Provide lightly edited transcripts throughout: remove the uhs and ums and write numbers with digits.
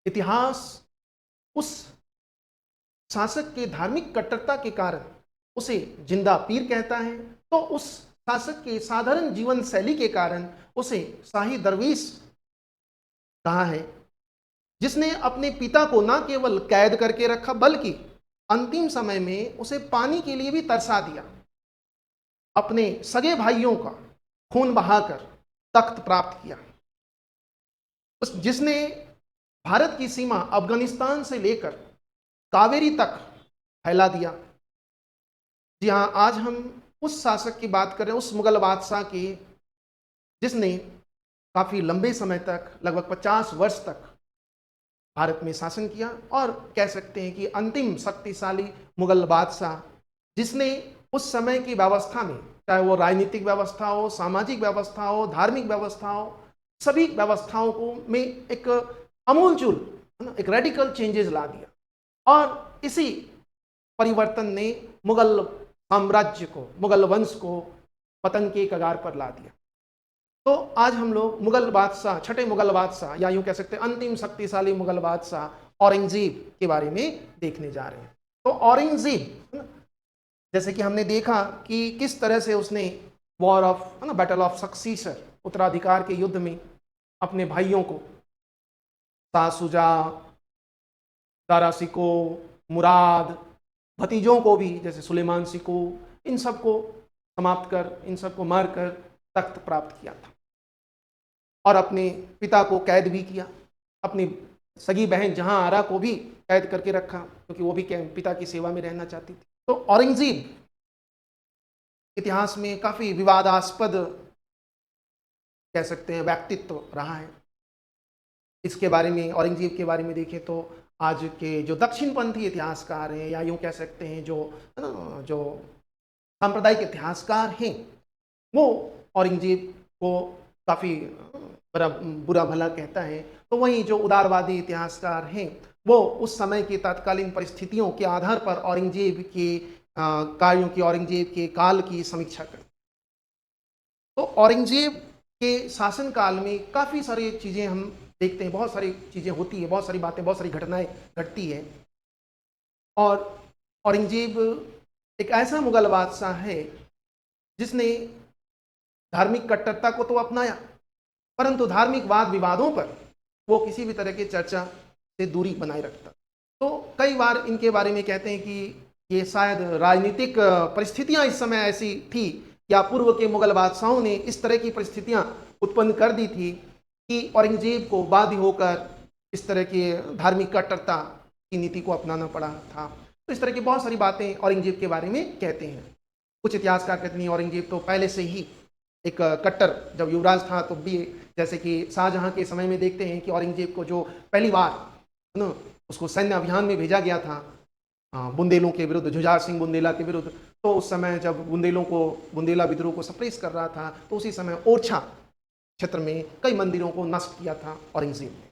इतिहास उस शासक के धार्मिक कट्टरता के कारण उसे जिंदा पीर कहता है, तो उस शासक के साधारण जीवन शैली के कारण उसे शाही दरवेश कहा है, जिसने अपने पिता को न केवल कैद करके रखा बल्कि अंतिम समय में उसे पानी के लिए भी तरसा दिया, अपने सगे भाइयों का खून बहाकर तख्त प्राप्त किया। उस जिसने भारत की सीमा अफगानिस्तान से लेकर कावेरी तक फैला दिया। जी हाँ, आज हम उस शासक की बात करें, उस मुगल बादशाह की, जिसने काफी लंबे समय तक, लगभग 50 वर्ष तक भारत में शासन किया, और कह सकते हैं कि अंतिम शक्तिशाली मुगल बादशाह, जिसने उस समय की व्यवस्था में, चाहे वो राजनीतिक व्यवस्था हो, सामाजिक व्यवस्था हो, धार्मिक व्यवस्था हो, सभी व्यवस्थाओं को में एक अमूलचूल, है ना, एक रेडिकल चेंजेस ला दिया। और इसी परिवर्तन ने मुगल साम्राज्य को, मुगल वंश को पतन के कगार पर ला दिया। तो आज हम लोग मुगल बादशाह, छठे मुगल बादशाह, या यूं कह सकते हैं अंतिम शक्तिशाली मुगल बादशाह औरंगजेब के बारे में देखने जा रहे हैं। तो औरंगजेब, जैसे कि हमने देखा कि किस तरह से उसने वॉर ऑफ, है ना, बैटल ऑफ सक्सीसर, उत्तराधिकार के युद्ध में अपने भाइयों को, शाह शुजा, दारा सिको, मुराद, भतीजों को भी जैसे सुलेमान सिको, इन सबको समाप्त कर, इन सबको मारकर तख्त प्राप्त किया था, और अपने पिता को कैद भी किया। अपनी सगी बहन जहां आरा को भी कैद करके रखा, क्योंकि वो भी पिता की सेवा में रहना चाहती थी। तो औरंगजेब इतिहास में काफी विवादास्पद, कह सकते हैं, व्यक्तित्व रहा है। इसके बारे में, औरंगजेब के बारे में देखें तो आज के जो दक्षिणपंथी इतिहासकार हैं, या यूं कह सकते हैं जो, है ना, जो सांप्रदायिक इतिहासकार हैं, वो औरंगजेब को काफी बुरा भला कहता है। तो वहीं जो उदारवादी इतिहासकार हैं, वो उस समय की तत्कालीन परिस्थितियों के आधार पर औरंगजेब के कार्यों की, औरंगजेब के काल की समीक्षा करते। तो औरंगजेब के शासनकाल में काफ़ी सारी चीज़ें हम देखते हैं, बहुत सारी चीज़ें होती है, बहुत सारी बातें, बहुत सारी घटनाएं घटती है। और औरंगजेब एक ऐसा मुगल बादशाह है जिसने धार्मिक कट्टरता को तो अपनाया, परंतु धार्मिक वाद विवादों पर वो किसी भी तरह की चर्चा से दूरी बनाए रखता। तो कई बार इनके बारे में कहते हैं कि ये शायद राजनीतिक परिस्थितियां इस समय ऐसी थी, या पूर्व के मुगल बादशाहों ने इस तरह की परिस्थितियां उत्पन्न कर दी थी कि औरंगजेब को बाध्य होकर इस तरह की धार्मिक कट्टरता की नीति को अपनाना पड़ा था। तो इस तरह की बहुत सारी बातें औरंगजेब के बारे में कहते हैं। कुछ इतिहासकार कहते हैं औरंगजेब तो पहले से ही एक कट्टर, जब युवराज था तो भी, जैसे कि शाहजहां के समय में देखते हैं कि औरंगजेब को जो पहली बार, है ना, उसको सैन्य अभियान में भेजा गया था बुंदेलों के विरुद्ध, जुझार सिंह बुंदेला के विरुद्ध। तो उस समय जब बुंदेला विद्रोह को सप्रेस कर रहा था, तो उसी समय ओरछा क्षेत्र में कई मंदिरों को नष्ट किया था औरंगजेब ने।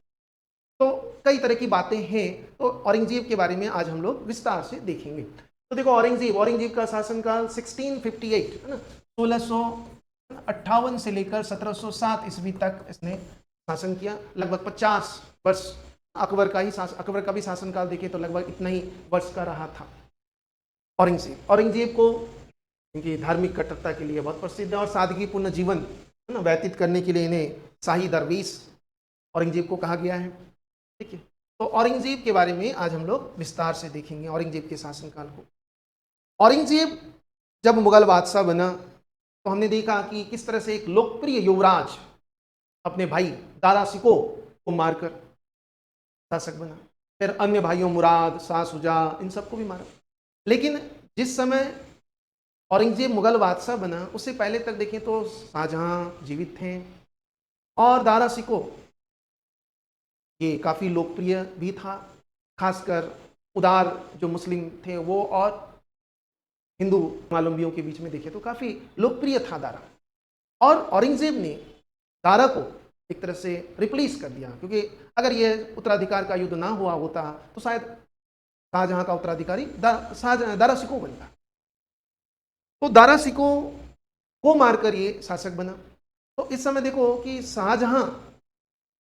तो कई तरह की बातें हैं। तो औरंगजेब के बारे में आज हम लोग विस्तार से देखेंगे। तो देखो, औरंगजेब का शासनकाल 1658, है ना, 1658 से लेकर 1707 ईस्वी तक इसने शासन किया। लगभग 50 वर्ष। अकबर का भी शासनकाल देखें तो लगभग इतना ही वर्ष का रहा था। औरंगजेब को इनकी धार्मिक कट्टरता के लिए बहुत प्रसिद्ध है, और सादगीपूर्ण जीवन, है ना, व्यतीत करने के लिए इन्हें शाही दरवेश औरंगजेब को कहा गया है। ठीक है, तो औरंगजेब के बारे में आज हम लोग विस्तार से देखेंगे, औरंगजेब के शासनकाल को। औरंगजेब जब मुगल बादशाह बना तो हमने देखा कि किस तरह से एक लोकप्रिय युवराज अपने भाई दारा सिको को मारकर शासक बना, फिर अन्य भाइयों मुराद, शाह शुजा, इन सबको भी मारा। लेकिन जिस समय औरंगजेब मुगल बादशाह बना, उससे पहले तक देखें तो शाहजहां जीवित थे, और दारा सिको ये काफ़ी लोकप्रिय भी था, खासकर उदार जो मुस्लिम थे वो, और हिंदू मालूमियों के बीच में देखें तो काफ़ी लोकप्रिय था दारा। और औरंगजेब ने दारा को एक तरह से रिप्लेस कर दिया, क्योंकि अगर ये उत्तराधिकार का युद्ध ना हुआ होता तो शायद शाहजहां का उत्तराधिकारी दारा सिको बनता। तो दारा सिको को मारकर ये शासक बना। तो इस समय देखो कि शाहजहां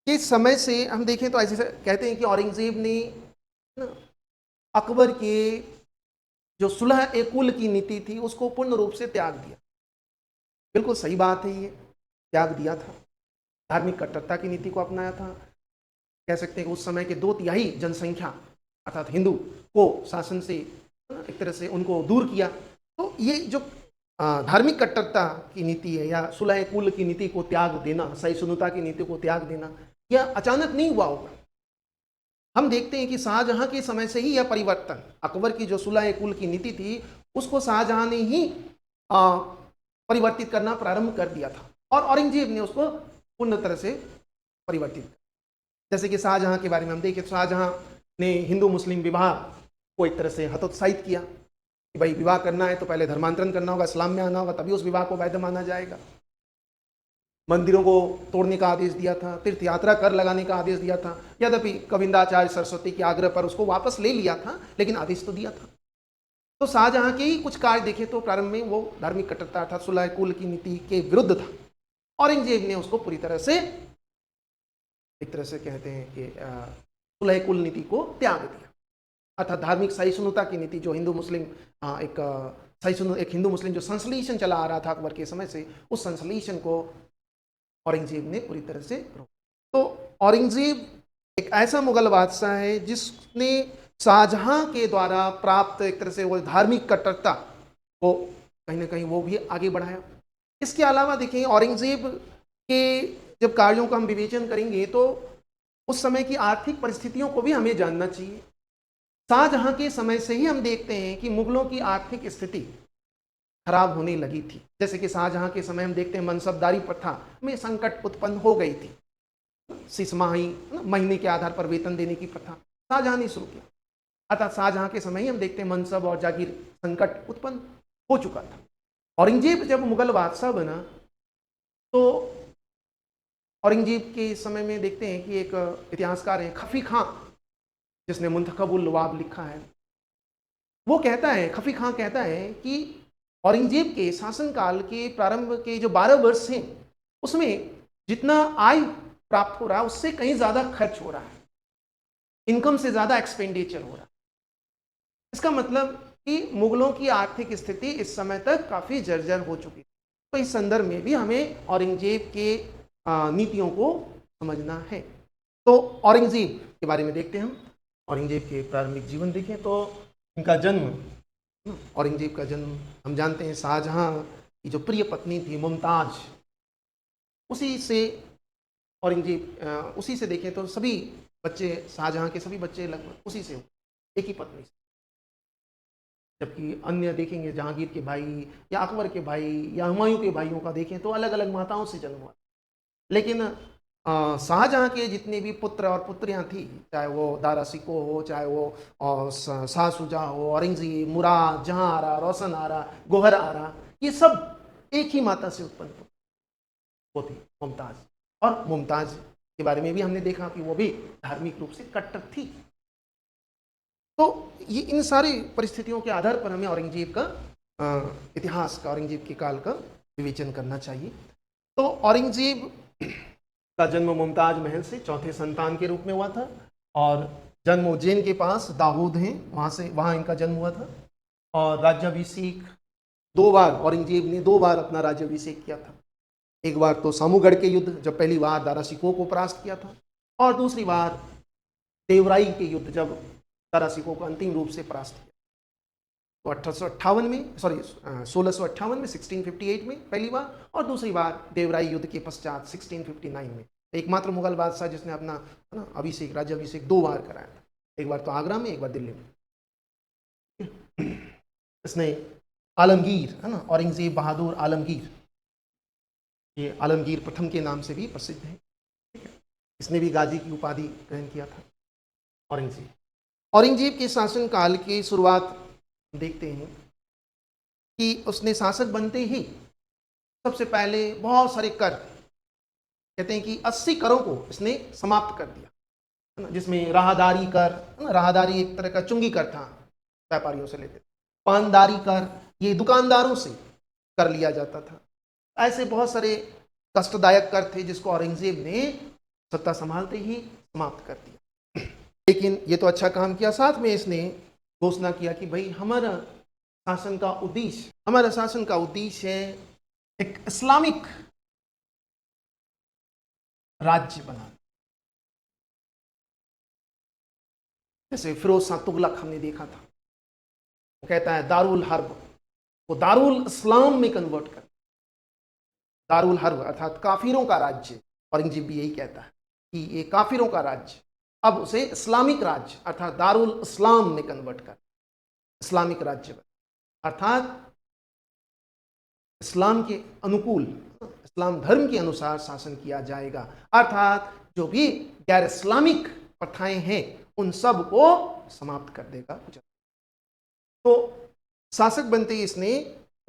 के समय से हम देखें तो ऐसे कहते हैं कि औरंगजेब ने ना अकबर के जो सुलह ए कुल की नीति थी उसको पूर्ण रूप से त्याग दिया। बिल्कुल सही बात है, ये त्याग दिया था, धार्मिक कट्टरता की नीति को अपनाया था। कह सकते हैं कि उस समय के 2/3 जनसंख्या अर्थात हिंदू को शासन से एक तरह से उनको दूर किया। तो ये जो धार्मिक कट्टरता की नीति है या सुलह कुल की नीति को त्याग देना, सहिष्णुता की नीति को त्याग देना, यह अचानक नहीं हुआ होगा। हम देखते हैं कि शाहजहां के समय से ही यह परिवर्तन, अकबर की जो सुलह कुल की नीति थी उसको शाहजहां ने ही परिवर्तित करना प्रारंभ कर दिया था और औरंगजेब ने उसको पूर्ण तरह से परिवर्तित किया। जैसे कि शाहजहां के बारे में हम देखें तो शाहजहां ने हिंदू मुस्लिम विवाह को एक तरह से हतोत्साहित किया कि भाई विवाह करना है तो पहले धर्मांतरण करना होगा, इस्लाम में आना होगा, तभी उस विवाह को वैध माना जाएगा। मंदिरों को तोड़ने का आदेश दिया था, तीर्थ यात्रा कर लगाने का आदेश दिया था। यद्यपि गोविंदाचार्य सरस्वती के आग्रह पर उसको वापस ले लिया था, लेकिन आदेश तो दिया था। तो शाहजहां के ही कुछ कार्य देखें तो प्रारंभ में वो धार्मिक कट्टरता अर्थात सुलह कुल की नीति के विरुद्ध था। औरंगजेब ने उसको पूरी तरह से एक तरह से कहते हैं कि सुलह कुल नीति को त्याग दिया, अर्थात धार्मिक सहिष्णुता की नीति जो हिंदू मुस्लिम एक हिंदू मुस्लिम जो संश्लेषण चला आ रहा था अकबर के समय से, उस संश्लेषण को औरंगजेब ने पूरी तरह से रोका। तो औरंगजेब एक ऐसा मुगल बादशाह है जिसने शाहजहां के द्वारा प्राप्त एक तरह से वो धार्मिक कट्टरता को कहीं ना कहीं वो भी आगे बढ़ाया। इसके अलावा देखिए औरंगजेब के जब कार्यों का हम विवेचन करेंगे तो उस समय की आर्थिक परिस्थितियों को भी हमें जानना चाहिए। शाहजहां के समय से ही हम देखते हैं कि मुगलों की आर्थिक स्थिति खराब होने लगी थी। जैसे कि शाहजहां के समय हम देखते हैं मनसबदारी प्रथा में संकट उत्पन्न हो गई थी, सिसमाही महीने के आधार पर वेतन देने की प्रथा शाहजहां ने शुरू किया। अर्थात शाहजहां के समय ही हम देखते हैं मनसब और जागीर संकट उत्पन्न हो चुका था। औरंगजेब जब मुगल बादशाह बना तो औरंगजेब के समय में देखते हैं कि एक इतिहासकार है खफी खां, जिसने मुंतखबुल लवाब लिखा है, वो कहता है, खफी खां कहता है कि औरंगजेब के शासनकाल के प्रारंभ के जो 12 वर्ष हैं उसमें जितना आय प्राप्त हो रहा है उससे कहीं ज्यादा खर्च हो रहा है, इनकम से ज्यादा एक्सपेंडिचर हो रहा है। इसका मतलब कि मुगलों की आर्थिक स्थिति इस समय तक काफी जर्जर हो चुकी है। तो इस संदर्भ में भी हमें औरंगजेब के नीतियों को समझना है। तो औरंगजेब के बारे में देखते हैं हम। औरंगजेब के प्रारंभिक जीवन देखें तो इनका जन्म, औरंगजेब का जन्म हम जानते हैं शाहजहां की जो प्रिय पत्नी थी मुमताज, उसी से औरंगजेब उसी से देखें तो सभी बच्चे, शाहजहां के सभी बच्चे लगभग उसी से एक ही पत्नी से। जबकि अन्य देखेंगे जहांगीर के भाई या अकबर के भाई या हुमायूं के भाइयों का देखें तो अलग अलग माताओं से जन्म हुआ। लेकिन शाहजहां के जितने भी पुत्र और पुत्रियां थी, चाहे वो दारा सिको हो, चाहे वो शाह शुजा हो, औरंगजेब, मुराद, जहां आरा, रोशन आरा, गोहर आरा, ये सब एक ही माता से उत्पन्न हुए, वो थी मुमताज। और मुमताज के बारे में भी हमने देखा कि वो भी धार्मिक रूप से कट्टर थी। तो ये इन सारी परिस्थितियों के आधार पर हमें औरंगजेब का इतिहास का, औरंगजेब के काल का विवेचन करना चाहिए। तो औरंगजेब का जन्म मुमताज महल से चौथे संतान के रूप में हुआ था और जन्म उज्जैन के पास दाऊद हैं, वहाँ इनका जन्म हुआ था। और राज्याभिषेक 2 बार, औरंगजेब ने 2 बार अपना राज्याभिषेक किया था। एक बार तो सामूगढ़ के युद्ध जब पहली बार दारा सिकोह को परास्त किया था, और दूसरी बार देवराई के युद्ध जब दारा सिकोह को अंतिम रूप से परास्त किया। तो 1858 में, सॉरी 1658 में, 1658 में पहली बार, और दूसरी बार देवराई युद्ध के पश्चात 1659 में। एकमात्र मुगल बादशाह जिसने अपना अभिषेक, राज्याभिषेक 2 बार कराया था। एक बार तो आगरा में, एक बार दिल्ली में। इसने आलमगीर, है ना, औरंगजेब बहादुर आलमगीर, ये आलमगीर प्रथम के नाम से भी प्रसिद्ध है। इसने भी गाजी की उपाधि ग्रहण किया था। औरंगजेब के शासनकाल की शुरुआत देखते हैं कि उसने शासक बनते ही सबसे पहले बहुत सारे कर, कहते हैं कि 80 करों को इसने समाप्त कर दिया, जिसमें राहदारी कर, राहदारी एक तरह का चुंगी कर था, व्यापारियों से लेते थे। पानदारी कर, ये दुकानदारों से कर लिया जाता था। ऐसे बहुत सारे कष्टदायक कर थे जिसको औरंगजेब ने सत्ता संभालते ही समाप्त कर दिया। लेकिन ये तो अच्छा काम किया, साथ में इसने घोषणा किया कि भाई हमारा शासन का उद्देश्य है एक इस्लामिक राज्य बनाना। जैसे फिरोज शाह तुगलक हमने देखा था, वो कहता है दारुल हर्ब, वो दारुल इस्लाम में कन्वर्ट कर, दारुल हर्ब अर्थात काफिरों का राज्य। औरंगजेब भी यही कहता है कि ये काफिरों का राज्य, अब उसे इस्लामिक राज्य अर्थात दारुल इस्लाम में कन्वर्ट कर, इस्लामिक राज्य अर्थात इस्लाम के अनुकूल, इस्लाम धर्म के अनुसार शासन किया जाएगा, अर्थात जो भी गैर इस्लामिक प्रथाएं हैं उन सब को समाप्त कर देगा। तो शासक बनते ही इसने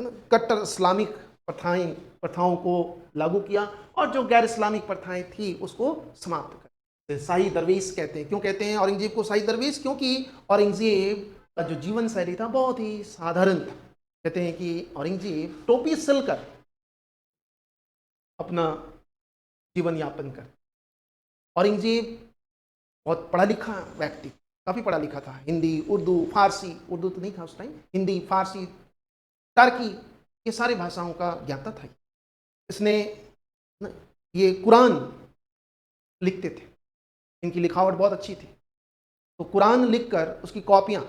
कट्टर इस्लामिक प्रथाओं को लागू किया और जो गैर इस्लामिक प्रथाएं थी उसको समाप्त कर। शाही दरवेश कहते हैं, क्यों कहते हैं औरंगजेब को शाही दरवेश? क्योंकि औरंगजेब का जो जीवन शैली था बहुत ही साधारण था। कहते हैं कि औरंगजेब टोपी सिलकर अपना जीवन यापन कर। औरंगजेब बहुत पढ़ा लिखा व्यक्ति, काफी पढ़ा लिखा था, हिंदी, उर्दू, फारसी, उर्दू तो नहीं था उस टाइम, हिंदी, फारसी, टर्की, ये सारे भाषाओं का ज्ञाता था। इसने ये कुरान लिखते थे, इनकी लिखावट बहुत अच्छी थी, तो कुरान लिखकर उसकी कॉपियां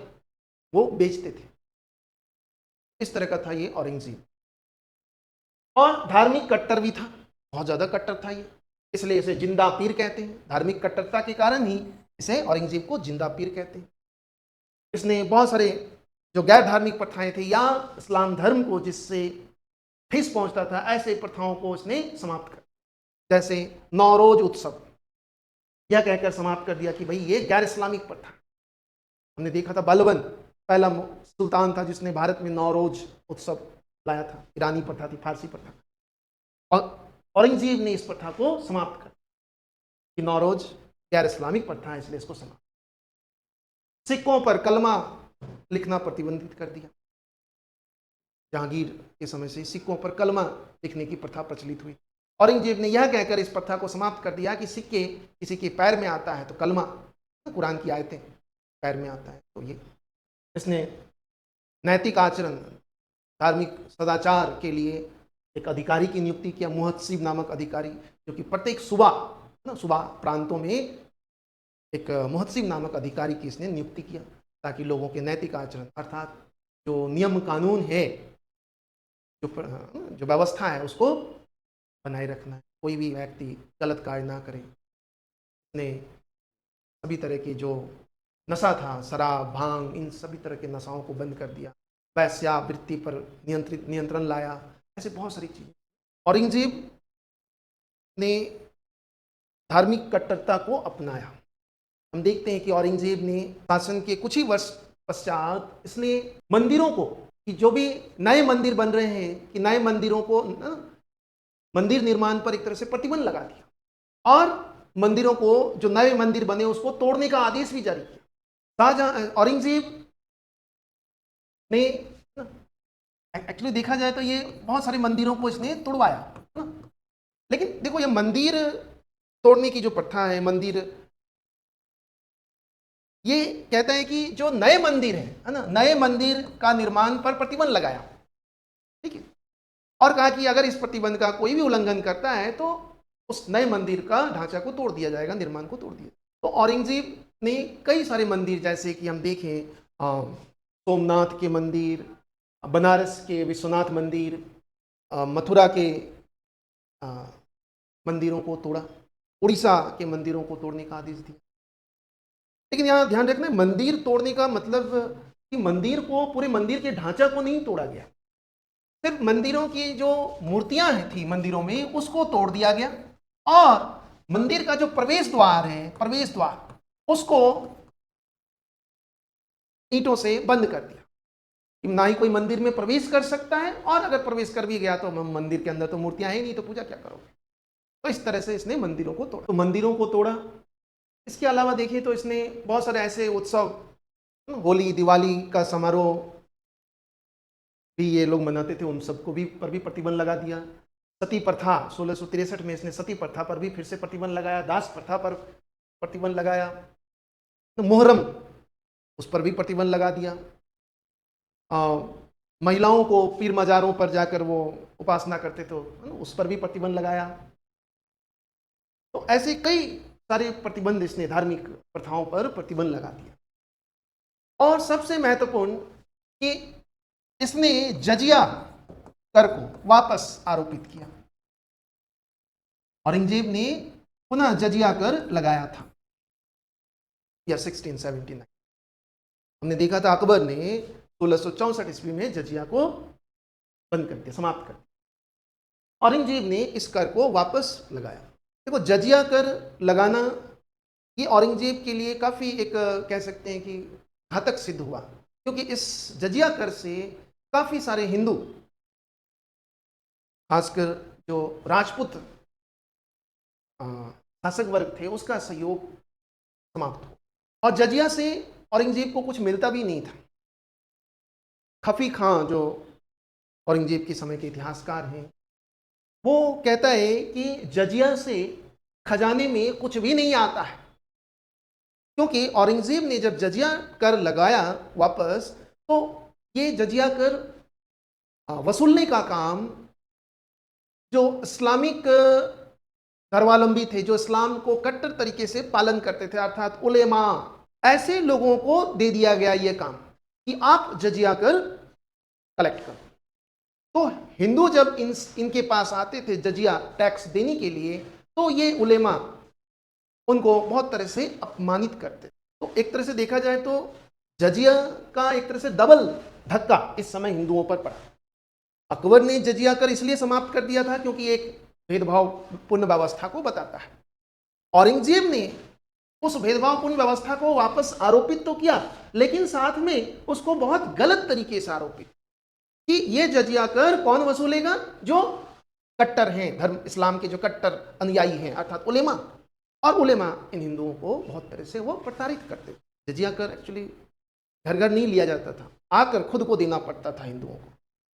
वो बेचते थे। इस तरह का था ये औरंगजेब। और धार्मिक कट्टर भी था, बहुत ज्यादा कट्टर था ये, इसलिए इसे जिंदा पीर कहते हैं। धार्मिक कट्टरता के कारण ही इसे औरंगजेब को जिंदा पीर कहते हैं। इसने बहुत सारे जो गैर धार्मिक प्रथाएं थी या इस्लाम धर्म को जिससे ठेस पहुंचता था, ऐसे प्रथाओं को इसने समाप्त कर, जैसे नौरोज उत्सव, यह कहकर समाप्त कर दिया कि भाई ये गैर इस्लामिक प्रथा। हमने देखा था बलबन पहला सुल्तान था जिसने भारत में नौरोज उत्सव लाया था, ईरानी प्रथा थी, फारसी प्रथा, और औरंगजेब ने इस प्रथा को समाप्त कर कि नौरोज गैर इस्लामिक प्रथा है, इसलिए इसको समाप्त। सिक्कों पर कलमा लिखना प्रतिबंधित कर दिया। जहांगीर के समय से सिक्कों पर कलमा लिखने की प्रथा प्रचलित हुई। औरंगजेब ने यह कहकर इस प्रथा को समाप्त कर दिया कि सिक्के किसी के पैर में आता है तो कलमा, कुरान की आयतें पैर में आता है तो ये। इसने नैतिक आचरण, धार्मिक सदाचार के लिए एक अधिकारी की नियुक्ति किया, मुहत्सिब नामक अधिकारी, जो कि प्रत्येक सूबा प्रांतों में एक मुहत्सिब नामक अधिकारी की इसने नियुक्ति किया, ताकि लोगों के नैतिक आचरण अर्थात जो नियम कानून है, जो व्यवस्था है उसको बनाए रखना है, कोई भी व्यक्ति गलत कार्य ना करे। उसने सभी तरह के जो नशा था, शराब, भांग, इन सभी तरह के नशाओं को बंद कर दिया, वैश्यावृत्ति पर नियंत्रण लाया, ऐसे बहुत सारी चीजें। औरंगजेब ने धार्मिक कट्टरता को अपनाया। हम देखते हैं कि औरंगजेब ने शासन के कुछ ही वर्ष पश्चात इसने मंदिरों को, कि जो भी नए मंदिर बन रहे हैं, कि नए मंदिरों को मंदिर निर्माण पर एक तरह से प्रतिबंध लगा दिया और मंदिरों को, जो नए मंदिर बने उसको तोड़ने का आदेश भी जारी किया। शाहजहां, औरंगजेब ने एक्चुअली देखा जाए तो ये बहुत सारे मंदिरों को इसने तोड़वाया, लेकिन देखो ये मंदिर तोड़ने की जो प्रथा है, मंदिर, ये कहता है कि जो नए मंदिर है ना, नए मंदिर का निर्माण पर प्रतिबंध लगाया, ठीक है, और कहा कि अगर इस प्रतिबंध का कोई भी उल्लंघन करता है तो उस नए मंदिर का ढांचा को तोड़ दिया जाएगा, निर्माण को तोड़ दिया। तो औरंगजेब ने कई सारे मंदिर, जैसे कि हम देखें सोमनाथ के मंदिर, बनारस के विश्वनाथ मंदिर, मथुरा के मंदिरों को तोड़ा, उड़ीसा के मंदिरों को तोड़ने का आदेश दिया। लेकिन यहाँ ध्यान रखना, मंदिर तोड़ने का मतलब कि मंदिर को, पूरे मंदिर के ढांचा को नहीं तोड़ा गया, सिर्फ मंदिरों की जो मूर्तियां थी मंदिरों में उसको तोड़ दिया गया, और मंदिर का जो प्रवेश द्वार है, प्रवेश द्वार, उसको ईंटों से बंद कर दिया, ना ही कोई मंदिर में प्रवेश कर सकता है, और अगर प्रवेश कर भी गया तो मंदिर के अंदर तो मूर्तियां हैं नहीं, तो पूजा क्या करोगे। तो इस तरह से इसने मंदिरों को तोड़ा, तो मंदिरों को तोड़ा। इसके अलावा देखिए तो इसने बहुत सारे ऐसे उत्सव, होली, दिवाली का समारोह भी ये लोग मनाते थे, उन सबको भी पर भी प्रतिबंध लगा दिया। सती प्रथा 1663 में इसने सती प्रथा पर भी फिर से प्रतिबंध लगाया, दास प्रथा पर प्रतिबंध लगाया, तो मुहर्रम उस पर भी प्रतिबंध लगा दिया। महिलाओं को पीर मज़ारों पर जाकर वो उपासना करते तो उस पर भी प्रतिबंध लगाया। तो ऐसे कई सारे प्रतिबंध इसने धार्मिक प्रथाओं पर प्रतिबंध लगा दिया। और सबसे महत्वपूर्ण कि इसने जजिया कर को वापस आरोपित किया। औरंगजेब ने पुनः जजिया कर लगाया था या 1679। हमने देखा था अकबर ने 1664 ईस्वी में जजिया को बंद कर दिया, समाप्त कर दिया। औरंगजेब ने इस कर को वापस लगाया। देखो, जजिया कर लगाना ये औरंगजेब के लिए काफ़ी एक कह सकते हैं कि घातक सिद्ध हुआ, क्योंकि इस जजिया कर से काफ़ी सारे हिंदू, खासकर जो राजपूत शासक वर्ग थे, उसका सहयोग समाप्त हो। और जजिया से औरंगजेब को कुछ मिलता भी नहीं था। खफी खां जो औरंगजेब के समय के इतिहासकार हैं, वो कहता है कि जजिया से खजाने में कुछ भी नहीं आता है, क्योंकि औरंगजेब ने जब जजिया कर लगाया वापस, तो ये जजिया कर वसूलने का काम जो इस्लामिक धर्मावलंबी थे, जो इस्लाम को कट्टर तरीके से पालन करते थे, अर्थात उलेमा, ऐसे लोगों को दे दिया गया ये काम कि आप जजिया कर कलेक्ट करो। तो हिंदू जब इनके पास आते थे जजिया टैक्स देने के लिए, तो ये उलेमा उनको बहुत तरह से अपमानित करते। तो एक तरह से देखा जाए तो जजिया का एक तरह से डबल धक्का इस समय हिंदुओं पर पड़ा। अकबर ने जजिया कर इसलिए समाप्त कर दिया था क्योंकि एक भेदभावपूर्ण व्यवस्था को बताता है। औरंगजेब ने उस भेदभावपूर्ण व्यवस्था को वापस आरोपित तो किया, लेकिन साथ में उसको बहुत गलत तरीके से आरोपित कि ये जजिया कर कौन वसूलेगा? जो कट्टर हैं, धर्म इस्लाम के जो कट्टर अनुयायी हैं, अर्थात उलेमा। और उलेमा इन हिंदुओं को बहुत तरह से वो प्रताड़ित करते। जजिया कर एक्चुअली घर घर नहीं लिया जाता था, आकर खुद को देना पड़ता था हिंदुओं को,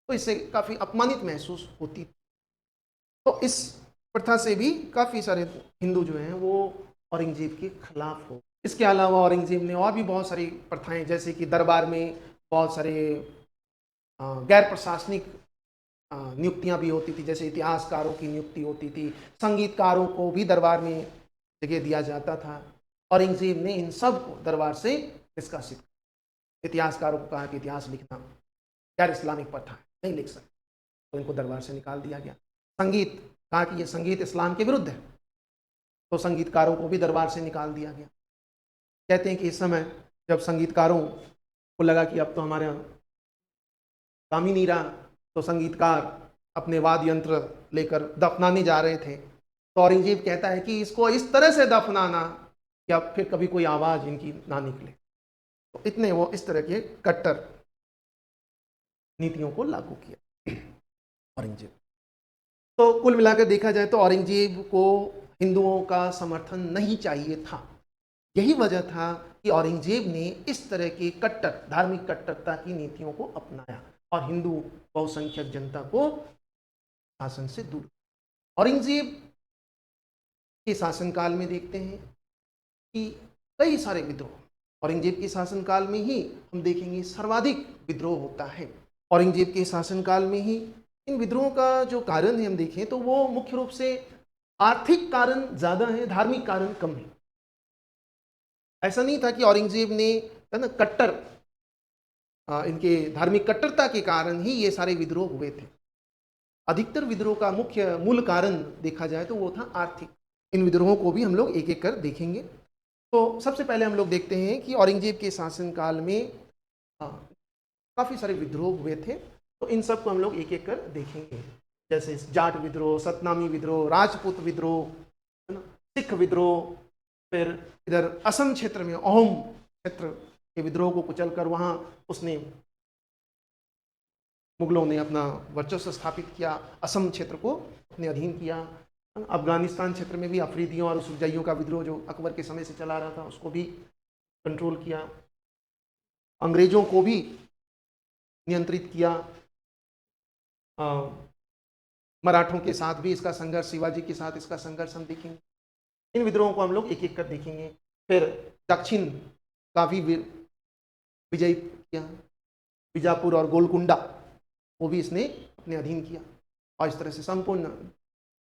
तो इससे काफ़ी अपमानित महसूस होती। तो इस प्रथा से भी काफ़ी सारे हिंदू जो हैं वो औरंगजेब के खिलाफ हो। इसके अलावा औरंगजेब ने और भी बहुत सारी प्रथाएं, जैसे कि दरबार में बहुत सारे गैर प्रशासनिक नियुक्तियां भी होती थी, जैसे इतिहासकारों की नियुक्ति होती थी, संगीतकारों को भी दरबार में जगह दिया जाता था। औरंगजेब ने इन सब को दरबार से निष्कासित। इतिहासकारों को कहा कि इतिहास लिखना गैर इस्लामिक प्रथा है, नहीं लिख सकते, तो इनको दरबार से निकाल दिया गया। संगीत, कहा कि यह संगीत इस्लाम के विरुद्ध है, तो संगीतकारों को भी दरबार से निकाल दिया गया। कहते हैं कि इस समय जब संगीतकारों को लगा कि अब तो हमारे काम ही नहीं रहा, तो संगीतकार अपने वाद्य यंत्र लेकर दफनाने जा रहे थे, तो औरंगजेब कहता है कि इसको इस तरह से दफनाना कि अब फिर कभी कोई आवाज़ इनकी ना निकले। तो इतने वो इस तरह के कट्टर नीतियों को लागू किया औरंगजेब। तो कुल मिलाकर देखा जाए तो औरंगजेब को हिंदुओं का समर्थन नहीं चाहिए था। यही वजह था कि औरंगजेब ने इस तरह की कट्टर धार्मिक कट्टरता की नीतियों को अपनाया और हिंदू बहुसंख्यक जनता को शासन से दूर। औरंगजेब के शासनकाल में देखते हैं कि कई सारे विद्रोह, औरंगजेब के शासनकाल में ही हम देखेंगे सर्वाधिक विद्रोह होता है। औरंगजेब के शासनकाल में ही इन विद्रोहों का जो कारण है हम देखें तो वो मुख्य रूप से आर्थिक कारण ज़्यादा है, धार्मिक कारण कम है। ऐसा नहीं था कि औरंगजेब ने ना कट्टर इनके धार्मिक कट्टरता के कारण ही ये सारे विद्रोह हुए थे। अधिकतर विद्रोह का मुख्य मूल कारण देखा जाए तो वो था आर्थिक। इन विद्रोहों को भी हम लोग एक एक कर देखेंगे। तो सबसे पहले हम लोग देखते हैं कि औरंगजेब के शासनकाल में काफ़ी सारे विद्रोह हुए थे, तो इन सब को हम लोग एक एक कर देखेंगे। जैसे जाट विद्रोह, सतनामी विद्रोह, राजपूत विद्रोह, है ना, सिख विद्रोह, फिर इधर असम क्षेत्र में अहोम क्षेत्र के विद्रोह को कुचलकर वहाँ उसने मुगलों ने अपना वर्चस्व स्थापित किया, असम क्षेत्र को अपने अधीन किया। अफगानिस्तान क्षेत्र में भी अफरीदियों और सुरजइयों का विद्रोह जो अकबर के समय से चला रहा था उसको भी कंट्रोल किया। अंग्रेजों को भी नियंत्रित किया। मराठों के साथ भी इसका संघर्ष, शिवाजी के साथ इसका संघर्ष हम देखेंगे। इन विद्रोहों को हम लोग एक एक कर देखेंगे। फिर दक्षिण का भी विजय किया, बीजापुर और गोलकुंडा वो भी इसने अपने अधीन किया, और इस तरह से संपूर्ण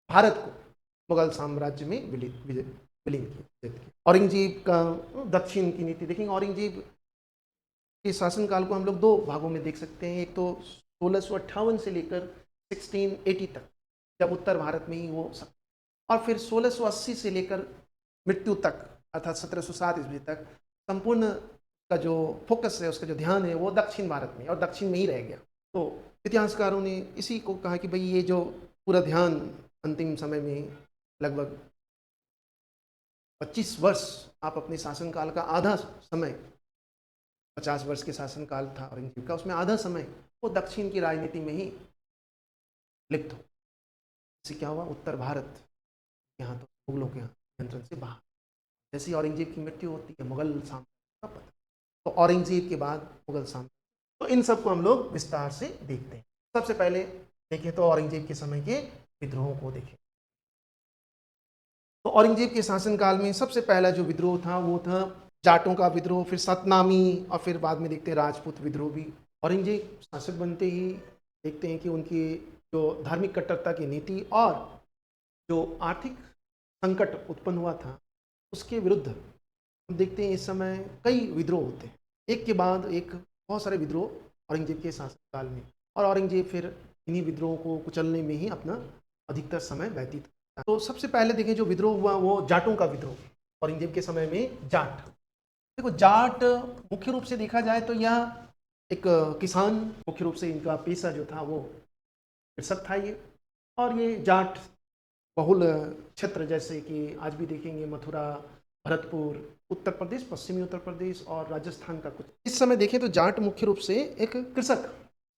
भारत को मुगल साम्राज्य में विलीन किया। औरंगजेब का दक्षिण की नीति देखेंगे। औरंगजेब के शासनकाल को हम लोग दो भागों में देख सकते हैं। एक तो 1658 से लेकर 1680 तक, जब उत्तर भारत में ही वो सब, और फिर 1680 से लेकर मृत्यु तक अर्थात 1707 ईस्वी तक संपूर्ण का जो फोकस है, उसका जो ध्यान है वो दक्षिण भारत में और दक्षिण में ही रह गया। तो इतिहासकारों ने इसी को कहा कि भाई ये जो पूरा ध्यान अंतिम समय में लगभग 25 वर्ष आप अपने शासनकाल का आधा समय, 50 वर्ष के शासनकाल था औरंगजेब का, उसमें आधा समय वो दक्षिण की राजनीति में ही लिप्त हो। इससे क्या हुआ, उत्तर भारत यहाँ तो मुगलों के नियंत्रण से बाहर। जैसे औरंगजेब की मृत्यु होती है, मुगल साम्राज्य का पतन। तो औरंगजेब के बाद मुगल साम्राज्य, तो इन सब को हम लोग विस्तार से देखते हैं। सबसे पहले देखें तो औरंगजेब के समय के विद्रोहों को देखें। तो औरंगजेब के शासनकाल में सबसे पहला जो विद्रोह था वो था जाटों का विद्रोह, फिर सतनामी, और फिर बाद में देखते हैं राजपूत विद्रोह भी। औरंगजेब शासक बनते ही देखते हैं कि उनकी जो धार्मिक कट्टरता की नीति और जो आर्थिक संकट उत्पन्न हुआ था उसके विरुद्ध हम देखते हैं इस समय कई विद्रोह होते हैं, एक के बाद एक बहुत सारे विद्रोह औरंगजेब के शासनकाल में, और औरंगजेब फिर इन्हीं विद्रोहों को कुचलने में ही अपना अधिकतर समय व्यतीत करता। तो सबसे पहले देखें जो विद्रोह हुआ वो जाटों का विद्रोह औरंगजेब के समय में। जाट, देखो जाट मुख्य रूप से देखा जाए तो यह एक किसान, मुख्य रूप से इनका पेशा जो था वो कृषक था ये। और ये जाट बहुल क्षेत्र जैसे कि आज भी देखेंगे मथुरा, भरतपुर, उत्तर प्रदेश, पश्चिमी उत्तर प्रदेश और राजस्थान का कुछ, इस समय देखें तो जाट मुख्य रूप से एक कृषक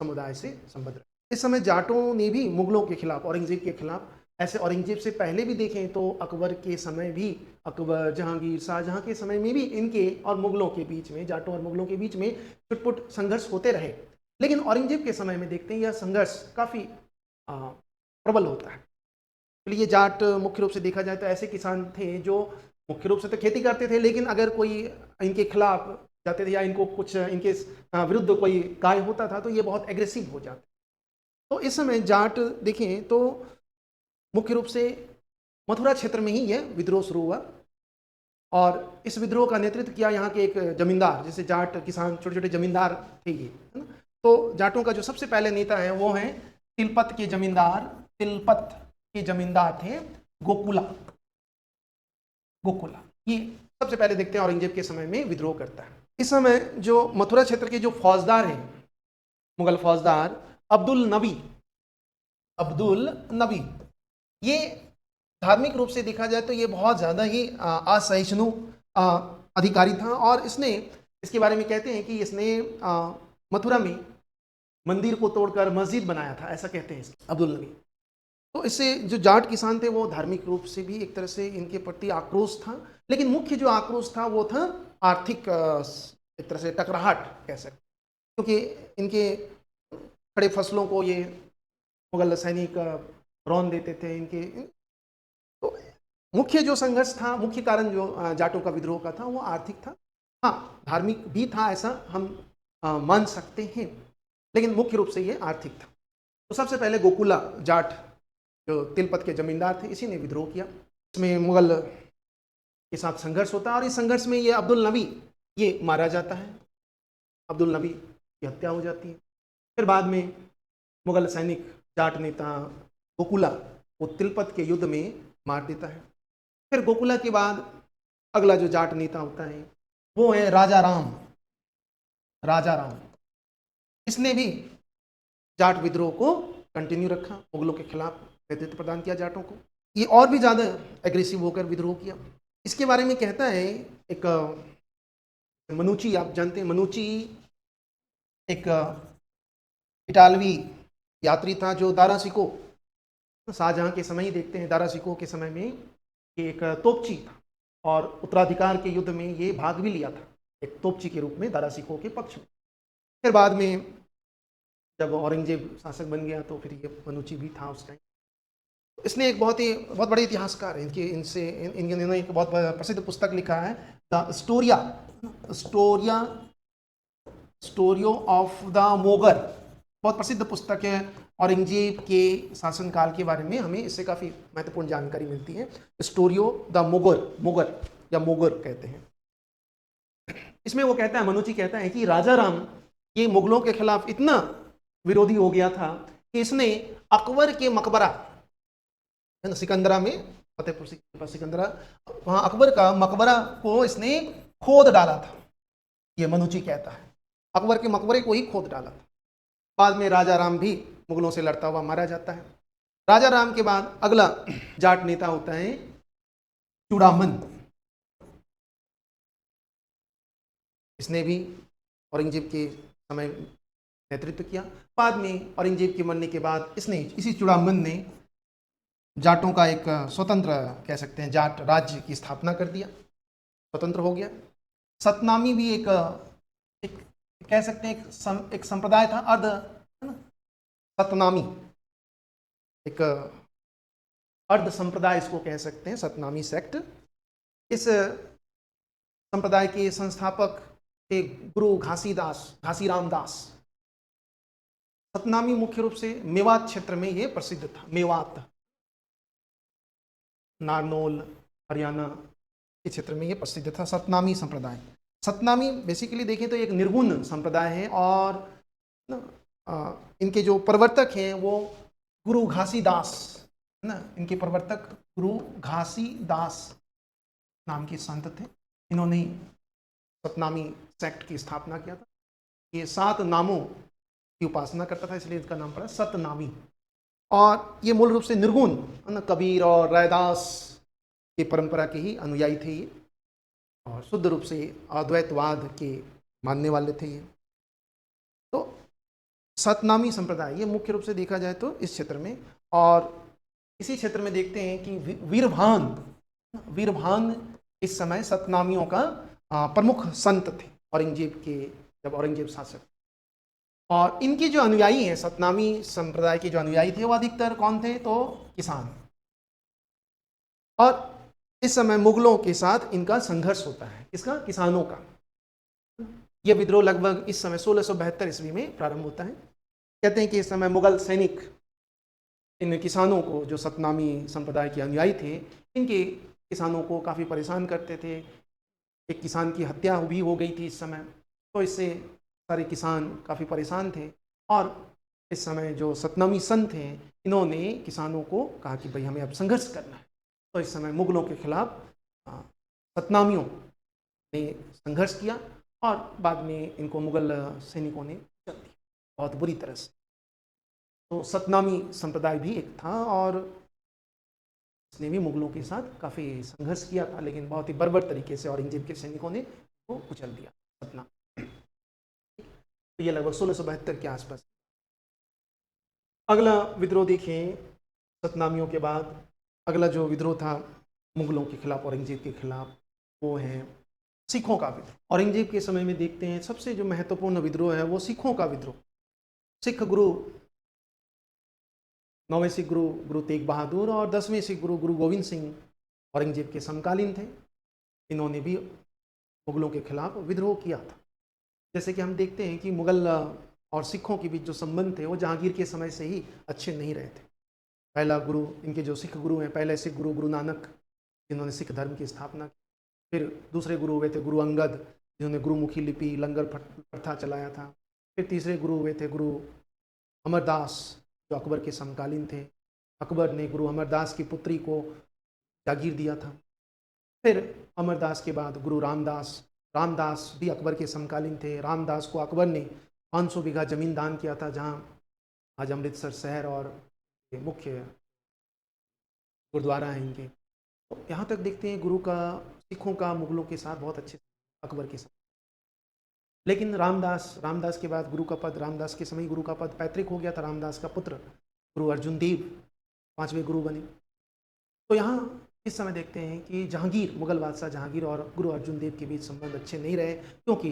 समुदाय से संबद्ध रहे। इस समय जाटों ने भी मुगलों के खिलाफ, औरंगजेब के खिलाफ, ऐसे औरंगजेब से पहले भी देखें तो अकबर के समय भी, अकबर, जहांगीर, शाहजहां के समय में भी इनके और मुगलों के बीच में, जाटों और मुगलों के बीच में छुटपुट संघर्ष होते रहे। लेकिन औरंगजेब के समय में देखते हैं यह संघर्ष काफ़ी प्रबल होता है। इसलिए जाट मुख्य रूप से देखा जाए तो ऐसे किसान थे जो मुख्य रूप से तो खेती करते थे, लेकिन अगर कोई इनके खिलाफ जाते थे या इनको कुछ इनके विरुद्ध कोई कार्य होता था तो ये बहुत एग्रेसिव हो जाते। तो इस समय जाट देखें तो मुख्य रूप से मथुरा क्षेत्र में ही यह विद्रोह शुरू हुआ, और इस विद्रोह का नेतृत्व किया यहाँ के एक जमींदार, जैसे जाट किसान छोटे छोटे जमींदार थे ये, है ना। तो जाटों का जो सबसे पहले नेता है वो है तिलपत के जमींदार, तिलपत के जमींदार थे गोकुला। गोकुला ये सबसे पहले देखते हैं औरंगजेब के समय में विद्रोह करता है। इस समय जो मथुरा क्षेत्र के जो फौजदार हैं, मुगल फौजदार अब्दुल नबी, अब्दुल नबी, ये धार्मिक रूप से देखा जाए तो ये बहुत ज़्यादा ही असहिष्णु अधिकारी था, और इसने, इसके बारे में कहते हैं कि इसने मथुरा में मंदिर को तोड़कर मस्जिद बनाया था, ऐसा कहते हैं अब्दुल नबी। तो इससे जो जाट किसान थे वो धार्मिक रूप से भी एक तरह से इनके प्रति आक्रोश था, लेकिन मुख्य जो आक्रोश था वो था आर्थिक एक तरह से टकराहट कह सकते, क्योंकि इनके खड़े फसलों को ये मुगल सैनिक रौंद देते थे इनके। तो मुख्य जो संघर्ष था, मुख्य कारण जो जाटों का विद्रोह का था वो आर्थिक था। हाँ, धार्मिक भी था, ऐसा हम मान सकते हैं, लेकिन मुख्य रूप से ये आर्थिक था। तो सबसे पहले गोकुला जाट जो तिलपत के जमींदार थे, इसी ने विद्रोह किया। इसमें मुगल के साथ संघर्ष होता है, और इस संघर्ष में ये अब्दुल नबी ये मारा जाता है, अब्दुल नबी की हत्या हो जाती है। फिर बाद में मुगल सैनिक जाट नेता गोकुला वो तिलपत के युद्ध में मार देता है। फिर गोकुला के बाद अगला जो जाट नेता होता है वो है राजा राम। राजा राम, इसने भी जाट विद्रोह को कंटिन्यू रखा, मुगलों के खिलाफ नेतृत्व प्रदान किया जाटों को। ये और भी ज़्यादा एग्रेसिव होकर विद्रोह किया। इसके बारे में कहता है एक मनुची, आप जानते हैं मनुची एक इटालवी यात्री था जो दारा सिको, शाहजहां के समय ही देखते हैं, दारा सिको के समय में ये एक तोपची था, और उत्तराधिकार के युद्ध में ये भाग भी लिया था एक तोपची के रूप में दारा सिको के पक्ष में। फिर बाद में जब औरंगजेब शासक बन गया तो फिर ये मनुची भी था उस टाइम। इसने एक बहुत बड़े इतिहासकार हैं, इन्होंने एक बहुत प्रसिद्ध पुस्तक लिखा है, द स्टोरिया स्टोरियो ऑफ द मोगर। बहुत प्रसिद्ध पुस्तक है। औरंगजेब के शासनकाल के बारे में हमें इससे काफ़ी महत्वपूर्ण जानकारी मिलती है। स्टोरियो द मोगर या मोगर कहते हैं। इसमें वो कहता है, मनुची कहता है कि राजा राम ये मुगलों के खिलाफ इतना विरोधी हो गया था कि इसने अकबर के मकबरा है ना, सिकंदरा में, फतेहपुर सिकंदरा, वहां अकबर का मकबरा को इसने खोद डाला था। ये मनुची कहता है, अकबर के मकबरे को ही खोद डाला था। बाद में राजा राम भी मुगलों से लड़ता हुआ मारा जाता है। राजा राम के बाद अगला जाट नेता होता है चूड़ामन। इसने भी औरंगजेब के समय नेतृत्व किया। बाद में औरंगजेब के मरने के बाद इसी चूड़ामन ने जाटों का एक स्वतंत्र, कह सकते हैं, जाट राज्य की स्थापना कर दिया, स्वतंत्र हो गया। सतनामी भी एक कह सकते हैं एक संप्रदाय था, सतनामी, एक अर्ध संप्रदाय इसको कह सकते हैं, सतनामी सेक्ट। इस संप्रदाय के संस्थापक थे गुरु घासीराम दास। सतनामी मुख्य रूप से मेवात क्षेत्र में ये प्रसिद्ध था। मेवात, नारनौल, हरियाणा के क्षेत्र में ये प्रसिद्ध था सतनामी संप्रदाय। सतनामी बेसिकली देखें तो एक निर्गुण संप्रदाय है, और इनके जो प्रवर्तक हैं वो गुरु घासीदास है ना, इनके प्रवर्तक गुरु घासीदास नाम के संत थे। इन्होंने सतनामी सेक्ट की स्थापना किया था। ये 7 नामों की उपासना करता था, इसलिए इसका नाम पड़ा सतनामी। और ये मूल रूप से निर्गुण है ना, कबीर और रैदास की परंपरा के ही अनुयायी थे ये, और शुद्ध रूप से अद्वैतवाद के मानने वाले थे ये। तो सतनामी संप्रदाय ये मुख्य रूप से देखा जाए तो इस क्षेत्र में, और इसी क्षेत्र में देखते हैं कि वीरभान इस समय सतनामियों का प्रमुख संत थे जब औरंगजेब शासक। और इनके जो अनुयायी हैं, सतनामी संप्रदाय के जो अनुयायी थे, वो अधिकतर कौन थे, तो किसान। और इस समय मुगलों के साथ इनका संघर्ष होता है, इसका, किसानों का। यह विद्रोह लगभग इस समय 1672 ईस्वी में प्रारंभ होता है। कहते हैं कि इस समय मुगल सैनिक इन किसानों को, जो सतनामी संप्रदाय के अनुयायी थे, इनके किसानों को काफ़ी परेशान करते थे। एक किसान की हत्या भी हो गई थी इस समय, तो इससे सारे किसान काफ़ी परेशान थे। और इस समय जो सतनामी संत हैं, इन्होंने किसानों को कहा कि भाई हमें अब संघर्ष करना है। तो इस समय मुगलों के खिलाफ सतनामियों ने संघर्ष किया, और बाद में इनको मुगल सैनिकों ने चल दिया बहुत बुरी तरह से। तो सतनामी संप्रदाय भी एक था, और इसने भी मुगलों के साथ काफ़ी संघर्ष किया था, लेकिन बहुत ही बर्बर तरीके से औरंगजेब के सैनिकों ने वो कुचल दिया सतना। तो ये लगभग 1672 के आसपास। अगला विद्रोह देखें सतनामियों के बाद, अगला जो विद्रोह था मुगलों के खिलाफ, औरंगजेब के खिलाफ, वो है सिखों का विद्रोह। औरंगजेब के समय में देखते हैं सबसे जो महत्वपूर्ण विद्रोह है वो सिखों का विद्रोह। सिख गुरु, 9वें सिख गुरु तेग बहादुर और 10वें सिख गुरु गोविंद सिंह औरंगजेब के समकालीन थे। इन्होंने भी मुगलों के खिलाफ विद्रोह किया था। जैसे कि हम देखते हैं कि मुगल और सिखों के बीच जो संबंध थे वो जहांगीर के समय से ही अच्छे नहीं रहे थे। पहला गुरु, इनके जो सिख गुरु हैं, पहले सिख गुरु नानक, जिन्होंने सिख धर्म की स्थापना की। फिर दूसरे गुरु हुए थे गुरु अंगद, जिन्होंने गुरुमुखी लिपि, लंगर प्रथा चलाया था। फिर तीसरे गुरु हुए थे गुरु अमरदास, जो अकबर के समकालीन थे। अकबर ने गुरु अमरदास की पुत्री को जागीर दिया था। फिर अमरदास के बाद गुरु रामदास भी अकबर के समकालीन थे। रामदास को अकबर ने 500 बीघा जमीन दान किया था, जहां आज अमृतसर शहर और मुख्य गुरुद्वारा है इनके। तो यहाँ तक देखते हैं सिखों का मुगलों के साथ बहुत अच्छे, अकबर के साथ। लेकिन रामदास के बाद रामदास के समय गुरु का पद पैतृक हो गया था। रामदास का पुत्र गुरु अर्जुन देव 5वें गुरु बने। तो यहाँ इस समय देखते हैं कि मुगल बादशाह जहांगीर और गुरु अर्जुन देव के बीच संबंध अच्छे नहीं रहे, क्योंकि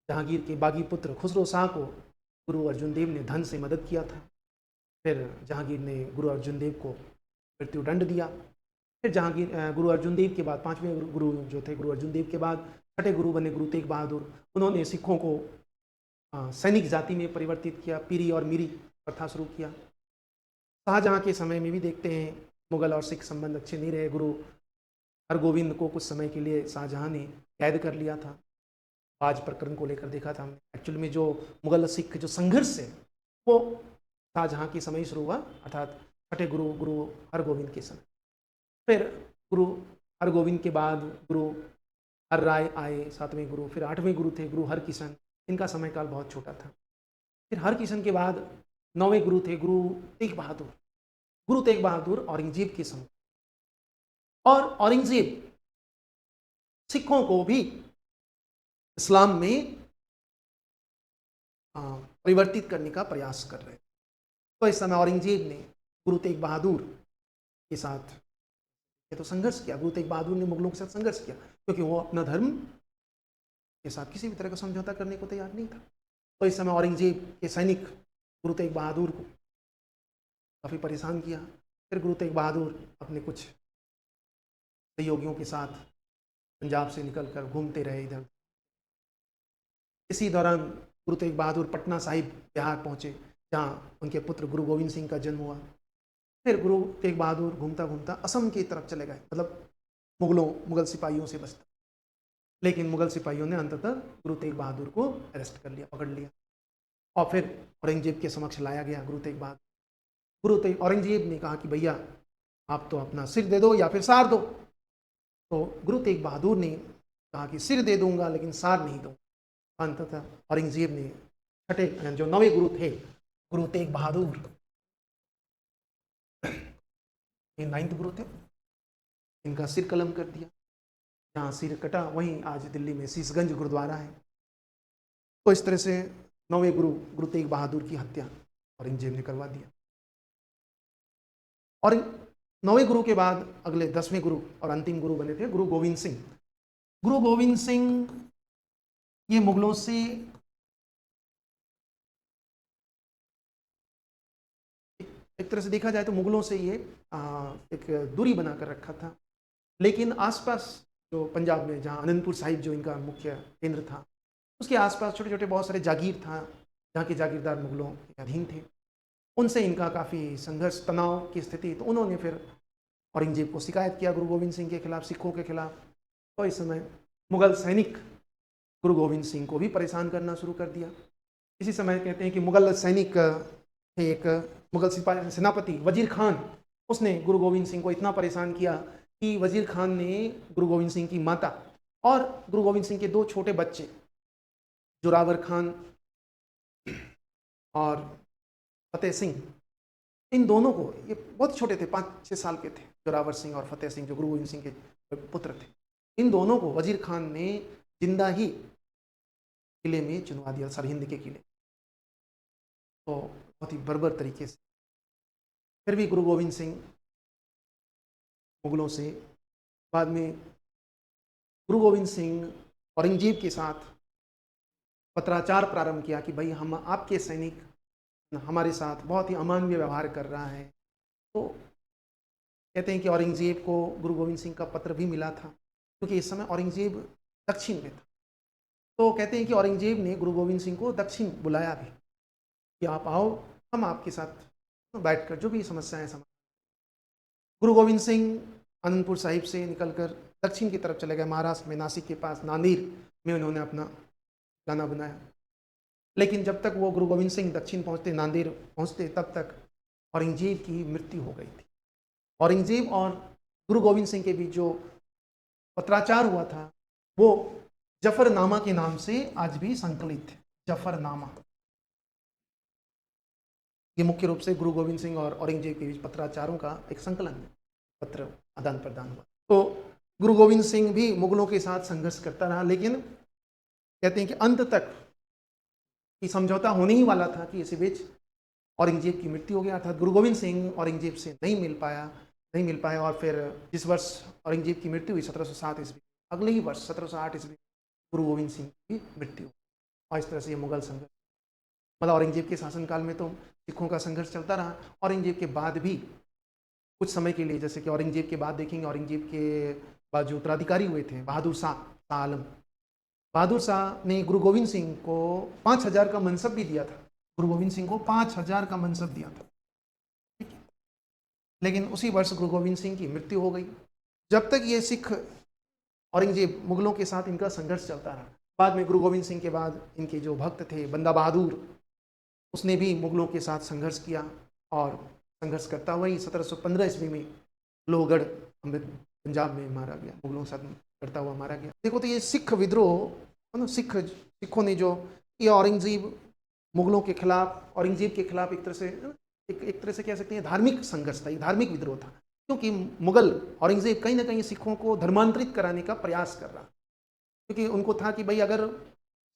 जहांगीर के बागी पुत्र खुसरो शाह को गुरु अर्जुन देव ने धन से मदद किया था। फिर जहांगीर ने गुरु अर्जुन देव को मृत्युदंड दिया। फिर जहांगीर गुरु अर्जुन देव के बाद 5वें गुरु जो थे, गुरु अर्जुन देव के बाद 6ठे गुरु बने गुरु तेग बहादुर। उन्होंने सिखों को सैनिक जाति में परिवर्तित किया, पीरी और मीरी प्रथा शुरू किया। शाहजहाँ के समय में भी देखते हैं मुगल और सिख संबंध अच्छे नहीं रहे। गुरु हरगोविंद को कुछ समय के लिए शाहजहाँ ने कैद कर लिया था। बाज प्रकरण को लेकर देखा था हमने। एक्चुअली में जो मुगल सिख जो संघर्ष है वो शाहजहाँ के समय शुरू हुआ, अर्थात 6ठे गुरु गुरु हरगोविंद के समय। फिर गुरु हरगोविंद के बाद गुरु हर राय आए 7वें गुरु। फिर 8वें गुरु थे गुरु हरकिशन, इनका समय काल बहुत छोटा था। फिर हरकिशन के बाद 9वें गुरु थे गुरु तेग बहादुर। गुरु तेग बहादुर औरंगजेब के समय, और औरंगजेब सिखों को भी इस्लाम में परिवर्तित करने का प्रयास कर रहे। तो इस समय औरंगजेब ने गुरु तेग बहादुर के साथ ये तो संघर्ष किया। गुरु तेग बहादुर ने मुगलों के साथ संघर्ष किया क्योंकि वो अपना धर्म के साथ किसी भी तरह का समझौता करने को तैयार नहीं था। तो इस समय औरंगजेब के सैनिक गुरु तेग बहादुर को काफ़ी परेशान किया। फिर गुरु तेग बहादुर अपने कुछ सहयोगियों के साथ पंजाब से निकलकर घूमते रहे इधर। इसी दौरान गुरु तेग बहादुर पटना साहिब बिहार पहुँचे, जहाँ उनके पुत्र गुरु गोविंद सिंह का जन्म हुआ। फिर गुरु तेग बहादुर घूमता घूमता असम की तरफ चले गए, मतलब मुगल सिपाहियों से बचता। लेकिन मुगल सिपाहियों ने अंततः गुरु तेग बहादुर को अरेस्ट कर लिया, पकड़ लिया, और फिर औरंगजेब के समक्ष लाया गया गुरु तेग बहादुर। औरंगजेब ने कहा कि भैया आप तो अपना सिर दे दो या फिर सार दो। तो गुरु तेग बहादुर ने कहा कि सिर दे दूंगा लेकिन सार नहीं दूंगा। अंततः औरंगजेब ने 6ठे जो 9वें गुरु थे गुरु तेग बहादुर, ये 9th गुरु थे, इनका सिर कलम कर दिया। जहाँ सिर कटा वहीं आज दिल्ली में शीशगंज गुरुद्वारा है। तो इस तरह से 9वें गुरु गुरु तेग बहादुर की हत्या औरंगजेब ने करवा दिया। और 9वें गुरु के बाद अगले 10वें गुरु और अंतिम गुरु बने थे गुरु गोविंद सिंह। गुरु गोविंद सिंह ये मुगलों से एक तरह से देखा जाए तो मुगलों से ये एक दूरी बनाकर रखा था। लेकिन आसपास जो पंजाब में जहाँ आनंदपुर साहिब जो इनका मुख्य केंद्र था, उसके आसपास छोटे छोटे बहुत सारे जागीर था, जहाँ के जागीरदार मुगलों के अधीन थे। उनसे इनका काफ़ी संघर्ष तनाव की स्थिति, तो उन्होंने फिर औरंगजेब को शिकायत किया गुरु गोविंद सिंह के खिलाफ, सिखों के खिलाफ। तो इस समय मुगल सैनिक गुरु गोविंद सिंह को भी परेशान करना शुरू कर दिया। इसी समय कहते हैं कि मुगल सैनिक थे, एक मुगल सिपाही सेनापति वजीर खान, उसने गुरु गोविंद सिंह को इतना परेशान किया कि वजीर खान ने गुरु गोविंद सिंह की माता और गुरु गोविंद सिंह के 2 छोटे बच्चे जोरावर खान और फतेह सिंह, इन दोनों को, ये बहुत छोटे थे, 5-6 साल के थे, जोरावर सिंह और फतेह सिंह जो गुरु गोविंद सिंह के पुत्र थे, इन दोनों को वजीर खान ने जिंदा ही किले में चुनवा दिया, सरहिंद के किले। तो बहुत ही बर्बर तरीके से फिर भी गुरु गोविंद सिंह मुगलों से, बाद में गुरु गोविंद सिंह औरंगजेब के साथ पत्राचार प्रारंभ किया कि भाई हम आपके सैनिक हमारे साथ बहुत ही अमानवीय व्यवहार कर रहा है। तो कहते हैं कि औरंगजेब को गुरु गोविंद सिंह का पत्र भी मिला था, क्योंकि इस समय औरंगजेब दक्षिण में था। तो कहते हैं कि औरंगजेब ने गुरु गोविंद सिंह को दक्षिण बुलाया भी कि आप आओ, हम आपके साथ बैठकर जो भी समस्याएं समाधान। गुरु गोविंद सिंह आनंदपुर साहिब से निकलकर दक्षिण की तरफ चले गए, महाराष्ट्र में नासिक के पास नांदेड़ में उन्होंने अपना गाना बनाया। लेकिन जब तक वो गुरु गोविंद सिंह दक्षिण पहुंचते, नांदेड़ पहुंचते, तब तक औरंगजेब की मृत्यु हो गई थी। औरंगजेब और गुरु गोविंद सिंह के बीच जो पत्राचार हुआ था वो जफरनामा के नाम से आज भी संकलित है। जफरनामा ये मुख्य रूप से गुरु गोविंद सिंह और औरंगजेब के बीच पत्राचारों का एक संकलन है, पत्र आदान प्रदान हुआ। तो गुरु गोविंद सिंह भी मुगलों के साथ संघर्ष करता रहा, लेकिन कहते हैं कि अंत तक कि समझौता होने ही वाला था कि इसी बीच औरंगजेब की मृत्यु हो गया, अर्थात गुरु गोविंद सिंह औरंगजेब से नहीं मिल पाया। और फिर जिस वर्ष औरंगजेब की मृत्यु हुई 1707 ईस्वी, अगले ही वर्ष 1708 ईस्वी गुरु गोविंद सिंह की मृत्यु। और इस तरह से ये मुगल संघर्ष, मतलब औरंगजेब के शासनकाल में तो सिखों का संघर्ष चलता रहा। औरंगजेब के बाद भी कुछ समय के लिए, जैसे कि औरंगजेब के बाद देखेंगे, औरंगजेब के बाद जो उत्तराधिकारी हुए थे बहादुर शाह आलम, बहादुर शाह ने गुरु गोविंद सिंह को 5,000 का मनसब भी दिया था। गुरु गोविंद सिंह को 5,000 का मनसब दिया था, ठीक है। लेकिन उसी वर्ष गुरु गोविंद सिंह की मृत्यु हो गई। जब तक ये सिख औरंगजेब मुगलों के साथ इनका संघर्ष चलता रहा। बाद में गुरु गोविंद सिंह के बाद इनके जो भक्त थे बंदा बहादुर, उसने भी मुगलों के साथ संघर्ष किया और संघर्ष करता हुआ ही 1715 ईस्वी में लोहगढ़ अमृत पंजाब में मारा गया, मुगलों के साथ करता हुआ मारा गया। देखो तो ये सिख विद्रोह, सिखों ने जो ये औरंगजेब मुगलों के खिलाफ, औरंगजेब के खिलाफ एक तरह से कह सकते हैं धार्मिक संघर्ष था, धार्मिक विद्रोह था। क्योंकि मुगल औरंगजेब कहीं ना कहीं सिखों को धर्मांतरित कराने का प्रयास कर रहा, क्योंकि उनको था कि भाई अगर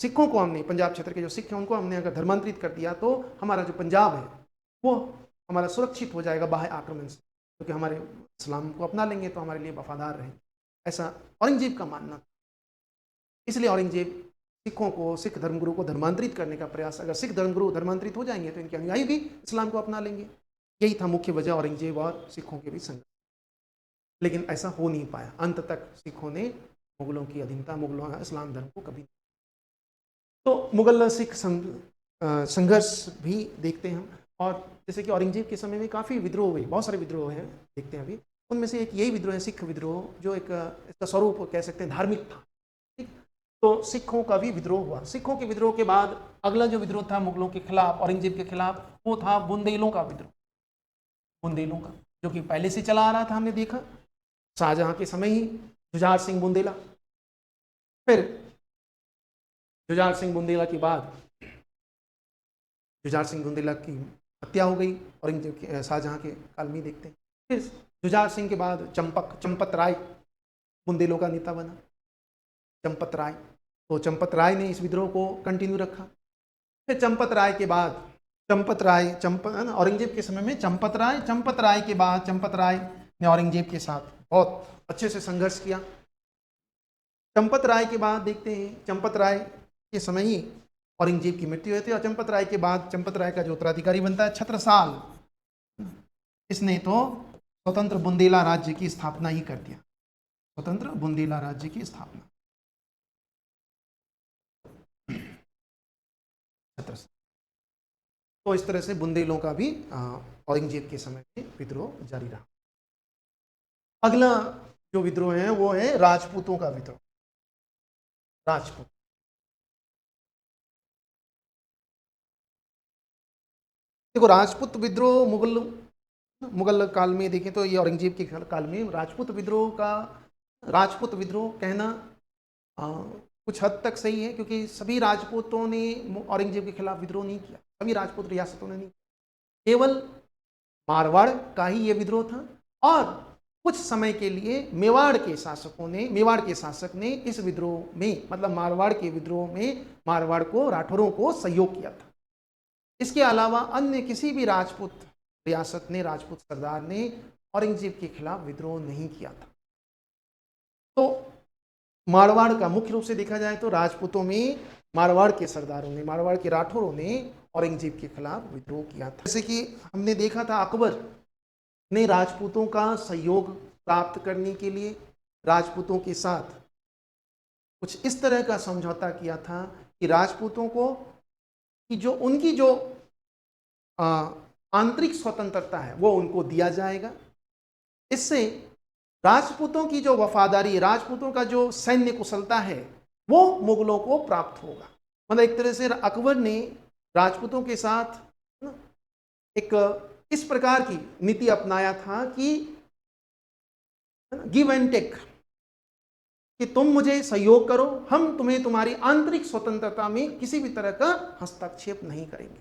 सिखों को हमने, पंजाब क्षेत्र के जो सिख हैं उनको हमने अगर धर्मांतरित कर दिया तो हमारा जो पंजाब है वो हमारा सुरक्षित हो जाएगा बाह्य आक्रमण से, क्योंकि हमारे इस्लाम को अपना लेंगे तो हमारे लिए वफादार रहेंगे, ऐसा औरंगजेब का मानना था। इसलिए औरंगजेब सिखों को, सिख धर्मगुरु को धर्मांतरित करने का प्रयास, अगर सिख धर्मगुरु धर्मांतरित हो जाएंगे तो इनके अनुयायी भी इस्लाम को अपना लेंगे। यही था मुख्य वजह औरंगजेब और सिखों के बीच संघर्ष। लेकिन ऐसा हो नहीं पाया, अंत तक सिखों ने मुगलों की अधीनता, मुगलों इस्लाम धर्म को कभी, तो मुगल सिख संघर्ष भी देखते हैं हम। और जैसे कि औरंगजेब के समय में काफ़ी विद्रोह हुए, बहुत सारे विद्रोह हैं, देखते हैं अभी। उनमें से एक यही विद्रोह है सिख विद्रोह, जो एक इसका स्वरूप कह सकते हैं धार्मिक था, ठीक। तो सिखों का भी विद्रोह हुआ। सिखों के विद्रोह के बाद अगला जो विद्रोह था मुगलों के खिलाफ, औरंगजेब के खिलाफ, वो था बुंदेलों का विद्रोह। बुंदेलों का, जो कि पहले से चला आ रहा था, हमने देखा शाहजहां के समय ही जुझार सिंह बुंदेला। फिर जुझार सिंह बुंदेला के बाद जुझार सिंह बुंदेला की हत्या हो गई औरंगजेब के, शाहजहां के काल में देखते हैं। फिर जुझार सिंह के बाद चंपत राय बुंदेलों का नेता बना, चंपत राय। तो चंपत राय ने इस विद्रोह को कंटिन्यू रखा। फिर चंपत राय के बाद औरंगजेब के समय में चंपत राय के बाद चंपत राय ने औरंगजेब के साथ बहुत अच्छे से संघर्ष किया। चंपत राय के बाद देखते हैं, चंपत राय के समय ही औरंगजेब की मृत्यु हुई थी। और चंपत राय के बाद चंपत राय का जो उत्तराधिकारी बनता है छत्रसाल, इसने तो स्वतंत्र बुंदेला राज्य की स्थापना ही कर दिया, स्वतंत्र बुंदेला राज्य की स्थापना। छत्रसाल। तो इस तरह से बुंदेलों का भी औरंगजेब के समय में विद्रोह जारी रहा। अगला जो विद्रोह है वो है राजपूतों का विद्रोह। राजपूत, देखो राजपूत विद्रोह मुगल काल में देखें तो ये औरंगजेब के काल में राजपूत विद्रोह कहना कुछ हद तक सही है, क्योंकि सभी राजपूतों ने औरंगजेब के खिलाफ विद्रोह नहीं किया, सभी राजपूत रियासतों ने नहीं किया, केवल मारवाड़ का ही ये विद्रोह था। और कुछ समय के लिए मेवाड़ के शासक ने इस विद्रोह में, मतलब मारवाड़ के विद्रोह में, मारवाड़ को, राठौरों को सहयोग किया था। इसके अलावा अन्य किसी भी राजपूत रियासत ने, राजपूत सरदार ने औरंगजेब के खिलाफ विद्रोह नहीं किया था। तो मारवाड़ का, मुख्य रूप से देखा जाए तो राजपूतों में मारवाड़ के सरदारों ने, मारवाड़ के राठौरों ने औरंगजेब के खिलाफ विद्रोह किया था। जैसे कि हमने देखा था अकबर ने राजपूतों का सहयोग प्राप्त करने के लिए राजपूतों के साथ कुछ इस तरह का समझौता किया था कि राजपूतों को कि जो उनकी जो आंतरिक स्वतंत्रता है वो उनको दिया जाएगा। इससे राजपूतों की जो वफादारी, राजपूतों का जो सैन्य कुशलता है वो मुगलों को प्राप्त होगा। मतलब एक तरह से अकबर ने राजपूतों के साथ एक इस प्रकार की नीति अपनाया था कि गिव एंड टेक, कि तुम मुझे सहयोग करो, हम तुम्हें तुम्हारी आंतरिक स्वतंत्रता में किसी भी तरह का हस्तक्षेप नहीं करेंगे।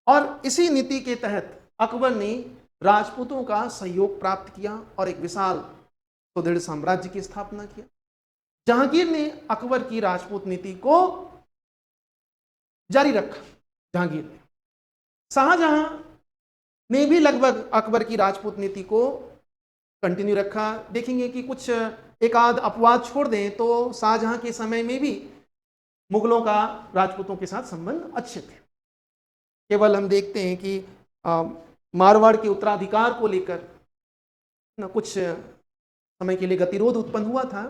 और इसी नीति के तहत अकबर ने राजपूतों का सहयोग प्राप्त किया और एक विशाल सुदृढ़ साम्राज्य की स्थापना किया। जहांगीर ने अकबर की राजपूत नीति को जारी रखा। जहांगीर ने, शाहजहां ने भी लगभग अकबर की राजपूत नीति को कंटिन्यू रखा। देखेंगे कि कुछ एक आध अपवाद छोड़ दें तो शाहजहां के समय में भी मुगलों का राजपूतों के साथ संबंध अच्छे थे। केवल हम देखते हैं कि मारवाड़ के उत्तराधिकार को लेकर न कुछ समय के लिए गतिरोध उत्पन्न हुआ था।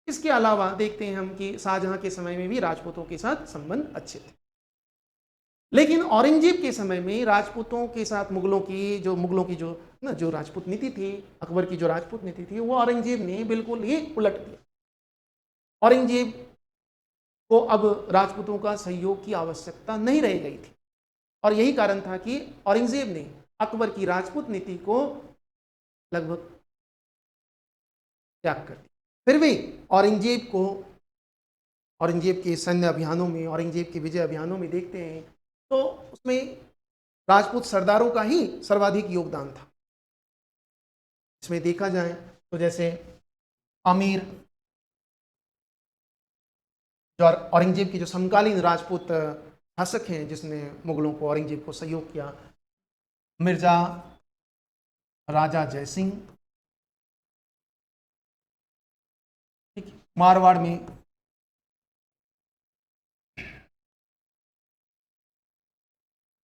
इसके अलावा देखते हैं हम कि शाहजहां के समय में भी राजपूतों के साथ संबंध अच्छे थे, लेकिन औरंगजेब के समय में राजपूतों के साथ मुगलों की जो राजपूत नीति थी, अकबर की जो राजपूत नीति थी, वो औरंगजेब ने बिल्कुल ही उलट दिया। औरंगजेब को अब राजपूतों का सहयोग की आवश्यकता नहीं रह गई थी, और यही कारण था कि औरंगजेब ने अकबर की राजपूत नीति को लगभग त्याग कर दिया। फिर भी औरंगजेब के सैन्य अभियानों में, औरंगजेब के विजय अभियानों में देखते हैं तो उसमें राजपूत सरदारों का ही सर्वाधिक योगदान था। इसमें देखा जाए तो जैसे आमिर, जो औरंगजेब के जो समकालीन राजपूत शासक हैं जिसने मुगलों को, औरंगजेब को सहयोग किया, मिर्जा राजा जयसिंह, मारवाड़ में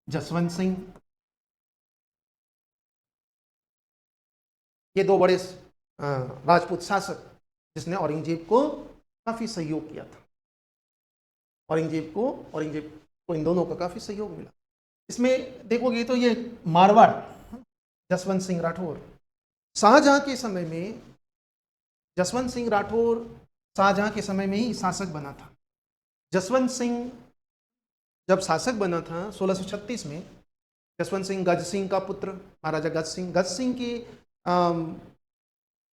जसवंत सिंह, ये दो बड़े राजपूत शासक जिसने औरंगजेब को काफी सहयोग किया था। औरंगजेब को इन दोनों का काफी सहयोग मिला। इसमें देखोगे तो ये मारवाड़, जसवंत सिंह राठौर, शाहजहां के समय में जसवंत सिंह राठौर शाहजहां के समय में ही शासक बना था। जसवंत सिंह जब शासक बना था 1636 में, जसवंत सिंह गज सिंह का पुत्र, महाराजा गज सिंह की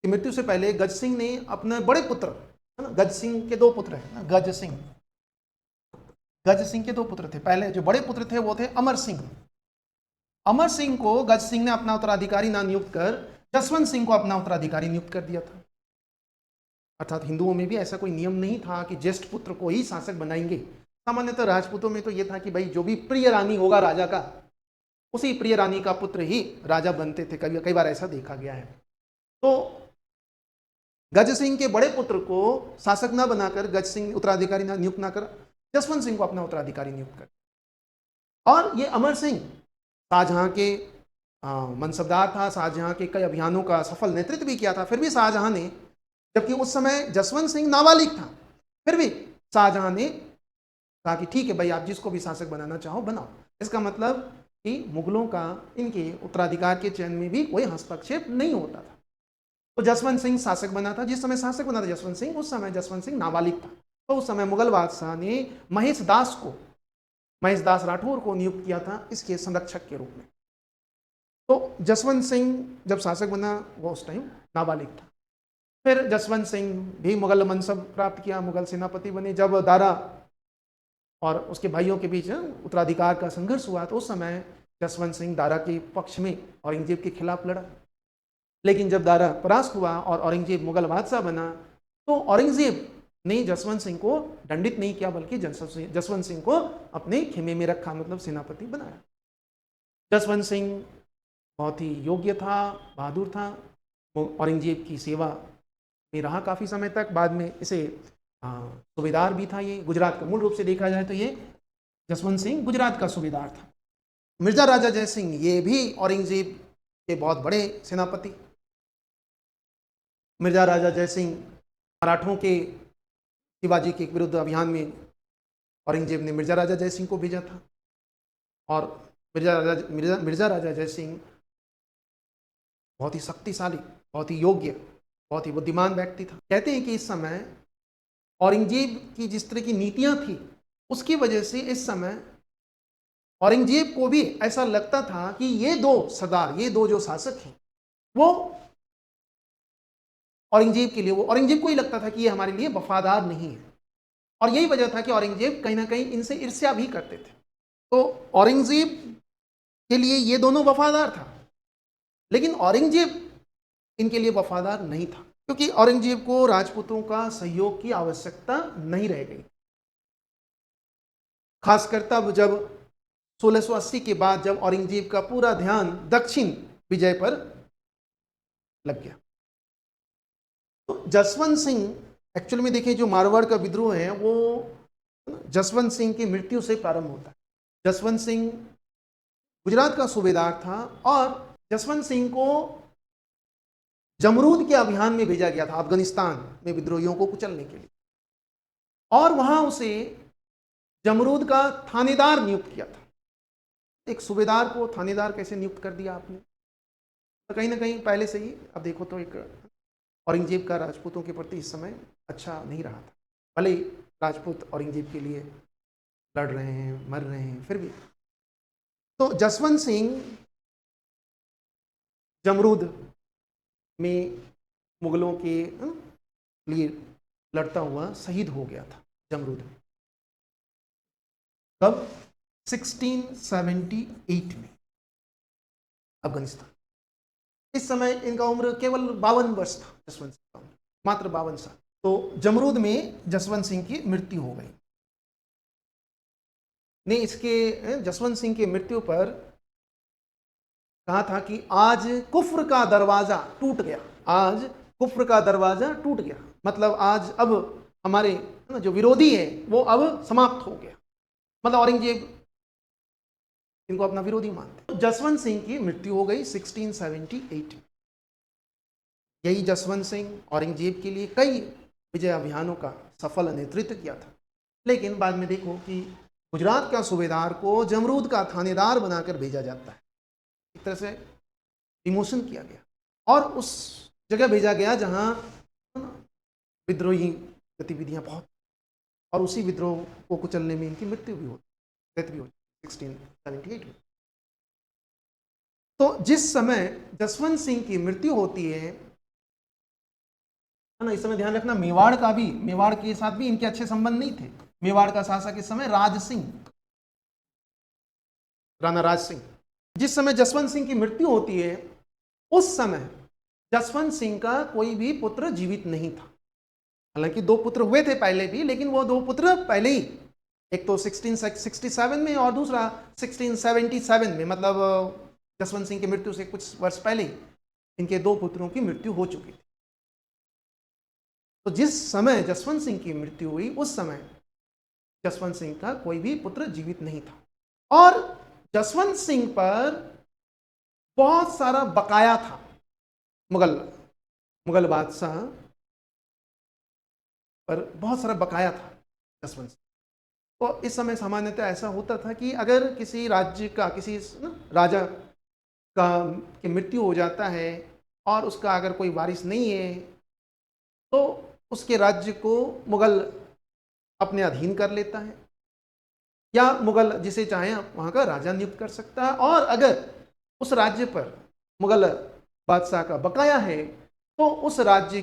मृत्यु से पहले गज सिंह ने अपने बड़े पुत्र, है ना, गज सिंह के दो पुत्र हैं ना, गज सिंह के दो पुत्र थे। पहले जो बड़े पुत्र थे वो थे अमर सिंह। अमर सिंह को गज सिंह ने अपना उत्तराधिकारी ना नियुक्त कर जसवंत सिंह को अपना उत्तराधिकारी नियुक्त कर दिया था। अर्थात हिंदुओं में भी ऐसा कोई नियम नहीं था कि ज्येष्ठ पुत्र को ही शासक बनाएंगे। सामान्यतः राजपूतों में तो यह था कि भाई जो भी प्रिय रानी होगा राजा का, उसी प्रिय रानी का पुत्र ही राजा बनते थे। कई बार ऐसा देखा गया है। तो गज सिंह के बड़े पुत्र को शासक ना बनाकर, गज सिंह उत्तराधिकारी ना नियुक्त ना कर जसवंत सिंह को अपना उत्तराधिकारी नियुक्त कर। और ये अमर सिंह शाहजहां के मनसबदार था, शाहजहां के कई अभियानों का सफल नेतृत्व भी किया था। फिर भी शाहजहां ने, जबकि उस समय जसवंत सिंह नाबालिग था, फिर भी शाहजहां ने कहा कि ठीक है भाई, आप जिसको भी शासक बनाना चाहो बनाओ। इसका मतलब कि मुगलों का इनके उत्तराधिकार के चयन में भी कोई हस्तक्षेप नहीं होता था। तो जसवंत सिंह शासक बना था। जिस समय शासक बना था जसवंत सिंह, उस समय जसवंत सिंह नाबालिग था। तो उस समय मुगल बादशाह ने महेश दास राठौर को नियुक्त किया था इसके संरक्षक के रूप में। तो जसवंत सिंह जब शासक बना वो उस टाइम नाबालिग था। फिर जसवंत सिंह भी मुगल मनसब प्राप्त किया, मुगल सेनापति बने। जब दारा और उसके भाइयों के बीच उत्तराधिकार का संघर्ष हुआ तो उस समय जसवंत सिंह दारा के पक्ष में औरंगजेब के खिलाफ लड़ा। लेकिन जब दारा परास्त हुआ और औरंगजेब मुगल बादशाह बना तो औरंगजेब ने जसवंत सिंह को दंडित नहीं किया, बल्कि जसवंत सिंह को अपने खेमे में रखा, मतलब सेनापति बनाया। जसवंत सिंह बहुत ही योग्य था, बहादुर था, औरंगजेब की सेवा में रहा काफ़ी समय तक। बाद में इसे सूबेदार भी था। ये गुजरात का, मूल रूप से देखा जाए तो ये जसवंत सिंह गुजरात का सूबेदार था। मिर्जा राजा जय सिंह, ये भी औरंगजेब के बहुत बड़े सेनापति। मिर्जा राजा जय सिंह मराठों के शिवाजी के विरुद्ध अभियान में औरंगजेब ने मिर्जा राजा जय सिंह को भेजा था। और मिर्जा राजा जय सिंह बहुत ही शक्तिशाली, बहुत ही योग्य, बहुत ही बुद्धिमान व्यक्ति था। कहते हैं कि इस समय औरंगजेब की जिस तरह की नीतियां थी उसकी वजह से इस समय औरंगजेब को भी ऐसा लगता था कि ये दो सरदार, ये दो जो शासक हैं, वो औरंगजेब को ही लगता था कि ये हमारे लिए वफादार नहीं है। और यही वजह था कि औरंगजेब कहीं ना कहीं इनसे ईर्ष्या भी करते थे। तो औरंगजेब के लिए ये दोनों वफादार था, लेकिन औरंगजेब इनके लिए वफादार नहीं था, क्योंकि औरंगजेब को राजपूतों का सहयोग की आवश्यकता नहीं रह गई। खासकर तब जब 1680 के बाद जब औरंगजेब का पूरा ध्यान दक्षिण विजय पर लग गया। तो जसवंत सिंह, एक्चुअल में देखें जो मारवाड़ का विद्रोह है वो जसवंत सिंह की मृत्यु से प्रारंभ होता है। जसवंत सिंह गुजरात का सूबेदार था और जसवंत सिंह को जमरूद के अभियान में भेजा गया था अफगानिस्तान में विद्रोहियों को कुचलने के लिए, और वहां उसे जमरूद का थानेदार नियुक्त किया था। एक सूबेदार को थानेदार कैसे नियुक्त कर दिया आपने? तो कहीं ना कहीं पहले से ही अब देखो तो एक औरंगजेब का राजपूतों के प्रति इस समय अच्छा नहीं रहा था। भले ही राजपूत औरंगजेब के लिए लड़ रहे हैं, मर रहे हैं, फिर भी तो जसवंत सिंह जमरूद में मुगलों के लिए लड़ता हुआ शहीद हो गया था जमरूद में। कब? 1678 में अफगानिस्तान। इस समय इनका उम्र केवल 52 वर्ष था, जसवंत सिंह का उम्र मात्र 52 साल। तो जमरूद में जसवंत सिंह की मृत्यु हो गई। ने इसके जसवंत सिंह की मृत्यु पर कहा था कि आज कुफ्र का दरवाजा टूट गया, आज कुफ्र का दरवाजा टूट गया, मतलब आज अब हमारे जो विरोधी है वो अब समाप्त हो गया। मतलब औरंगजेब इनको अपना विरोधी मानते। जसवंत सिंह की मृत्यु हो गई 1678 में। यही जसवंत सिंह औरंगजेब के लिए कई विजय अभियानों का सफल नेतृत्व किया था। लेकिन बाद में देखो कि गुजरात का सूबेदार को जमरूद का थानेदार बनाकर भेजा जाता है, एक तरह से डिमोशन किया गया और उस जगह भेजा गया जहां विद्रोही गतिविधियां बहुत, और उसी विद्रोह को कुचलने में इनकी मृत्यु भी होती, डेथ भी होती 1678 में। तो जिस समय जसवंत सिंह की मृत्यु होती है ना, इस समय ध्यान रखना मेवाड़ का भी, मेवाड़ के साथ भी इनके अच्छे संबंध नहीं थे। मेवाड़ का शासक इस समय राज सिंह, राणा राज सिंह। जिस समय जसवंत सिंह की मृत्यु होती है उस समय जसवंत सिंह का कोई भी पुत्र जीवित नहीं था। हालांकि 2 पुत्र हुए थे पहले भी, लेकिन वो 2 पुत्र पहले ही, एक तो 1667 में और दूसरा 1677 में, मतलब जसवंत सिंह की मृत्यु से कुछ वर्ष पहले ही इनके 2 पुत्रों की मृत्यु हो चुकी थी। तो जिस समय जसवंत सिंह की मृत्यु हुई उस समय जसवंत सिंह का कोई भी पुत्र जीवित नहीं था और जसवंत सिंह पर बहुत सारा बकाया था। मुगल बादशाह पर बहुत सारा बकाया था जसवंत सिंह। तो इस समय सामान्यतः ऐसा होता था कि अगर किसी राज्य का, किसी राजा का की मृत्यु हो जाता है और उसका अगर कोई वारिस नहीं है तो उसके राज्य को मुगल अपने अधीन कर लेता है, या मुगल जिसे चाहे वहां का राजा नियुक्त कर सकता है। और अगर उस राज्य पर मुगल बादशाह का बकाया है तो उस राज्य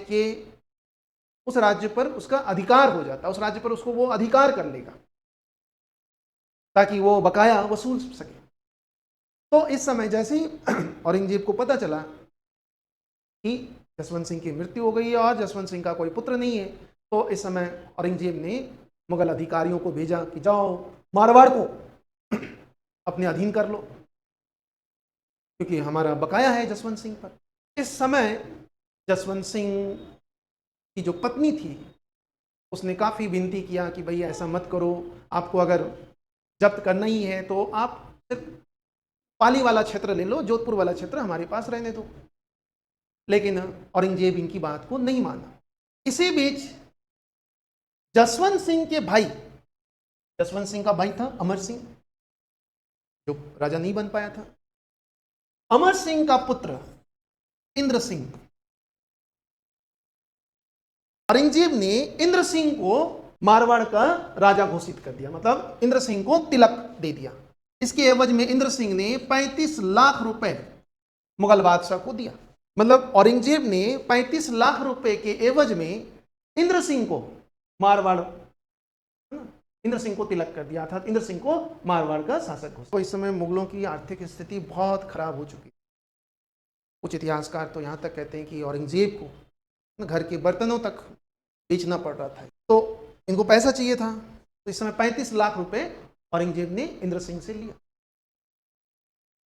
पर उसका अधिकार हो जाता है, उस राज्य पर उसको वो अधिकार कर लेगा ताकि वो बकाया वसूल सके। तो इस समय जैसे ही औरंगजेब को पता चला कि जसवंत सिंह की मृत्यु हो गई है और जसवंत सिंह का कोई पुत्र नहीं है, तो इस समय औरंगजेब ने मुगल अधिकारियों को भेजा कि जाओ मारवाड़ को अपने अधीन कर लो, क्योंकि हमारा बकाया है जसवंत सिंह पर। इस समय जसवंत सिंह की जो पत्नी थी उसने काफ़ी विनती किया कि भई ऐसा मत करो, आपको अगर जब्त करना ही है तो आप सिर्फ पाली वाला क्षेत्र ले लो, जोधपुर वाला क्षेत्र हमारे पास रहने दो। लेकिन औरंगजेब इनकी बात को नहीं माना। इसी बीच जसवंत सिंह के भाई, जसवंत सिंह का भाई था अमर सिंह, जो राजा नहीं बन पाया था, अमर सिंह का पुत्र इंद्र सिंह, औरंगजेब ने इंद्र सिंह को मारवाड़ का राजा घोषित कर दिया, मतलब इंद्र सिंह को तिलक दे दिया। इसके एवज में इंद्र सिंह ने 35 लाख रुपए मुगल बादशाह को दिया। मतलब औरंगजेब ने 35 लाख रुपए के एवज में इंद्र सिंह को मारवाड़, इंद्र सिंह को तिलक कर दिया था, इंद्र सिंह को मारवाड़ का शासक घोषित। तो इस समय मुगलों की आर्थिक स्थिति बहुत खराब हो चुकी। कुछ इतिहासकार तो यहाँ तक कहते हैं कि औरंगजेब को घर के बर्तनों तक बेचना पड़ रहा था। तो इनको पैसा चाहिए था, तो इस समय 35 लाख रुपए औरंगजेब ने इंद्र सिंह से लिया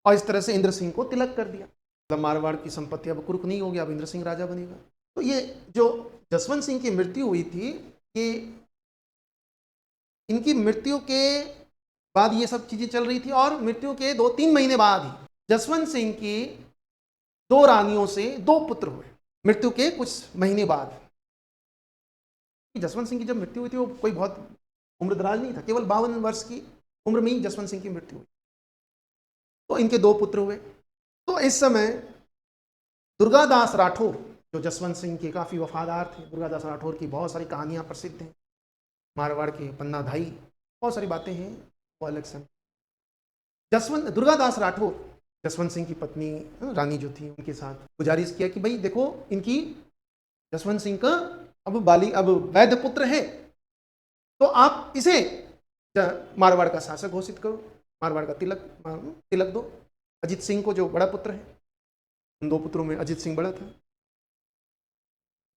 और इस तरह से इंद्र सिंह को तिलक कर दिया। मतलब मारवाड़ की संपत्ति अब कुर्क नहीं होगी, अब इंद्र सिंह राजा बनेगा। तो ये जो जसवंत सिंह की मृत्यु हुई थी, ये इनकी मृत्यु के बाद ये सब चीजें चल रही थी और मृत्यु के 2-3 महीने बाद ही जसवंत सिंह की 2 रानियों से 2 पुत्र हुए। मृत्यु के कुछ महीने बाद जसवंत सिंह की जब मृत्यु हुई थी वो कोई बहुत उम्रदराज नहीं था, केवल 52 वर्ष की उम्र में ही जसवंत सिंह की मृत्यु हुई। तो इनके 2 पुत्र हुए। तो इस समय दुर्गादास राठौर जो जसवंत सिंह के काफी वफादार थे, दुर्गादास राठौर की बहुत सारी कहानियां प्रसिद्ध हैं, मारवाड़ के पन्ना धाई, बहुत सारी बातें हैं वो अलग समय। दुर्गादास राठौर जसवंत सिंह की पत्नी रानी जो थी उनके साथ गुजारिश किया कि भाई देखो इनकी जसवंत सिंह का अब वैध पुत्र है, तो आप इसे मारवाड़ का शासक घोषित करो, मारवाड़ का तिलक दो। अजित सिंह को जो बड़ा पुत्र है, उन 2 पुत्रों में अजित सिंह बड़ा था,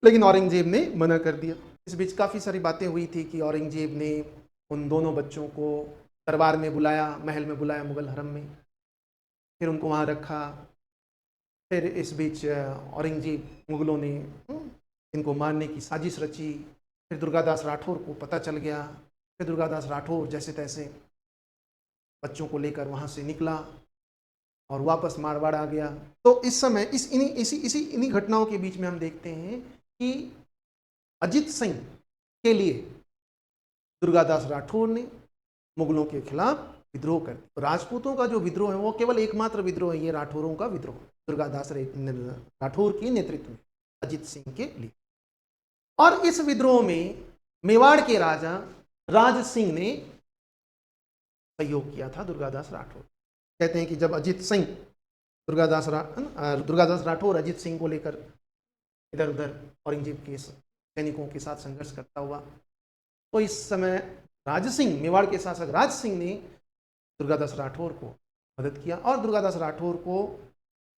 लेकिन औरंगजेब ने मना कर दिया। इस बीच काफी सारी बातें हुई थी कि औरंगजेब ने उन दोनों बच्चों को दरबार में बुलाया, महल में बुलाया, मुगल हरम में, फिर उनको वहां रखा। फिर इस बीच औरंगजेब मुगलों ने इनको मारने की साजिश रची। फिर दुर्गादास राठौर को पता चल गया। फिर दुर्गादास राठौर जैसे तैसे बच्चों को लेकर वहां से निकला और वापस मारवाड़ आ गया। तो इस समय इन्हीं घटनाओं के बीच में हम देखते हैं कि अजित सिंह के लिए दुर्गादास राठौर ने मुगलों के खिलाफ विद्रोह कर दिया। राजपूतों का जो विद्रोह है वो केवल एकमात्र विद्रोह है, ये राठौरों का विद्रोह, दुर्गादास राठौर के नेतृत्व में अजित सिंह के लिए। और इस विद्रोह में मेवाड़ के राजा राज सिंह ने सहयोग किया था दुर्गादास राठौर। कहते हैं कि जब अजित सिंह दुर्गादास राठौर अजित सिंह को लेकर इधर उधर औरंगजेब के सैनिकों के साथ संघर्ष करता हुआ, तो इस समय राज सिंह, मेवाड़ के शासक राज सिंह ने दुर्गादास राठौर को मदद किया और दुर्गादास राठौर को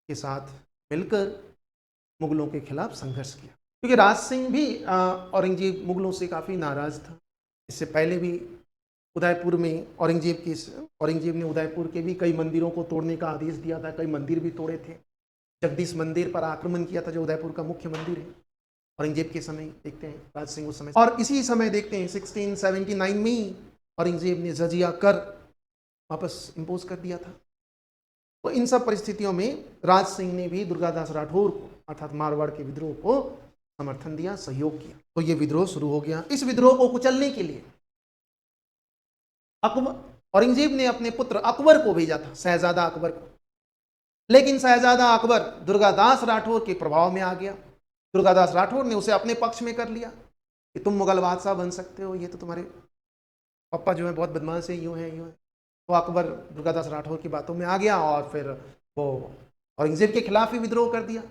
के साथ मिलकर मुगलों के खिलाफ संघर्ष किया। क्योंकि राज सिंह भी औरंगजेब मुगलों से काफ़ी नाराज था। इससे पहले भी उदयपुर में औरंगजेब ने उदयपुर के भी कई मंदिरों को तोड़ने का आदेश दिया था, कई मंदिर भी तोड़े थे। जगदीश मंदिर पर आक्रमण किया था जो उदयपुर का मुख्य मंदिर है। औरंगजेब के समय देखते हैं राज सिंह उस समय, और इसी समय देखते हैं 1679 में ही औरंगजेब ने जजिया कर वापस इम्पोज कर दिया था। तो इन सब परिस्थितियों में राज सिंह ने भी दुर्गादास राठौर को अर्थात मारवाड़ के विद्रोह को समर्थन दिया, सहयोग किया। तो ये विद्रोह शुरू हो गया। इस विद्रोह को कुचलने के लिए औरंगजेब ने अपने पुत्र अकबर को भेजा था, शहजादा अकबर को। लेकिन शहजादा अकबर दुर्गादास राठौर के प्रभाव में आ गया। दुर्गादास राठौर ने उसे अपने पक्ष में कर लिया कि तुम मुगल बादशाह बन सकते हो, ये तो तुम्हारे पापा जो है बहुत बदमाश है, यूं है यूं है। तो अकबर दुर्गादास राठौर की बातों में आ गया और फिर वो औरंगजेब के खिलाफ ही विद्रोह कर दिया।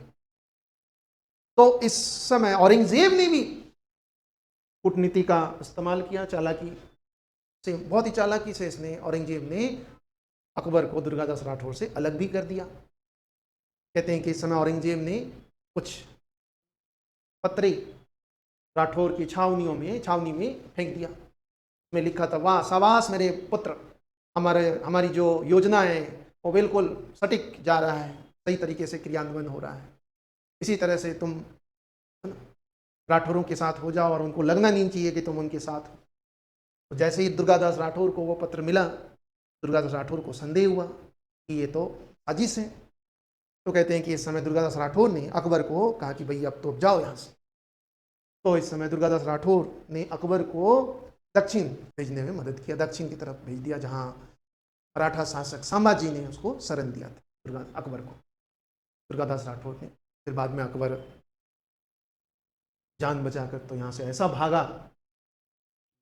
तो इस समय औरंगजेब ने भी कूटनीति का इस्तेमाल किया, चालाकी से, बहुत ही चालाकी से इसने औरंगजेब ने अकबर को दुर्गादास राठौर से अलग भी कर दिया। कहते हैं कि इस समय औरंगजेब ने कुछ पत्रे राठौर की छावनी में फेंक दिया। में लिखा था, वाह शाबाश मेरे पुत्र, हमारी जो योजना है वो बिल्कुल सटीक जा रहा है, सही तरीके से क्रियान्वयन हो रहा है। इसी तरह से तुम राठौरों के साथ हो जाओ और उनको लगना नहीं चाहिए कि तुम उनके साथ हो। तो जैसे ही दुर्गादास राठौर को वो पत्र मिला, दुर्गादास राठौर को संदेह हुआ कि ये तो साजिश है। तो कहते हैं कि इस समय दुर्गादास राठौर ने अकबर को कहा कि भाई अब तो जाओ यहाँ से। तो इस समय दुर्गादास राठौर ने अकबर को दक्षिण भेजने में मदद किया, दक्षिण की तरफ भेज दिया, जहाँ मराठा शासक संभाजी ने उसको शरण दिया था अकबर को। दुर्गादास राठौर ने फिर बाद में अकबर जान बचाकर तो यहाँ से ऐसा भागा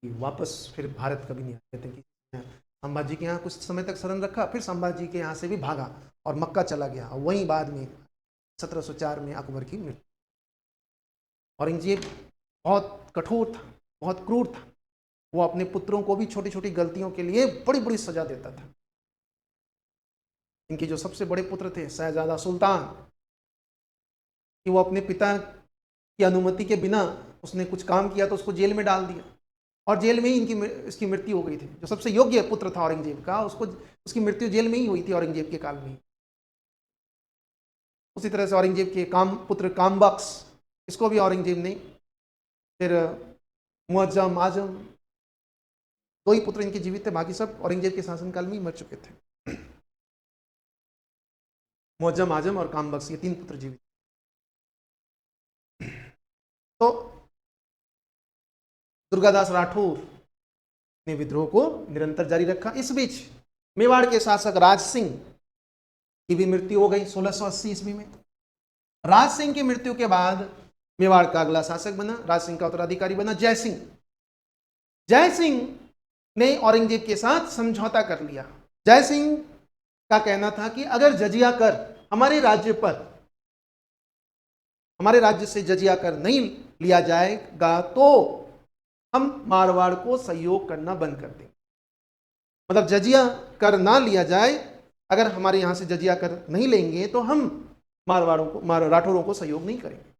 कि वापस फिर भारत कभी नहीं आते थे। कि संभाजी के यहाँ कुछ समय तक शरण रखा, फिर संभाजी के यहाँ से भी भागा और मक्का चला गया। और वहीं बाद में 1704 में अकबर की मृत्यु। औरंगजेब बहुत कठोर था, बहुत क्रूर था। वो अपने पुत्रों को भी छोटी छोटी गलतियों के लिए बड़ी बड़ी सजा देता था। इनके जो सबसे बड़े पुत्र थे शहजादा सुल्तान, कि वो अपने पिता की अनुमति के बिना उसने कुछ काम किया तो उसको जेल में डाल दिया और जेल में ही इसकी मृत्यु हो गई थी। जो सबसे योग्य पुत्र था औरंगजेब का, उसकी मृत्यु जेल में ही हुई थी औरंगजेब के काल में। उसी तरह से औरंगजेब के पुत्र कामबख्श, इसको भी औरंगजेब ने फिर मुअज्जम आजम दो ही पुत्र इनके जीवित थे, बाकी सब औरंगजेब के शासनकाल में ही मर चुके थे। मुअज्जम आजम और कामबख्श, ये तीन पुत्र जीवित। तो दुर्गादास राठौर ने विद्रोह को निरंतर जारी रखा। इस बीच मेवाड़ के शासक राज सिंह की भी मृत्यु हो गई 1680 ईस्वी में। राज सिंह की मृत्यु के बाद मेवाड़ का अगला शासक बना, राज सिंह का उत्तराधिकारी बना जय सिंह। जय सिंह ने औरंगजेब के साथ समझौता कर लिया। जय सिंह का कहना था कि अगर जजिया कर हमारे राज्य से जजिया कर नहीं लिया जाएगा तो हम मारवाड़ को सहयोग करना बंद कर देंगे। मतलब जजिया कर ना लिया जाए, अगर हमारे यहां से जजिया कर नहीं लेंगे तो हम राठौरों को सहयोग नहीं करेंगे।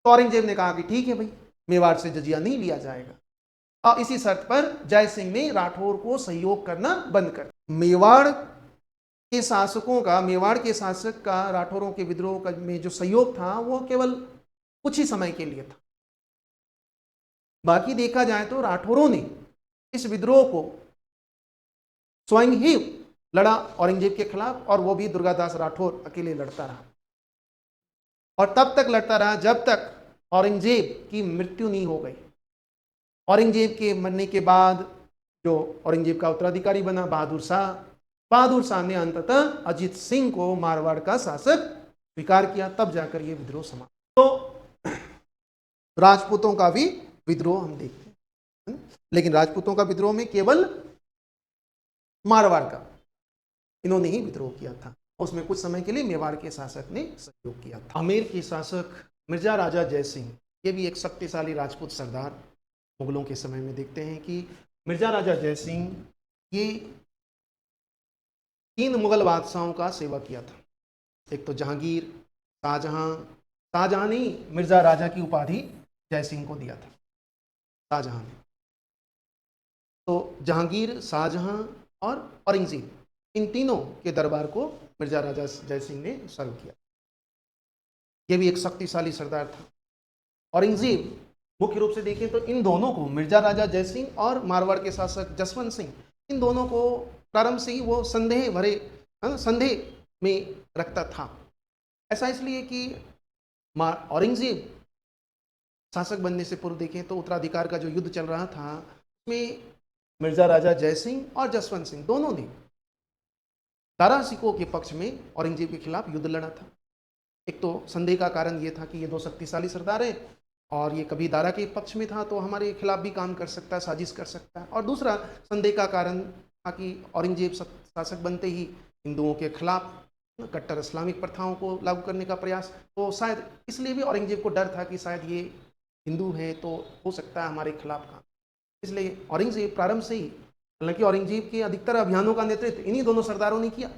तो औरंगजेब ने कहा कि ठीक है भाई, मेवाड़ से जजिया नहीं लिया जाएगा, और इसी शर्त पर जय सिंह ने राठौर को सहयोग करना बंद कर दिया। मेवाड़ के शासक का राठौरों के विद्रोह में जो सहयोग था वो केवल कुछ ही समय के लिए था। बाकी देखा जाए तो राठौरों ने इस विद्रोह को स्वयं ही लड़ा औरंगजेब के खिलाफ, और वो भी दुर्गादास राठौर अकेले लड़ता रहा, और तब तक लड़ता रहा जब तक औरंगजेब की मृत्यु नहीं हो गई। औरंगजेब के मरने के बाद जो औरंगजेब का उत्तराधिकारी बना बहादुर शाह ने अंततः अजीत सिंह को मारवाड़ का शासक स्वीकार किया, तब जाकर ये विद्रोह समाप्त। तो राजपूतों का भी विद्रोह हम देखते हैं, लेकिन राजपूतों का विद्रोह में केवल मारवाड़ का इन्होंने ही विद्रोह किया था। उसमें कुछ समय के लिए मेवाड़ के शासक ने सहयोग किया था। आमेर के शासक मिर्जा राजा जय सिंह, ये भी एक शक्तिशाली राजपूत सरदार मुगलों के समय में देखते हैं कि मिर्जा राजा जय सिंह ये 3 मुगल बादशाहों का सेवा किया था। एक तो जहांगीर, शाहजहां ने मिर्जा राजा की उपाधि जय सिंह को दिया था, शाहजहां ने। तो जहांगीर, शाहजहां और औरंगजेब, इन तीनों के दरबार को मिर्जा राजा जय सिंह ने सर्व किया। यह भी एक शक्तिशाली सरदार था। औरंगजेब मुख्य रूप से देखें तो इन दोनों को, मिर्जा राजा जय सिंह और मारवाड़ के शासक जसवंत सिंह, इन दोनों को प्रारंभ से ही वो संदेह में रखता था। ऐसा इसलिए कि औरंगजेब शासक बनने से पूर्व देखें तो उत्तराधिकार का जो युद्ध चल रहा था, उसमें मिर्जा राजा जय सिंह और जसवंत सिंह दोनों ने दारा सिकों के पक्ष में औरंगजेब के खिलाफ युद्ध लड़ा था। एक तो संदेह का कारण ये था कि ये 2 शक्तिशाली सरदार है, और ये कभी दारा के पक्ष में था तो हमारे खिलाफ भी काम कर सकता है, साजिश कर सकता है। और दूसरा संदेह का कारण था कि औरंगजेब शासक बनते ही हिंदुओं के खिलाफ कट्टर इस्लामिक प्रथाओं को लागू करने का प्रयास, तो शायद इसलिए भी औरंगजेब को डर था कि शायद ये हिंदू है तो हो सकता है हमारे खिलाफ काम। इसलिए औरंगजेब प्रारंभ से ही, हालांकि औरंगजेब के अधिकतर अभियानों का नेतृत्व इन्हीं दोनों सरदारों ने किया,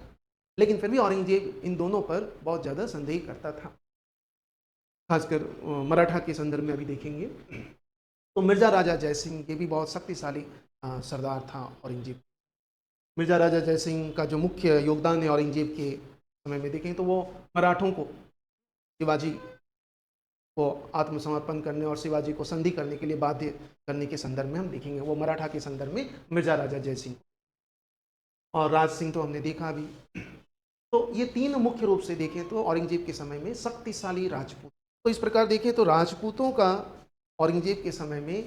लेकिन फिर भी औरंगजेब इन दोनों पर बहुत ज़्यादा संदेह करता था, खासकर मराठा के संदर्भ में अभी देखेंगे। तो मिर्जा राजा जय सिंह ये भी बहुत शक्तिशाली सरदार था औरंगजेब। मिर्जा राजा जय सिंह का जो मुख्य योगदान है औरंगजेब के समय में देखें तो वो मराठों को शिवाजी को आत्मसमर्पण करने और शिवाजी को संधि करने के लिए बाध्य करने के संदर्भ में हम देखेंगे। वो मराठा के संदर्भ में मिर्जा राजा जय सिंह और राज सिंह तो हमने देखा अभी। तो ये 3 मुख्य रूप से देखें तो औरंगजेब के समय में शक्तिशाली राजपूत। तो इस प्रकार देखें तो राजपूतों का औरंगजेब के समय में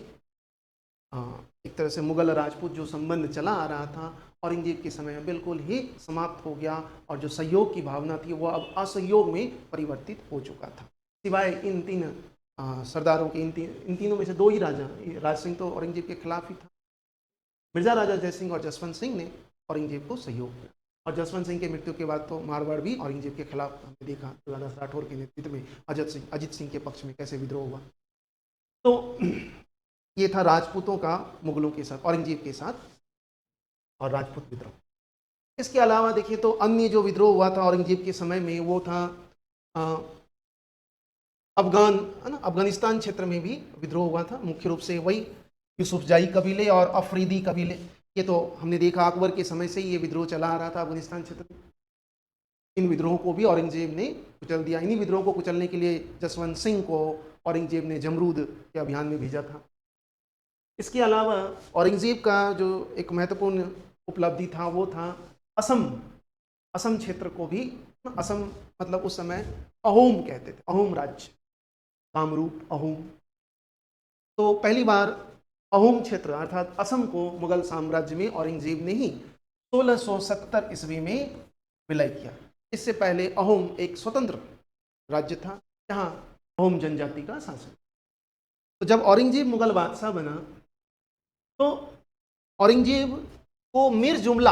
एक तरह से मुगल राजपूत जो संबंध चला आ रहा था, औरंगजेब के समय में बिल्कुल ही समाप्त हो गया, और जो सहयोग की भावना थी वो अब असहयोग में परिवर्तित हो चुका था। सिवाय इन 3 सरदारों के, इन तीनों में से 2 ही राजा, राज सिंह तो औरंगजेब के खिलाफ ही था। मिर्जा राजा जय सिंह और जसवंत सिंह ने औरंगजेब को सहयोग किया, और जसवंत सिंह के मृत्यु के बाद तो मारवाड़ भी औरंगजेब के खिलाफ हमने देखा, दुर्गादास राठौर के नेतृत्व में अजित सिंह के पक्ष में कैसे विद्रोह हुआ। तो ये था राजपूतों का मुगलों के साथ, औरंगजेब के साथ और राजपूत विद्रोह। इसके अलावा देखिए तो अन्य जो विद्रोह हुआ था औरंगजेब के समय में वो था अफगानिस्तान क्षेत्र में भी विद्रोह हुआ था। मुख्य रूप से वही यूसुफजाई कबीले और अफरीदी कबीले, ये तो हमने देखा अकबर के समय से ही ये विद्रोह चला आ रहा था अफगानिस्तान क्षेत्र में। इन विद्रोहों को भी औरंगजेब ने कुचल दिया। इन्हीं विद्रोहों को कुचलने के लिए जसवंत सिंह को औरंगजेब ने जमरूद के अभियान में भेजा था। इसके अलावा औरंगजेब का जो एक महत्वपूर्ण उपलब्धि था वो था असम। असम क्षेत्र को भी, असम मतलब उस समय अहोम कहते थे, अहोम राज्य, कामरूप अहोम। तो पहली बार अहोम क्षेत्र अर्थात असम को मुगल साम्राज्य में औरंगजेब ने ही 1670 ईस्वी में विलय किया। इससे पहले अहोम एक स्वतंत्र राज्य था जहाँ अहोम जनजाति का शासन। तो जब औरंगजेब मुगल बादशाह बना तो औरंगजेब को मीर जुमला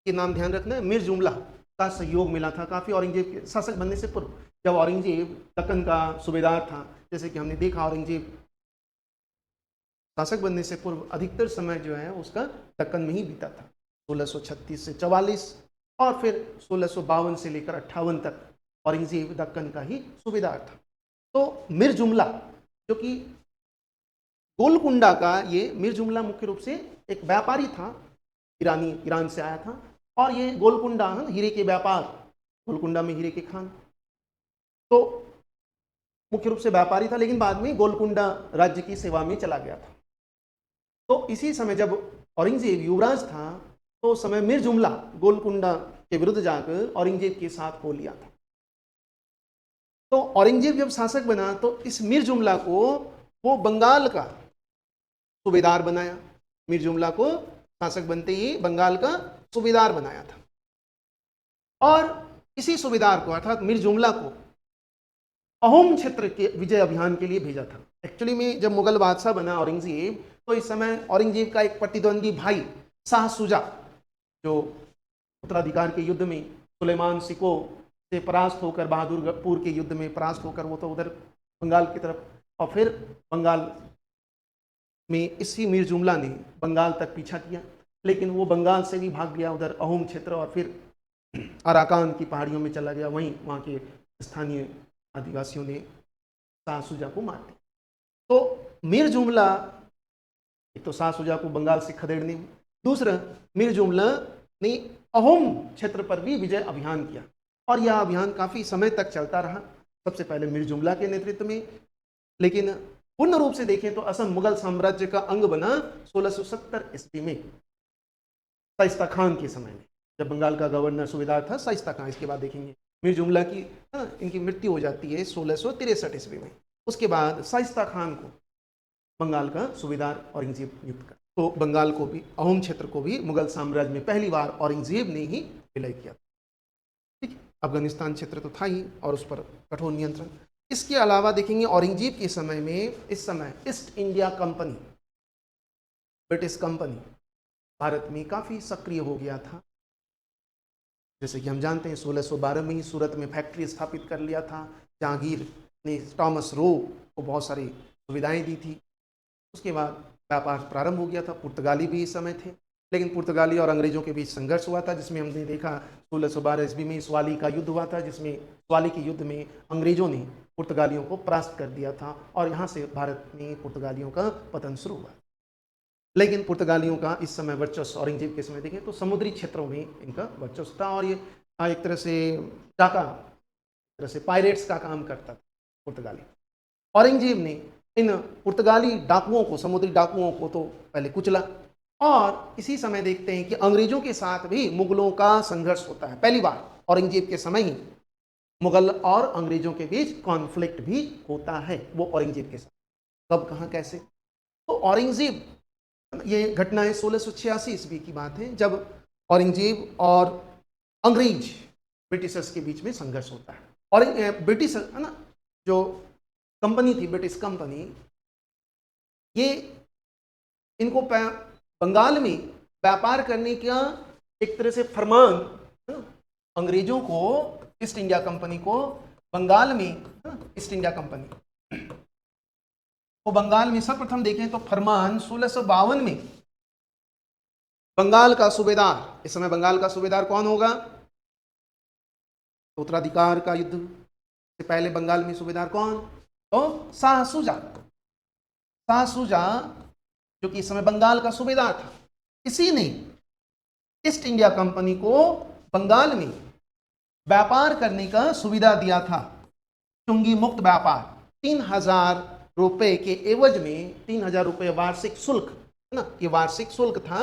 के नाम ध्यान रखना है, मीर जुमला का सहयोग मिला था काफ़ी औरंगजेब के शासक बनने से पूर्व। जब औरंगजेब दक्कन का सूबेदार था, जैसे कि हमने देखा औरंगजेब शासक बनने से पूर्व अधिकतर समय जो है उसका दक्कन में ही बीता था, 1636 से 44 और फिर 1652 से लेकर 58 तक औरंगजेब दक्कन का ही सूबेदार था। तो मीर जुमला जो कि गोलकुंडा का, ये मीर जुमला मुख्य रूप से एक व्यापारी था, ईरान से आया था, और ये गोलकुंडा हीरे के व्यापार, गोलकुंडा में हीरे के खान, तो मुख्य रूप से व्यापारी था, लेकिन बाद में गोलकुंडा राज्य की सेवा में चला गया था। तो इसी समय जब औरंगजेब युवराज था तो उस समय मीर जुमला गोलकुंडा के विरुद्ध जाकर औरंगजेब के साथ हो लिया था। तो औरंगजेब जब शासक बना तो इस मीर जुमला को वो बंगाल का सूबेदार बनाया। मीर जुमला को शासक बनते ही बंगाल का सूबेदार बनाया था, और इसी सूबेदार को अर्थात मीर जुमला को अहोम क्षेत्र के विजय अभियान के लिए भेजा था। एक्चुअली में जब मुगल बादशाह बना औरंगजेब तो इस समय औरंगजेब का एक प्रतिद्वंदी भाई शाह सुजा, जो उत्तराधिकार के युद्ध में सुलेमान सिको से परास्त होकर, बहादुरपुर के युद्ध में परास्त होकर वो तो उधर बंगाल की तरफ, और फिर बंगाल में इसी मीर जुमला ने बंगाल तक पीछा किया, लेकिन वो बंगाल से भी भाग गया उधर अहोम क्षेत्र, और फिर अराकान की पहाड़ियों में चला गया। वहीं वहाँ के स्थानीय आदिवासियों ने शाह सुजा को मार दिया। तो मीर जुमला, एक तो शाह सुजा को बंगाल से खदेड़ने में, दूसरा मीर जुमला ने अहोम क्षेत्र पर भी विजय अभियान किया, और यह अभियान काफ़ी समय तक चलता रहा, सबसे पहले मीर जुमला के नेतृत्व में। लेकिन पूर्ण रूप से देखें तो असम मुगल साम्राज्य का अंग बना 1670 ईस्वी में, शाइस्ता खान के समय में, जब बंगाल का गवर्नर सूबेदार था शाइस्ता खान। इसके बाद देखेंगे मीर जुमला की इनकी मृत्यु हो जाती है 1663 ईस्वी में। उसके बाद शाइस्ता खान को बंगाल का सूबेदार औरंगजेब नियुक्त कर, तो बंगाल को भी, अहोम क्षेत्र को भी मुगल साम्राज्य में पहली बार औरंगजेब ने ही विलय किया। ठीक है, अफगानिस्तान क्षेत्र तो था ही और उस पर कठोर नियंत्रण। इसके अलावा देखेंगे औरंगजेब के समय में, इस समय east India company, British company Bharat में काफ़ी सक्रिय हो गया था। जैसे कि हम जानते हैं 1612 में ही सूरत में फैक्ट्री स्थापित कर लिया था। जहांगीर ने टॉमस रो को बहुत सारी सुविधाएं दी थी। उसके बाद व्यापार प्रारंभ हो गया था। पुर्तगाली भी इस समय थे, लेकिन पुर्तगाली और अंग्रेजों के बीच संघर्ष हुआ था, जिसमें हमने देखा 1612 ईस्वी में स्वाली का युद्ध हुआ था, जिसमें स्वाली के युद्ध में अंग्रेजों ने पुर्तगालियों को परास्त कर दिया था, और यहाँ से भारत में पुर्तगालियों का पतन शुरू हुआ। लेकिन पुर्तगालियों का इस समय वर्चस्व, औरंगजेब के समय देखें तो समुद्री क्षेत्रों में इनका वर्चस्व था, और ये एक तरह से डाका, एक तरह से पायरेट्स का काम करता था पुर्तगाली। औरंगजेब ने इन पुर्तगाली डाकुओं को, समुद्री डाकुओं को तो पहले कुचला, और इसी समय देखते हैं कि अंग्रेजों के साथ भी मुगलों का संघर्ष होता है। पहली बार औरंगजेब के समय ही मुगल और अंग्रेजों के बीच कॉन्फ्लिक्ट भी होता है, वो औरंगजेब के साथ। कब, कहाँ, कैसे? तो औरंगजेब, ये घटना है 1686 ईस्वी की बात है, जब औरंगजेब और अंग्रेज ब्रिटिशर्स के बीच में संघर्ष होता है। और ब्रिटिश है ना, जो कंपनी थी, ब्रिटिश कंपनी, ये इनको बंगाल में व्यापार करने का एक तरह से फरमान, अंग्रेजों को, ईस्ट इंडिया कंपनी को बंगाल में, ईस्ट इंडिया कंपनी को बंगाल में सर्वप्रथम देखें तो फरमान 1652 में बंगाल का सूबेदार, इस समय बंगाल का सूबेदार कौन होगा? उत्तराधिकार का युद्ध से पहले बंगाल में सूबेदार कौन? तो शाह सुजा। शाह सुजा जो कि इस समय बंगाल का सूबेदार था, इसी ने ईस्ट इंडिया कंपनी को बंगाल में व्यापार करने का सुविधा दिया था, चुंगी मुक्त व्यापार। 3000 रुपए के एवज में 3,000 रुपये वार्षिक शुल्क, है ना, ये वार्षिक शुल्क था।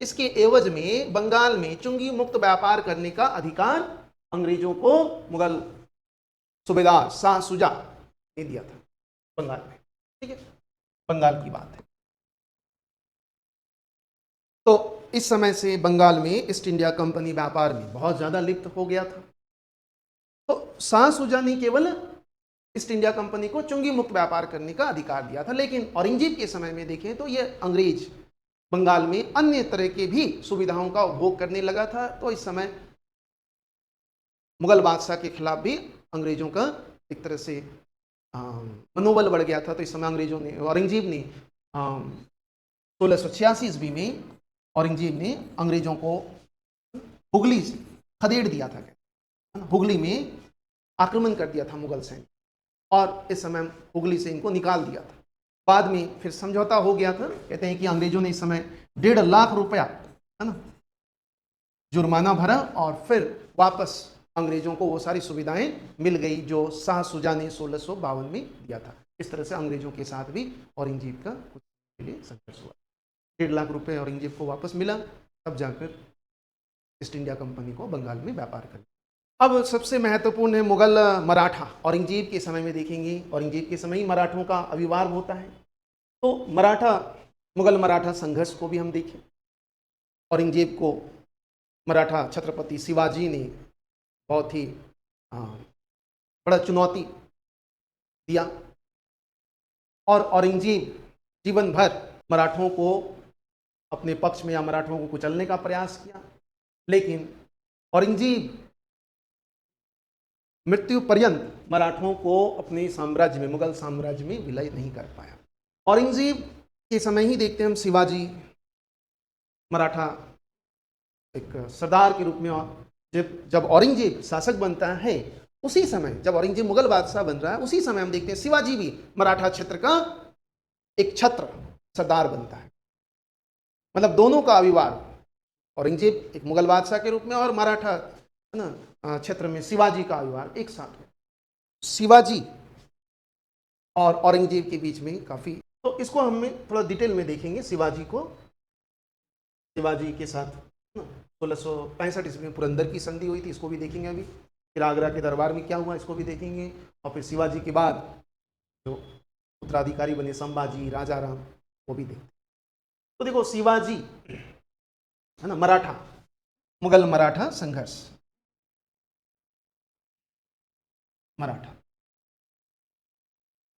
इसके एवज में बंगाल में चुंगी मुक्त व्यापार करने का अधिकार अंग्रेजों को मुगल सूबेदार शाह सुजा ने दिया था बंगाल में। ठीक है, बंगाल की बात है। तो इस समय से बंगाल में ईस्ट इंडिया कंपनी व्यापार में बहुत ज्यादा लिप्त हो गया था। तो शाह सुजा ने केवल ईस्ट इंडिया कंपनी को चुंगी मुक्त व्यापार करने का अधिकार दिया था, लेकिन औरंगजेब के समय में देखें तो ये अंग्रेज बंगाल में अन्य तरह के भी सुविधाओं का उपभोग करने लगा था। तो इस समय मुगल बादशाह के खिलाफ भी अंग्रेजों का एक तरह से मनोबल बढ़ गया था। तो इस समय अंग्रेजों ने, औरंगजेब ने 1686 ईस्वी में औरंगजेब ने अंग्रेजों को हुगली से खदेड़ दिया था, हुगली में आक्रमण कर दिया था मुगल सैन्य, और इस समय हुगली से इनको निकाल दिया था। बाद में फिर समझौता हो गया था। कहते हैं कि अंग्रेजों ने इस समय 1.5 लाख रुपया, है ना, जुर्माना भरा और फिर वापस अंग्रेजों को वो सारी सुविधाएं मिल गई जो शाह सुजा ने 1652 में दिया था। इस तरह से अंग्रेजों के साथ भी औरंगजेब का कुछ के लिए संघर्ष हुआ। 1.5 लाख रुपए औरंगजेब को वापस मिला, तब जाकर ईस्ट इंडिया कंपनी को बंगाल में व्यापार कर। अब सबसे महत्वपूर्ण है मुगल मराठा। औरंगजेब के समय में देखेंगे, औरंगजेब के समय ही मराठों का आविर्भाव होता है। तो मराठा, मुगल मराठा संघर्ष को भी हम देखें। औरंगजेब को मराठा छत्रपति शिवाजी ने बहुत ही बड़ा चुनौती दिया, और औरंगजेब जीवन भर मराठों को अपने पक्ष में या मराठों को कुचलने का प्रयास किया, लेकिन औरंगजेब मृत्यु पर्यंत मराठों को अपने साम्राज्य में, मुगल साम्राज्य में विलय नहीं कर पाया। औरंगजेब के समय ही देखते हैं हम शिवाजी मराठा एक सरदार के रूप में, जब औरंगजेब शासक बनता है उसी समय, जब औरंगजेब मुगल बादशाह बन रहा है उसी समय हम देखते हैं शिवाजी भी मराठा क्षेत्र का एक छत्र सरदार बनता है। मतलब दोनों का आविर्भाव, औरंगजेब एक मुगल बादशाह के रूप में और मराठा, है ना, क्षेत्र में शिवाजी का आविर्भाव एक साथ है। शिवाजी और औरंगजेब के बीच में काफी, तो इसको हमें थोड़ा डिटेल में देखेंगे शिवाजी को। शिवाजी के साथ 1665 ईस्वी में पुरंदर की संधि हुई थी, इसको भी देखेंगे अभी। फिर आगरा के दरबार में क्या हुआ इसको भी देखेंगे, और फिर शिवाजी के बाद जो उत्तराधिकारी बने संभाजी, राजाराम, वो भी देखेंगे। तो देखो शिवाजी, है ना, मराठा, मुगल मराठा संघर्ष।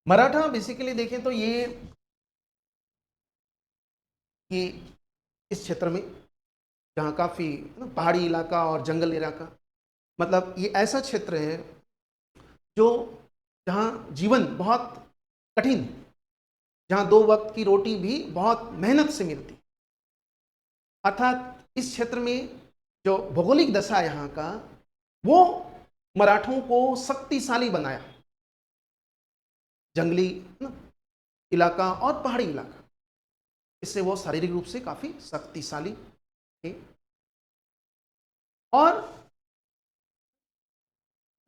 मराठा बेसिकली देखें तो ये कि इस क्षेत्र में जहाँ काफ़ी पहाड़ी इलाका और जंगल इलाका, मतलब ये ऐसा क्षेत्र है जो जहाँ जीवन बहुत कठिन है, जहाँ 2 वक्त की रोटी भी बहुत मेहनत से मिलती। अर्थात इस क्षेत्र में जो भौगोलिक दशा यहाँ का, वो मराठों को शक्तिशाली बनाया। जंगली इलाका और पहाड़ी इलाका, इससे वो शारीरिक रूप से काफी शक्तिशाली थे। और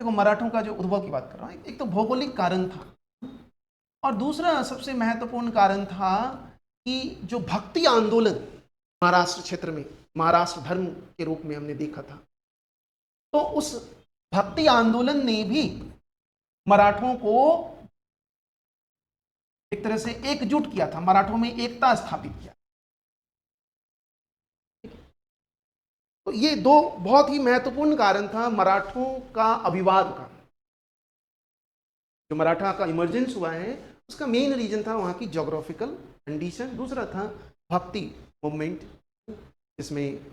देखो मराठों का जो उद्भव की बात कर रहा हूं, एक तो भौगोलिक कारण था, और दूसरा सबसे महत्वपूर्ण कारण था कि जो भक्ति आंदोलन महाराष्ट्र क्षेत्र में, महाराष्ट्र धर्म के रूप में हमने देखा था, तो उस भक्ति आंदोलन ने भी मराठों को एक तरह से एकजुट किया था, मराठों में एकता स्थापित किया। तो ये 2 बहुत ही महत्वपूर्ण कारण था मराठों का अभिवाद का। जो मराठा का इमरजेंस हुआ है उसका मेन रीजन था वहां की ज्योग्राफिकल कंडीशन, दूसरा था भक्ति मूवमेंट, जिसमें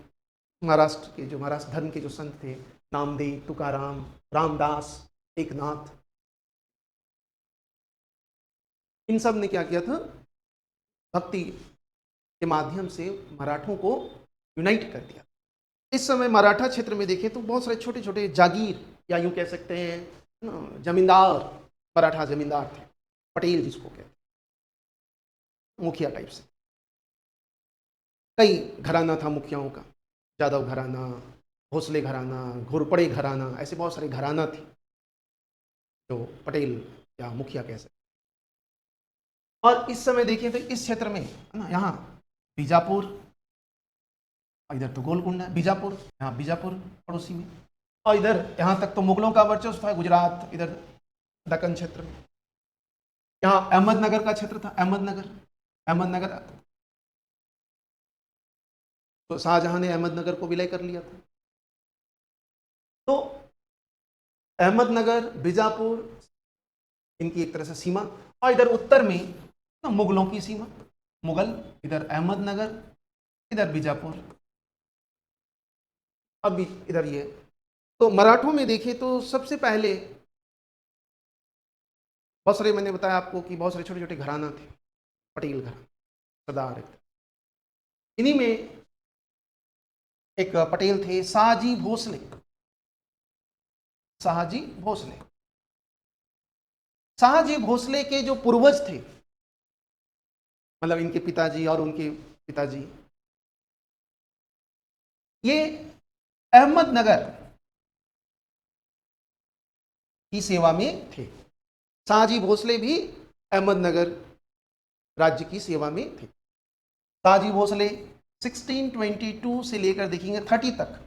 महाराष्ट्र के जो महाराष्ट्र धर्म के जो संत थे, नामदेव, तुकाराम, रामदास, एकनाथ, इन सब ने क्या किया था, भक्ति के माध्यम से मराठों को यूनाइट कर दिया। इस समय मराठा क्षेत्र में देखें तो बहुत सारे छोटे छोटे जागीर, या यूं कह सकते हैं जमींदार, मराठा जमींदार थे, पटेल जिसको कहते हैं, मुखिया टाइप से। कई घराना था मुखियाओं का, जादव घराना, भोसले घराना, घोरपड़े घराना, ऐसे बहुत सारे घराना थे जो पटेल या मुखिया कह सकते। और इस समय देखिए तो इस क्षेत्र में है ना, यहाँ बीजापुर, इधर तो गोलकुंडा, बीजापुर, यहाँ बीजापुर पड़ोसी में, और इधर यहाँ तक तो मुगलों का वर्चस्व था, गुजरात, इधर दक्कन क्षेत्र में। यहाँ अहमदनगर का क्षेत्र था, अहमदनगर तो शाहजहां ने अहमदनगर को विलय कर लिया था। तो अहमदनगर, बीजापुर, इनकी एक तरह से सीमा, और इधर उत्तर में ना मुगलों की सीमा, मुगल, इधर अहमदनगर, इधर बीजापुर, अभी इधर ये। तो मराठों में देखें तो सबसे पहले बहुत सारे, मैंने बताया आपको कि बहुत सारे छोटे छोटे घराना थे, पटेल घराना, सरदार, इन्हीं में एक पटेल थे शाहजी भोसले। शाहजी भोसले, शाहजी भोसले के जो पूर्वज थे, मतलब इनके पिताजी और उनके पिताजी, ये अहमदनगर की सेवा में थे। शाहजी भोसले भी अहमदनगर राज्य की सेवा में थे। शाहजी भोसले 1622 से लेकर देखेंगे 30 तक,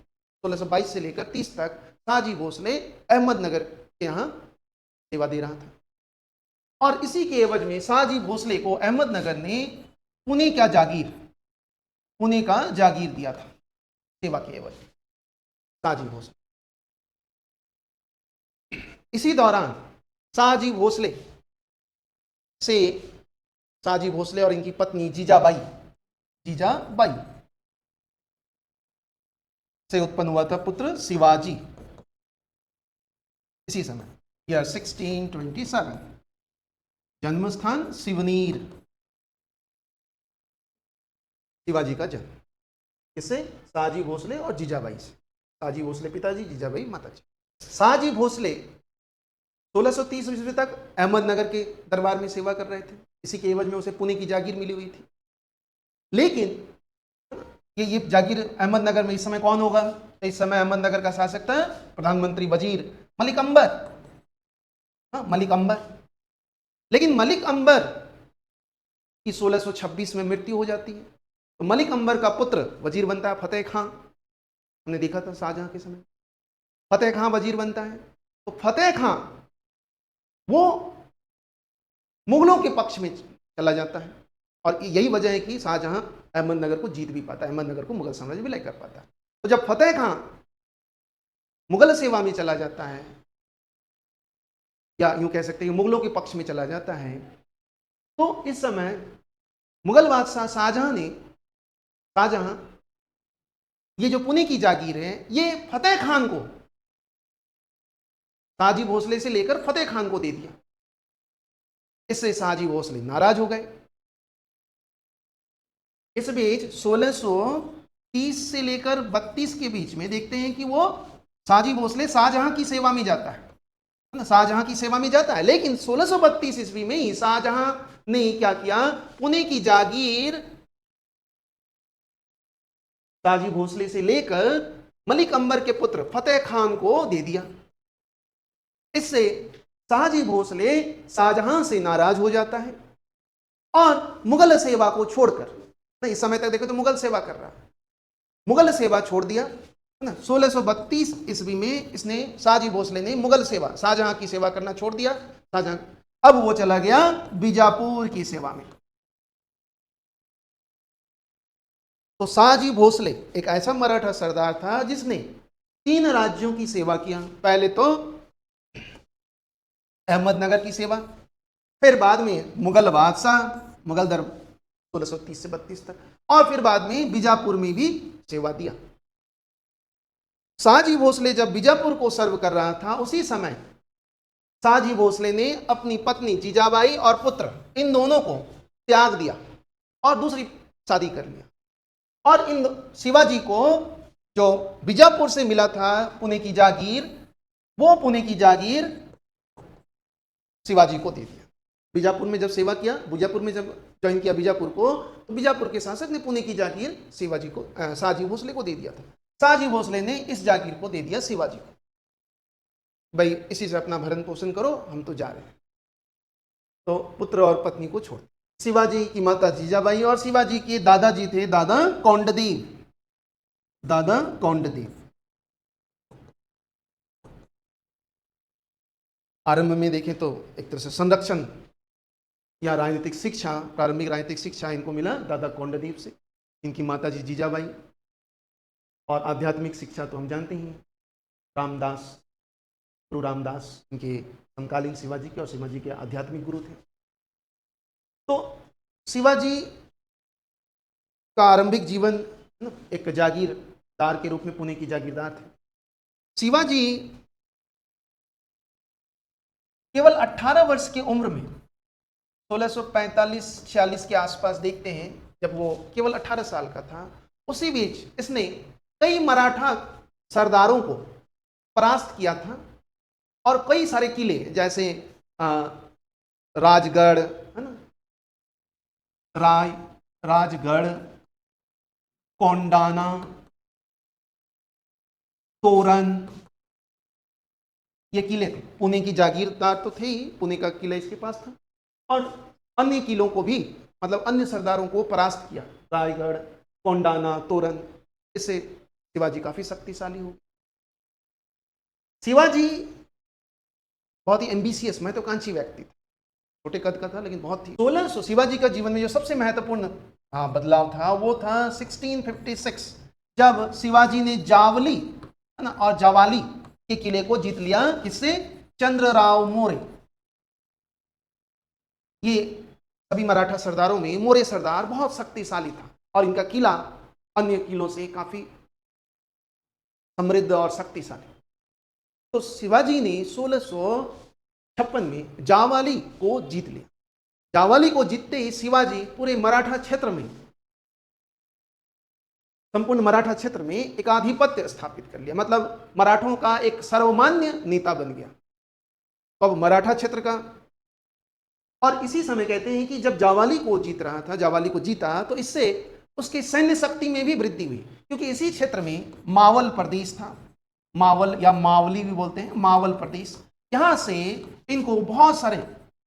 1622 से लेकर 30 तक शाहजी भोसले अहमदनगर के यहाँ सेवा दे रहा था। और इसी के एवज में शाहजी भोसले को अहमदनगर ने पुणे का जागीर दिया था सेवा के एवज में, शाहजी भोसले। इसी दौरान शाहजी भोसले और इनकी पत्नी जीजाबाई से उत्पन्न हुआ था पुत्र शिवाजी। इसी समय ईयर 1627, जन्म स्थान शिवनीर, शिवाजी का जन्म किससे? शाहजी भोसले और जीजाबाई से। शाहजी भोसले पिताजी, जीजाबाई माताजी। शाहजी भोसले 1630 ईस्वी तक अहमदनगर के दरबार में सेवा कर रहे थे। इसी के एवज में उसे पुणे की जागीर मिली हुई थी। लेकिन ये जागीर अहमदनगर में इस समय कौन होगा? तो इस समय अहमदनगर का शासक था प्रधानमंत्री वजीर मलिक अंबर, मलिक अंबर। लेकिन मलिक अंबर की 1626 में मृत्यु हो जाती है। तो मलिक अंबर का पुत्र वजीर बनता है फतेह खां। हमने देखा था शाहजहां के समय फतेह खां वजीर बनता है। तो फतेह खां वो मुगलों के पक्ष में चला जाता है, और यही वजह है कि शाहजहां अहमदनगर को जीत भी पाता है, अहमदनगर को मुगल साम्राज्य विलय कर पाता है। तो जब फतेह खां मुगल सेवा में चला जाता है, या यूं कह सकते हैं मुगलों के पक्ष में चला जाता है, तो इस समय मुगल बादशाह शाहजहां ये जो पुणे की जागीर है, ये फतेह खान को, शाहजी भोसले से लेकर फतेह खान को दे दिया। इससे शाहजी भोसले नाराज हो गए। इस बीच 1630 से लेकर 32 के बीच में देखते हैं कि वो शाहजी भोसले शाहजहां की सेवा में जाता है, शाहजहां की सेवा में जाता है। लेकिन 1632 ईस्वी में ही शाहजहां ने क्या किया? पुणे की जागीर शाहजी भोसले से लेकर मलिक अंबर के पुत्र फतेह खान को दे दिया। इससे शाहजी भोसले शाहजहां से नाराज हो जाता है और मुगल सेवा को छोड़कर, इस समय तक देखो तो मुगल सेवा कर रहा है, मुगल सेवा छोड़ दिया ना। 1632 ईस्वी में इसने, शाहजी भोसले ने मुगल सेवा, शाहजहां की सेवा करना छोड़ दिया। शाहजहां अब वो चला गया बीजापुर की सेवा में। तो शाहजी भोसले एक ऐसा मराठा सरदार था जिसने 3 राज्यों की सेवा किया। पहले तो अहमदनगर की सेवा, फिर बाद में मुगल बादशाह, मुगल दर 1630 से 32 तक, और फिर बाद में बीजापुर में भी सेवा दिया। शाहजी भोसले जब बीजापुर को सर्व कर रहा था, उसी समय शाहजी भोसले ने अपनी पत्नी जीजाबाई और पुत्र, इन दोनों को त्याग दिया और दूसरी शादी कर लिया। और इन शिवाजी को जो बीजापुर से मिला था पुणे की जागीर, वो पुणे की जागीर शिवाजी को दे दिया। बीजापुर में जब सेवा किया, बीजापुर में जब ज्वाइन किया बीजापुर को, तो बीजापुर के शासक ने पुणे की जागीर शिवाजी को, शाहजी भोसले को दे दिया था। शाहजी भोसले ने इस जागीर को दे दिया शिवाजी को, भाई इसी से अपना भरण पोषण करो, हम तो जा रहे हैं। तो पुत्र और पत्नी को छोड़, शिवाजी की माता जीजाबाई और शिवाजी के दादाजी थे दादा कौंडदेव। दादा कौंडदेव आरंभ में देखें तो एक तरह से संरक्षण या राजनीतिक शिक्षा, प्रारंभिक राजनीतिक शिक्षा इनको मिला दादा कौंडदेव से, इनकी माता जी जीजाबाई। और आध्यात्मिक शिक्षा तो हम जानते ही, रामदास, गुरु रामदास इनके समकालीन शिवाजी के और शिवाजी के आध्यात्मिक गुरु थे। तो शिवाजी का आरंभिक जीवन एक जागीरदार के रूप में पुणे की जागीरदार थे। शिवाजी केवल 18 वर्ष की उम्र में 1645-46 के आसपास देखते हैं, जब वो केवल 18 साल का था, उसी बीच इसने कई मराठा सरदारों को परास्त किया था और कई सारे किले जैसे राजगढ़, है ना, राजगढ़, कोंडाना, तोरन, ये किले थे। पुणे की जागीरदार तो थे ही, पुणे का किला इसके पास था, और अन्य किलों को भी, मतलब अन्य सरदारों को परास्त किया, रायगढ़, कोंडाना, तोरन। इससे शिवाजी काफी शक्तिशाली हो। शिवाजी बहुत ही एम्बिशियस, महत्वाकांक्षी व्यक्ति था, छोटे कद का था लेकिन बहुत ही 1600 शिवाजी का जीवन में जो सबसे महत्वपूर्ण बदलाव था वो था 1656, जब शिवाजी ने जावली, है ना, और जावाली के किले को जीत लिया। किससे? चंद्रराव मौर्य। ये सभी मराठा सरदारों में मौर्य सरदार बहुत शक्तिशाली था और इनका किला अन्य किलों से काफी समृद्ध और शक्तिशाली। तो शिवाजी ने 1656 में जावाली को जीत लिया। जावाली को जीतते ही शिवाजी पूरे मराठा क्षेत्र में, संपूर्ण मराठा क्षेत्र में एक आधिपत्य स्थापित कर लिया, मतलब मराठों का एक सर्वमान्य नेता बन गया अब मराठा क्षेत्र का। और इसी समय कहते हैं कि जब जावाली को जीत रहा था, जावाली को जीता, तो इससे उसकी सैन्य शक्ति में भी वृद्धि हुई, क्योंकि इसी क्षेत्र में मावल प्रदेश था, मावल या मावली भी बोलते हैं, मावल प्रदेश। यहां से इनको बहुत सारे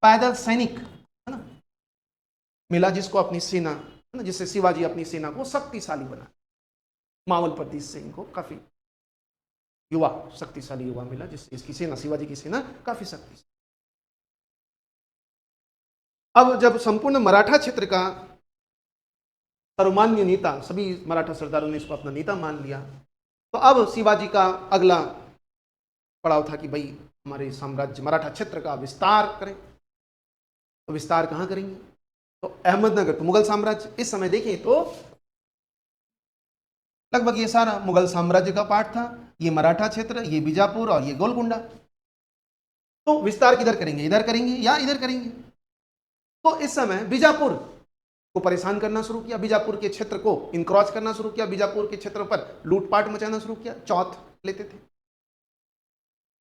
पैदल सैनिक, है ना, मिला, जिसको अपनी सेना, है ना, जिससे शिवाजी अपनी सेना को शक्तिशाली बना। मावल प्रदेश से इनको काफी युवा, शक्तिशाली युवा मिला, जिससे इसकी सेना, शिवाजी की सेना काफी शक्तिशाली। अब जब संपूर्ण मराठा क्षेत्र का सर्वमान्य नेता, सभी मराठा सरदारों ने इसको अपना नेता मान लिया, तो अब शिवाजी का अगला पड़ाव था कि भाई हमारे साम्राज्य मराठा क्षेत्र का विस्तार करें। तो विस्तार कहाँ करेंगे? तो अहमदनगर, तो मुगल साम्राज्य, इस समय देखें तो लगभग ये सारा मुगल साम्राज्य का पार्ट था, ये मराठा क्षेत्र, ये बीजापुर और ये गोलकुंडा। तो विस्तार किधर करेंगे? इधर करेंगे या इधर करेंगे? तो इस समय बीजापुर को परेशान करना शुरू किया, बीजापुर के क्षेत्र को इनक्रॉच करना शुरू किया, बीजापुर के क्षेत्र पर लूटपाट मचाना शुरू किया, चौथ लेते थे।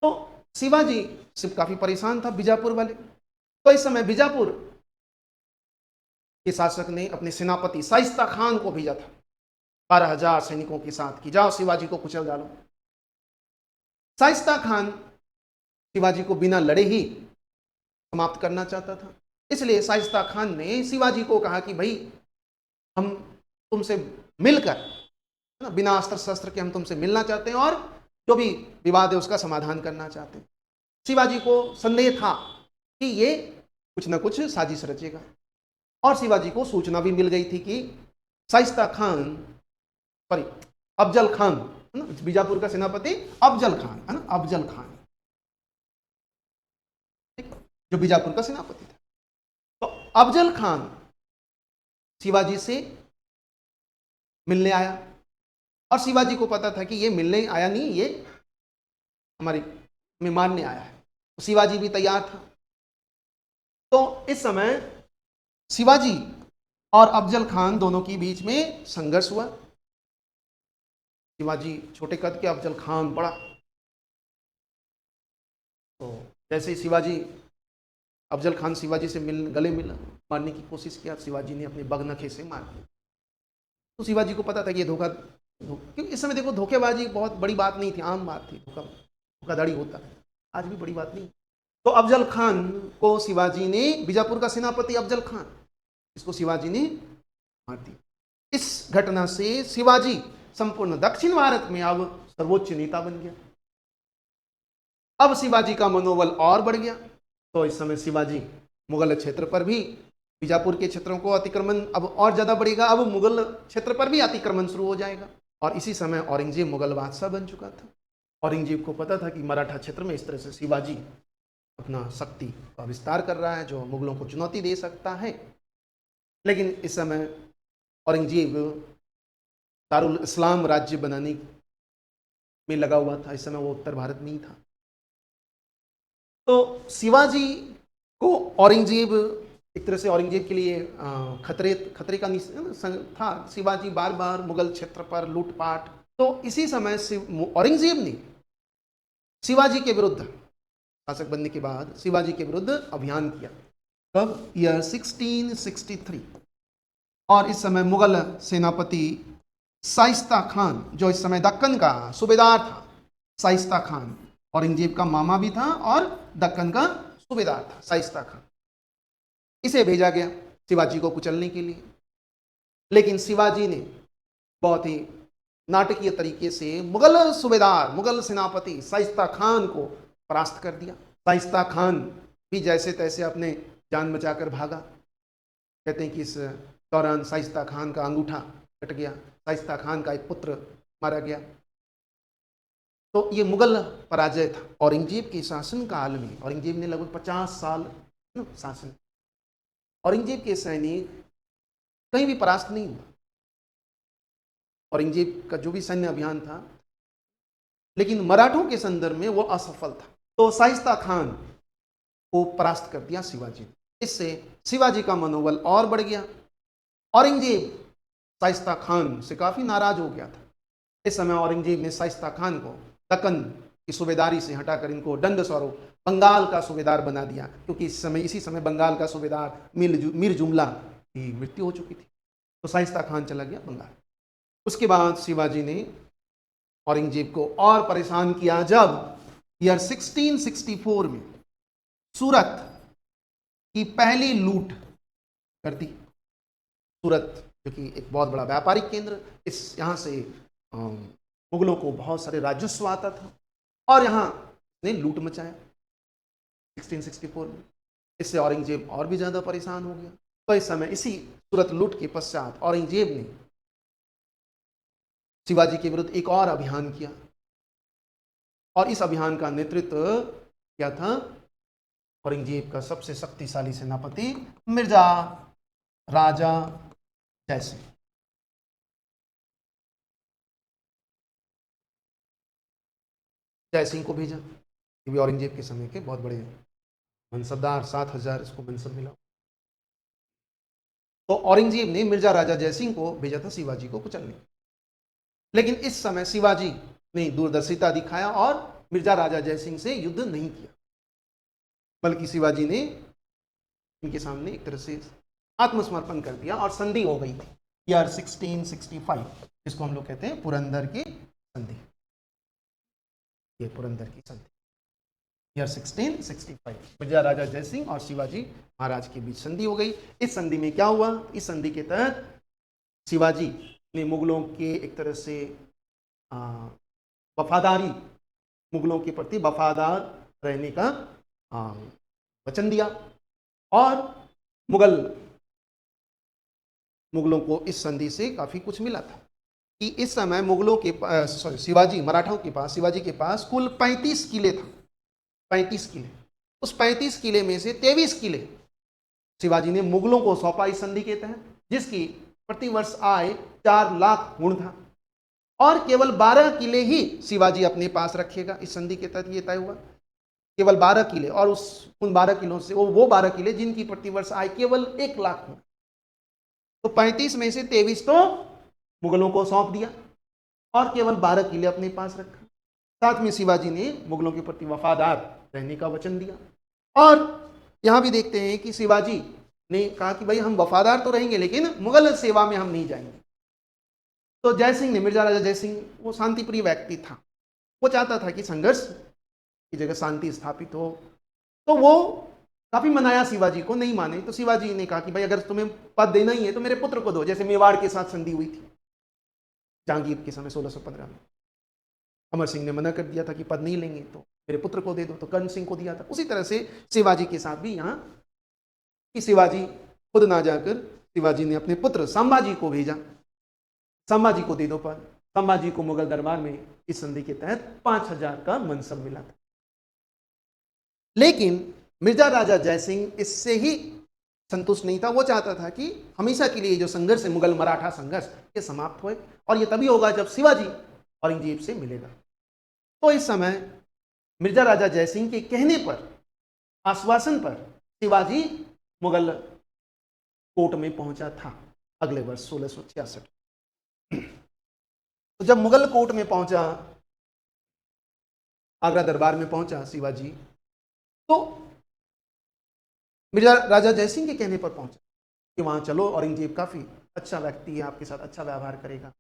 तो शिवाजी सिर्फ काफी परेशान था बीजापुर वाले। तो इस समय बीजापुर के शासक ने अपने सेनापति शाइस्ता खान को भेजा था 12,000 सैनिकों के साथ कि जाओ शिवाजी को कुचल डालो। शाइस्ता खान शिवाजी को बिना लड़े ही समाप्त करना चाहता था, इसलिए शाइस्ता खान ने शिवाजी को कहा कि भाई हम तुमसे मिलकर, बिना अस्त्र शस्त्र के हम तुमसे मिलना चाहते हैं और जो भी विवाद है उसका समाधान करना चाहते हैं। शिवाजी को संदेह था कि ये कुछ न कुछ साजिश रचेगा, और शिवाजी को सूचना भी मिल गई थी कि शाइस्ता खान, सॉरी अफजल खान, है ना, बीजापुर का सेनापति अफजल खान, है ना, अफजल खान जो बीजापुर का सेनापति था। तो अफजल खान शिवाजी से मिलने आया, और शिवाजी को पता था कि ये मिलने आया नहीं, ये हमारी में मारने आया है। तो शिवाजी भी तैयार था। तो इस समय शिवाजी और अफजल खान दोनों के बीच में संघर्ष हुआ। शिवाजी छोटे कद के, अफजल खान बड़ा। तो जैसे शिवाजी, अफजल खान शिवाजी से गले मिला, मारने की कोशिश किया, शिवाजी ने अपने बगनखे से मार दिया। तो शिवाजी को पता था कि ये क्योंकि इस समय देखो धोखेबाजी बहुत बड़ी बात नहीं थी, आम बात थी, धोखाधड़ी होता है, आज भी बड़ी बात नहीं। तो अफजल खान को शिवाजी ने, बीजापुर का सेनापति अफजल खान, इसको शिवाजी ने मार दिया। इस घटना से शिवाजी संपूर्ण दक्षिण भारत में अब सर्वोच्च नेता बन गया। अब शिवाजी का मनोबल और बढ़ गया। तो इस समय शिवाजी मुगल क्षेत्र पर भी, बीजापुर के क्षेत्रों को अतिक्रमण अब और ज्यादा बढ़ेगा, अब मुगल क्षेत्र पर भी अतिक्रमण शुरू हो जाएगा। और इसी समय औरंगजेब मुगल बादशाह बन चुका था। औरंगजेब को पता था कि मराठा क्षेत्र में इस तरह से शिवाजी अपना शक्ति का विस्तार कर रहा है जो मुगलों को चुनौती दे सकता है। लेकिन इस समय औरंगजेब दारुल इस्लाम राज्य बनाने में लगा हुआ था। इस समय वो उत्तर भारत में ही था। तो शिवाजी को औरंगजेब एक तरह से औरंगजेब के लिए खतरे का था। शिवाजी बार बार मुगल क्षेत्र पर लूटपाट। तो इसी समय औरंगजेब ने शिवाजी के विरुद्ध, शासक बनने के बाद शिवाजी के विरुद्ध अभियान किया। कब? ईयर 1663। और इस समय मुगल सेनापति शाइस्ता खान, जो इस समय दक्कन का सूबेदार था, शाइस्ता खान औरंगजेब का मामा भी था और दक्कन का सूबेदार था शाइस्ता खान, इसे भेजा गया शिवाजी को कुचलने के लिए। लेकिन शिवाजी ने बहुत ही नाटकीय तरीके से मुगल सूबेदार, मुगल सेनापति शाइस्ता खान को परास्त कर दिया। शाइस्ता खान भी जैसे तैसे अपने जान बचाकर भागा। कहते हैं कि इस दौरान शाइस्ता खान का अंगूठा कट गया, शाइस्ता खान का एक पुत्र मारा गया। तो ये मुगल पराजय था औरंगजेब के शासन काल में। औरंगजेब ने लगभग 50 साल शासन। औरंगजेब के सैनिक कहीं भी परास्त नहीं हुआ। औरंगजेब का जो भी सैन्य अभियान था, लेकिन मराठों के संदर्भ में वो असफल था। तो शाइस्ता खान को परास्त कर दिया शिवाजी। इससे शिवाजी का मनोबल और बढ़ गया। औरंगजेब शाइस्ता खान से काफी नाराज हो गया था। इस समय औरंगजेब ने शाइस्ता खान को दक्कन की सूबेदारी से हटाकर इनको दंड स्वरूप बंगाल का सूबेदार बना दिया, क्योंकि इसी समय बंगाल का सूबेदार मीर जुमला की मृत्यु हो चुकी थी। तो शाइस्ता खान चला गया बंगाल। उसके बाद शिवाजी ने औरंगजेब को और परेशान किया जब ईयर 1664 में सूरत की पहली लूट कर दी। सूरत जो कि एक बहुत बड़ा व्यापारिक केंद्र, यहाँ से मुगलों को बहुत सारे राजस्व आता था और यहाँ ने लूट मचाया 1664 में। इससे औरंगजेब और भी ज्यादा परेशान हो गया। तो इस समय इसी सूरत लूट के पश्चात औरंगजेब ने शिवाजी के विरुद्ध एक और अभियान किया। और इस अभियान का नेतृत्व क्या था? औरंगजेब का सबसे शक्तिशाली सेनापति मिर्जा राजा जयसिंह। जयसिंह को भेजा। ये भी औरंगजेब के समय के बहुत बड़े मनसबदार, 7000 इसको मनसब मिला। तो औरंगजेब ने मिर्जा राजा जयसिंह को भेजा था शिवाजी को कुचलने। लेकिन इस समय शिवाजी ने दूरदर्शिता दिखाया और मिर्जा राजा जयसिंह से युद्ध नहीं किया, बल्कि शिवाजी ने इनके सामने एक तरह से आत्मसमर्पण कर दिया और संधि हो गई थी ईयर 1665, जिसको हम लोग कहते हैं पुरंदर की संधि। ये पुरंदर की संधि ईयर 1665, मिर्जा राजा जयसिंह और शिवाजी महाराज के बीच संधि हो गई। इस संधि में क्या हुआ? इस संधि के तहत शिवाजी ने मुगलों के एक तरह से वफादारी, मुगलों के प्रति वफादार रहने का वचन दिया। और मुगलों को इस संधि से काफी कुछ मिला था कि इस समय मुगलों के मराठाओं के पास, शिवाजी के पास कुल 35 किले था। 35 किले। उस 35 किले में से 23 किले शिवाजी ने मुगलों को सौंपा इस संधि के तहत, जिसकी प्रतिवर्ष आय 4 लाख गुण था। और केवल 12 किले ही शिवाजी अपने पास रखेगा। इस संधि के तहत ये तय हुआ केवल 12 किले, और उन 12 किलों से वो 12 किले जिनकी प्रतिवर्ष आय केवल 1 लाख हो। तो 35 में से 23 तो मुगलों को सौंप दिया और केवल 12 किले अपने पास रखा। साथ में शिवाजी ने मुगलों के प्रति वफादार रहने का वचन दिया। और यहां भी देखते हैं कि शिवाजी ने कहा कि भाई हम वफादार तो रहेंगे, लेकिन मुगल सेवा में हम नहीं जाएंगे। तो जयसिंह ने, मिर्जा राजा जयसिंह, वो शांतिप्रिय व्यक्ति था। वो चाहता था कि संघर्ष की जगह शांति स्थापित हो। तो वो काफी मनाया शिवाजी को, नहीं माने तो शिवाजी ने कहा कि भाई अगर तुम्हें पद देना ही है तो मेरे पुत्र को दो, जैसे मेवाड़ के साथ संधि हुई थी जहांगीर के समय 1615 में। अमर सिंह ने मना कर दिया था कि पद नहीं लेंगे तो मेरे पुत्र को दे दो, तो कर्ण सिंह को दिया था। उसी तरह से शिवाजी के साथ भी यहाँ कि शिवाजी खुद ना जाकर शिवाजी ने अपने पुत्र संभाजी को भेजा, संभाजी को दे दो पद। संभाजी को मुगल दरबार में इस संधि के तहत 5000 का मनसब मिला था। लेकिन मिर्जा राजा जयसिंह इससे ही संतुष्ट नहीं था। वो चाहता था कि हमेशा के लिए जो संघर्ष है, मुगल मराठा संघर्ष, ये समाप्त होए, और ये तभी होगा जब शिवाजी औरंगजेब से मिलेगा। तो इस समय मिर्जा राजा जयसिंह के कहने पर, आश्वासन पर शिवाजी मुगल कोर्ट में पहुंचा था अगले वर्ष 1666। तो जब मुगल कोर्ट में पहुंचा, आगरा दरबार में पहुंचा शिवाजी, तो मिर्जा राजा जयसिंह के कहने पर पहुंचा कि वहां चलो, औरंगजेब काफी अच्छा व्यक्ति है, आपके साथ अच्छा व्यवहार करेगा।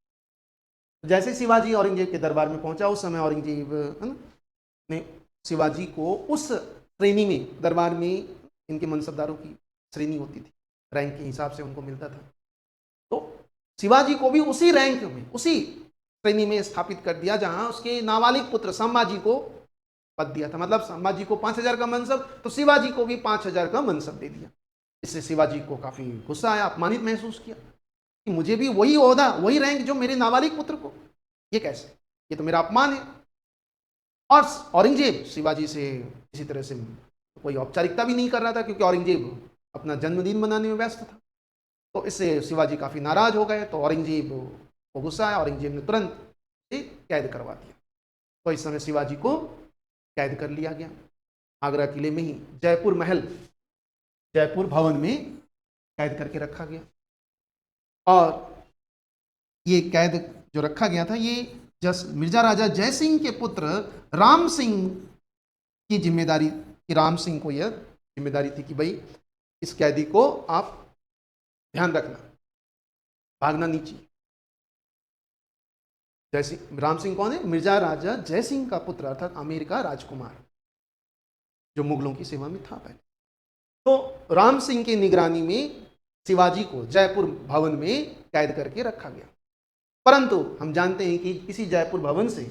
जैसे शिवाजी औरंगजेब के दरबार में पहुंचा, उस समय औरंगजेब ने शिवाजी को उस श्रेणी में, दरबार में इनके मनसबदारों की श्रेणी होती थी, रैंक के हिसाब से उनको मिलता था, तो शिवाजी को भी उसी रैंक में, उसी श्रेणी में स्थापित कर दिया जहां उसके नाबालिग पुत्र संभाजी को पद दिया था। मतलब संभाजी को 5000 का मनसब, तो शिवाजी को भी 5000 का मनसब दे दिया। इससे शिवाजी को काफी गुस्सा आया, अपमानित महसूस किया कि मुझे भी वही ओहदा, वही रैंक जो मेरे नाबालिग पुत्र को, ये कैसे, ये तो मेरा अपमान है। और औरंगजेब शिवाजी से इसी तरह से कोई औपचारिकता भी नहीं कर रहा था, क्योंकि औरंगजेब अपना जन्मदिन मनाने में व्यस्त था। तो इससे शिवाजी काफी नाराज हो गए। तो औरंगजेब को गुस्सा आया, औरंगजेब ने तुरंत कैद करवा दिया। तो इस समय शिवाजी को कैद कर लिया गया, आगरा किले में ही जयपुर महल, जयपुर भवन में कैद करके रखा गया। और ये कैद जो रखा गया था, ये मिर्जा राजा जयसिंह के पुत्र राम सिंह की जिम्मेदारी, कि राम सिंह को यह जिम्मेदारी थी कि भाई इस कैदी को आप ध्यान रखना, भागना नहीं चाहिए। जयसिंह, राम सिंह कौन है? मिर्जा राजा जयसिंह का पुत्र, अर्थात आमेर का राजकुमार, जो मुगलों की सेवा में था पहले। तो राम सिंह की निगरानी में शिवाजी को जयपुर भवन में कैद करके रखा गया। परंतु हम जानते हैं कि इसी जयपुर भवन से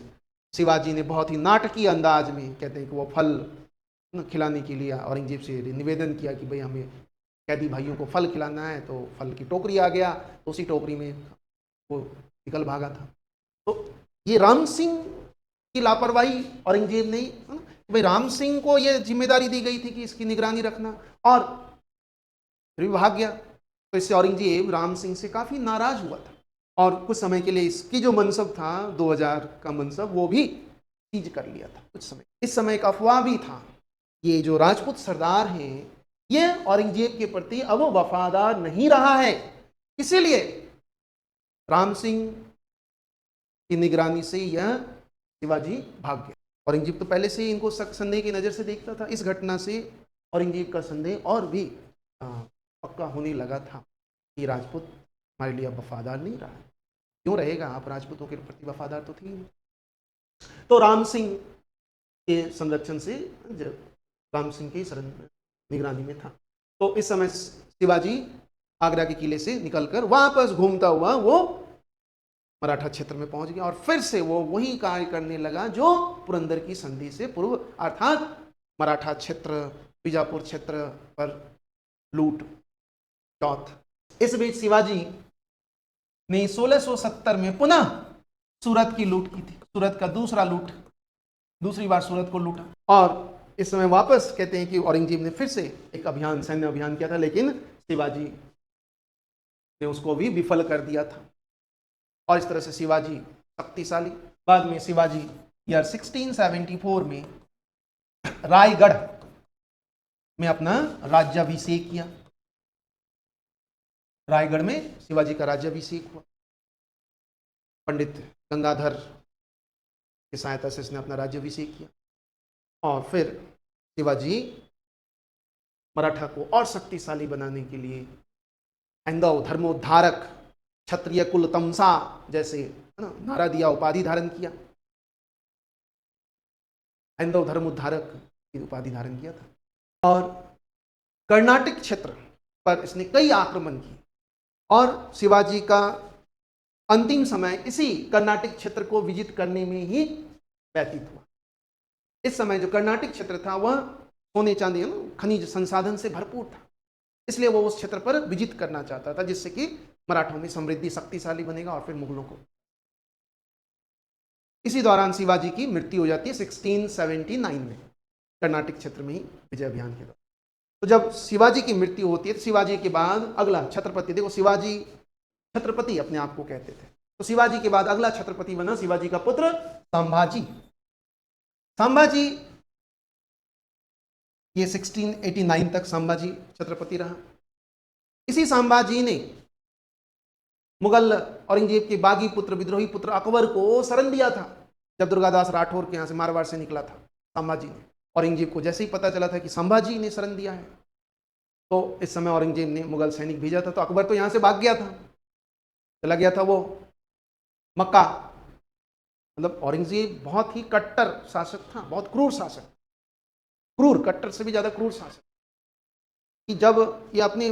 शिवाजी ने बहुत ही नाटकीय अंदाज में, कहते हैं कि वो फल खिलाने के लिए औरंगजेब से निवेदन किया कि भाई हमें कैदी भाइयों को फल खिलाना है। तो फल की टोकरी आ गया, तो उसी टोकरी में वो निकल भागा था। तो ये राम सिंह की लापरवाही औरंगजेब ने, भाई राम सिंह को यह जिम्मेदारी दी गई थी कि इसकी निगरानी रखना, और फिर भी भाग गया। तो इससे औरंगजेब राम सिंह से काफी नाराज हुआ था, और कुछ समय के लिए इसकी जो मनसब था 2000 का मनसब, वो भी सीज कर लिया था कुछ समय। इस समय एक अफवाह भी था, ये जो राजपूत सरदार हैं, ये औरंगजेब के प्रति अब वफादार नहीं रहा है, इसीलिए राम सिंह की निगरानी से यह शिवाजी भाग गया। औरंगजेब तो पहले से इनको संदेह की नज़र से देखता था। इस घटना से औरंगजेब का संदेह और भी पक्का होने लगा था कि राजपूत हमारे लिए अब वफादार नहीं रहा। क्यों रहेगा, आप राजपूतों के प्रति वफादार तो थे ही। तो राम सिंह के संरक्षण से, राम सिंह की निगरानी में था। तो इस समय शिवाजी आगरा के किले से निकलकर वापस घूमता हुआ वो मराठा क्षेत्र में पहुंच गया, और फिर से वो वही कार्य करने लगा जो पुरंदर की संधि से पूर्व, अर्थात मराठा क्षेत्र, बीजापुर क्षेत्र पर लूट चौथ। इस बीच शिवाजी ने 1670 में पुनः सूरत की लूट की थी, सूरत का दूसरा लूट, दूसरी बार सूरत को लूटा। और इस समय वापस कहते हैं कि औरंगजेब ने फिर से एक अभियान, सैन्य अभियान किया था, लेकिन शिवाजी ने उसको भी विफल कर दिया था। और इस तरह से शिवाजी शक्तिशाली, बाद में शिवाजी ईयर 1674 में रायगढ़ में अपना राज्याभिषेक किया। रायगढ़ में शिवाजी का राज्याभिषेक हुआ। पंडित गंगाधर की सहायता से इसने अपना राज्याभिषेक किया, और फिर शिवाजी मराठा को और शक्तिशाली बनाने के लिए ऐंदव धर्मोद्धारक, क्षत्रिय कुल तमसा जैसे नारा दिया, उपाधि धारण किया। ऐंदव धर्मोद्धारक की उपाधि धारण किया था। और कर्नाटक क्षेत्र पर इसने कई आक्रमण किए और शिवाजी का अंतिम समय इसी कर्नाटक क्षेत्र को विजिट करने में ही व्यतीत हुआ। इस समय जो कर्नाटक क्षेत्र था वह सोने चांदी खनिज संसाधन से भरपूर था, इसलिए वो उस क्षेत्र पर विजिट करना चाहता था, जिससे कि मराठों में समृद्धि शक्तिशाली बनेगा और फिर मुगलों को। इसी दौरान शिवाजी की मृत्यु हो जाती है 1679 में, कर्नाटक क्षेत्र में ही विजय अभियान के दौरान। तो जब शिवाजी की मृत्यु होती है तो शिवाजी के बाद अगला छत्रपति, देखो शिवाजी छत्रपति अपने आप को कहते थे, तो शिवाजी के बाद अगला छत्रपति बना शिवाजी का पुत्र संभाजी। संभाजी ये 1689 तक संभाजी छत्रपति रहा। इसी संभाजी ने मुगल औरंगजेब के बागी पुत्र विद्रोही पुत्र अकबर को शरण दिया था। जब दुर्गादास राठौर के यहाँ से मारवाड़ से निकला था संभाजी ने, औरंगजेब को जैसे ही पता चला था कि संभाजी ने शरण दिया है, तो इस समय औरंगजेब ने मुगल सैनिक भेजा था। तो अकबर तो यहाँ से भाग गया था, चला गया था वो मक्का। मतलब औरंगजेब बहुत ही कट्टर शासक था, बहुत क्रूर शासक, क्रूर, कट्टर से भी ज्यादा क्रूर शासक, कि जब ये अपने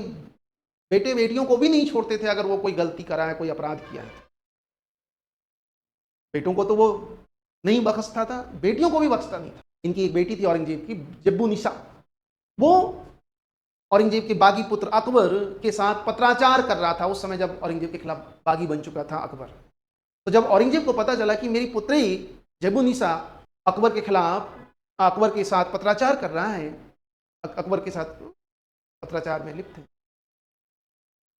बेटे बेटियों को भी नहीं छोड़ते थे अगर वो कोई गलती करा है, कोई अपराध किया है। बेटों को तो वो नहीं बख्शता था, बेटियों को भी बख्शता नहीं था। इनकी एक बेटी थी औरंगजेब की, जब्बू निशा, वो औरंगजेब के बागी पुत्र अकबर के साथ पत्राचार कर रहा था उस समय जब औरंगजेब के खिलाफ बागी बन चुका था अकबर। तो जब औरंगजेब को पता चला कि मेरी पुत्री जब्बू निशा अकबर के खिलाफ, अकबर के साथ पत्राचार कर रहा है, अकबर के साथ पत्राचार में लिप्त है,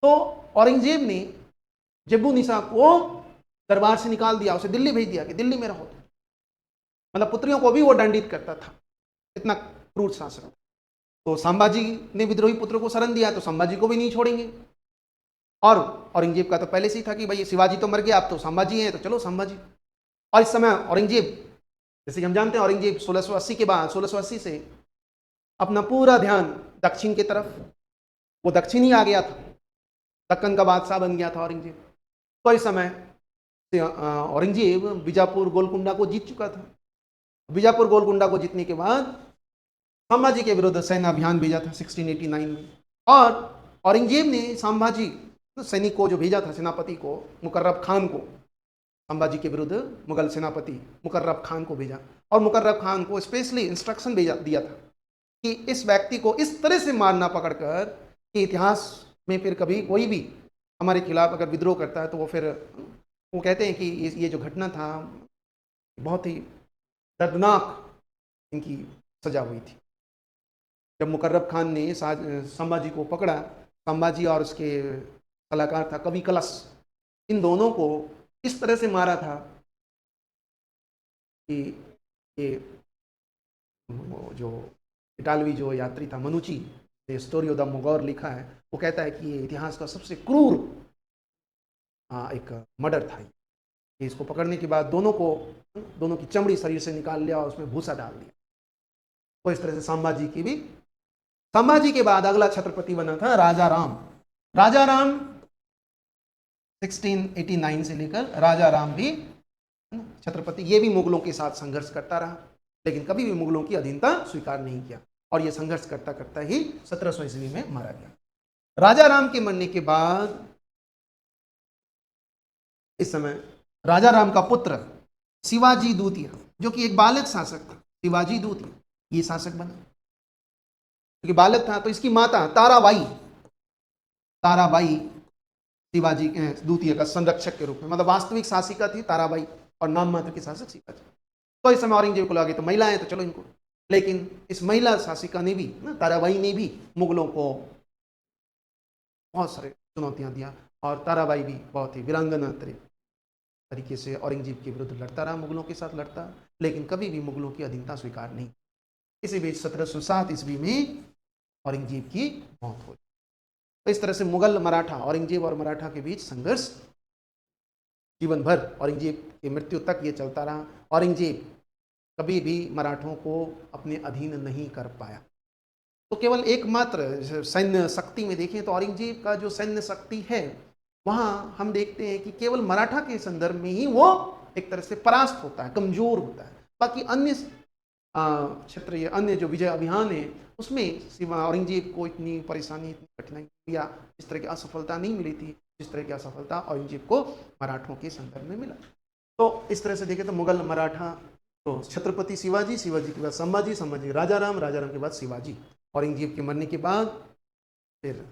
तो औरंगजेब ने जब्बू निशा को दरबार से निकाल दिया, उसे दिल्ली भेज दिया कि दिल्ली में रहो। मतलब पुत्रियों को भी वो दंडित करता था, इतना क्रूर शासक। तो संभाजी ने विद्रोही पुत्रों को शरण दिया, तो संभाजी को भी नहीं छोड़ेंगे। और औरंगजेब का तो पहले से ही था कि भाई शिवाजी तो मर गया, अब तो संभाजी हैं, तो चलो संभाजी। और इस समय औरंगजेब, जैसे कि हम जानते हैं, औरंगजेब 1680 के बाद 1680 से अपना पूरा ध्यान दक्षिण की तरफ, वो दक्षिण ही आ गया था, दक्कन का बादशाह बन गया था औरंगजेब। तो इस समय औरंगजेब बीजापुर गोलकुंडा को जीत चुका था। बीजापुर गोलकुंडा को जीतने के बाद संभाजी के विरुद्ध सैन्य अभियान भेजा था 1689 में। और औरंगजेब ने संभाजी सैनिक को जो भेजा था, सेनापति को, मुकर्रब खान को, संभाजी के विरुद्ध मुगल सेनापति मुकर्रब खान को भेजा। और मुकर्रब खान को स्पेशली इंस्ट्रक्शन दिया था कि इस व्यक्ति को इस तरह से मारना पकड़कर कि इतिहास में फिर कभी कोई भी हमारे खिलाफ अगर विद्रोह करता है तो वो कहते हैं कि ये जो घटना था बहुत ही दर्दनाक इनकी सजा हुई थी। जब मुकर्रब खान ने संभाजी को पकड़ा, संभाजी और उसके सलाहकार था कवि कलश, इन दोनों को इस तरह से मारा था कि ये जो इटालवी जो यात्री था मनुची, स्टोरी ऑफ द मुगौर लिखा है, वो कहता है कि ये इतिहास का सबसे क्रूर एक मर्डर था। इसको पकड़ने के बाद दोनों की चमड़ी शरीर से निकाल लिया और उसमें भूसा डाल दिया। तो इस तरह से संभाजी के बाद अगला छत्रपति बना था राजा राम। राजा राम 1689 से लेकर राजा राम भी छत्रपति, ये भी मुगलों के साथ संघर्ष करता रहा, लेकिन कभी भी मुगलों की अधीनता स्वीकार नहीं किया। और ये संघर्ष करता करता ही 1700 ईस्वी में मारा गया। राजा राम के मरने के बाद इस समय राजा राम का पुत्र शिवाजी द्वितीय, जो कि एक बालक शासक था, शिवाजी द्वितीय ये शासक बना। क्योंकि बालक था तो इसकी माता ताराबाई शिवाजी द्वितीय का संरक्षक के रूप में, मतलब वास्तविक शासिका थी ताराबाई और नाम मात्र की शासक शिवाजी। तो इस समय औरंगजेब को लगा तो महिला है तो चलो इनको, लेकिन इस महिला शासिका ने भी, ताराबाई ने भी मुगलों को बहुत सारे चुनौतियां दिया। और ताराबाई भी बहुत ही वीरांगना तरीके से औरंगजेब के विरुद्ध लड़ता रहा, मुगलों के साथ लड़ता, लेकिन कभी भी मुगलों की अधीनता स्वीकार नहीं। इसी बीच 1707 ईस्वी में औरंगजेब की मौत हो। तो इस तरह से मुगल मराठा, औरंगजेब और मराठा के बीच संघर्ष जीवन भर, औरंगजेब की मृत्यु तक ये चलता रहा। औरंगजेब कभी भी मराठों को अपने अधीन नहीं कर पाया। तो केवल एकमात्र सैन्य शक्ति में देखें तो औरंगजेब का जो सैन्य शक्ति है वहां हम देखते हैं कि केवल मराठा के संदर्भ में ही वो एक तरह से परास्त होता है, कमजोर होता है। बाकी अन्य क्षेत्रीय अन्य जो विजय अभियान है उसमें सिवा औरंगजेब को इतनी परेशानी, इतनी कठिनाई या इस तरह की असफलता नहीं मिली थी जिस तरह की असफलता औरंगजेब को मराठों के संदर्भ में मिला। तो इस तरह से देखें तो मुगल मराठा, तो छत्रपति शिवाजी, शिवाजी के बाद संभाजी, संभाजी राजाराम, राजाराम के बाद शिवाजी, औरंगजेब के मरने के बाद फिर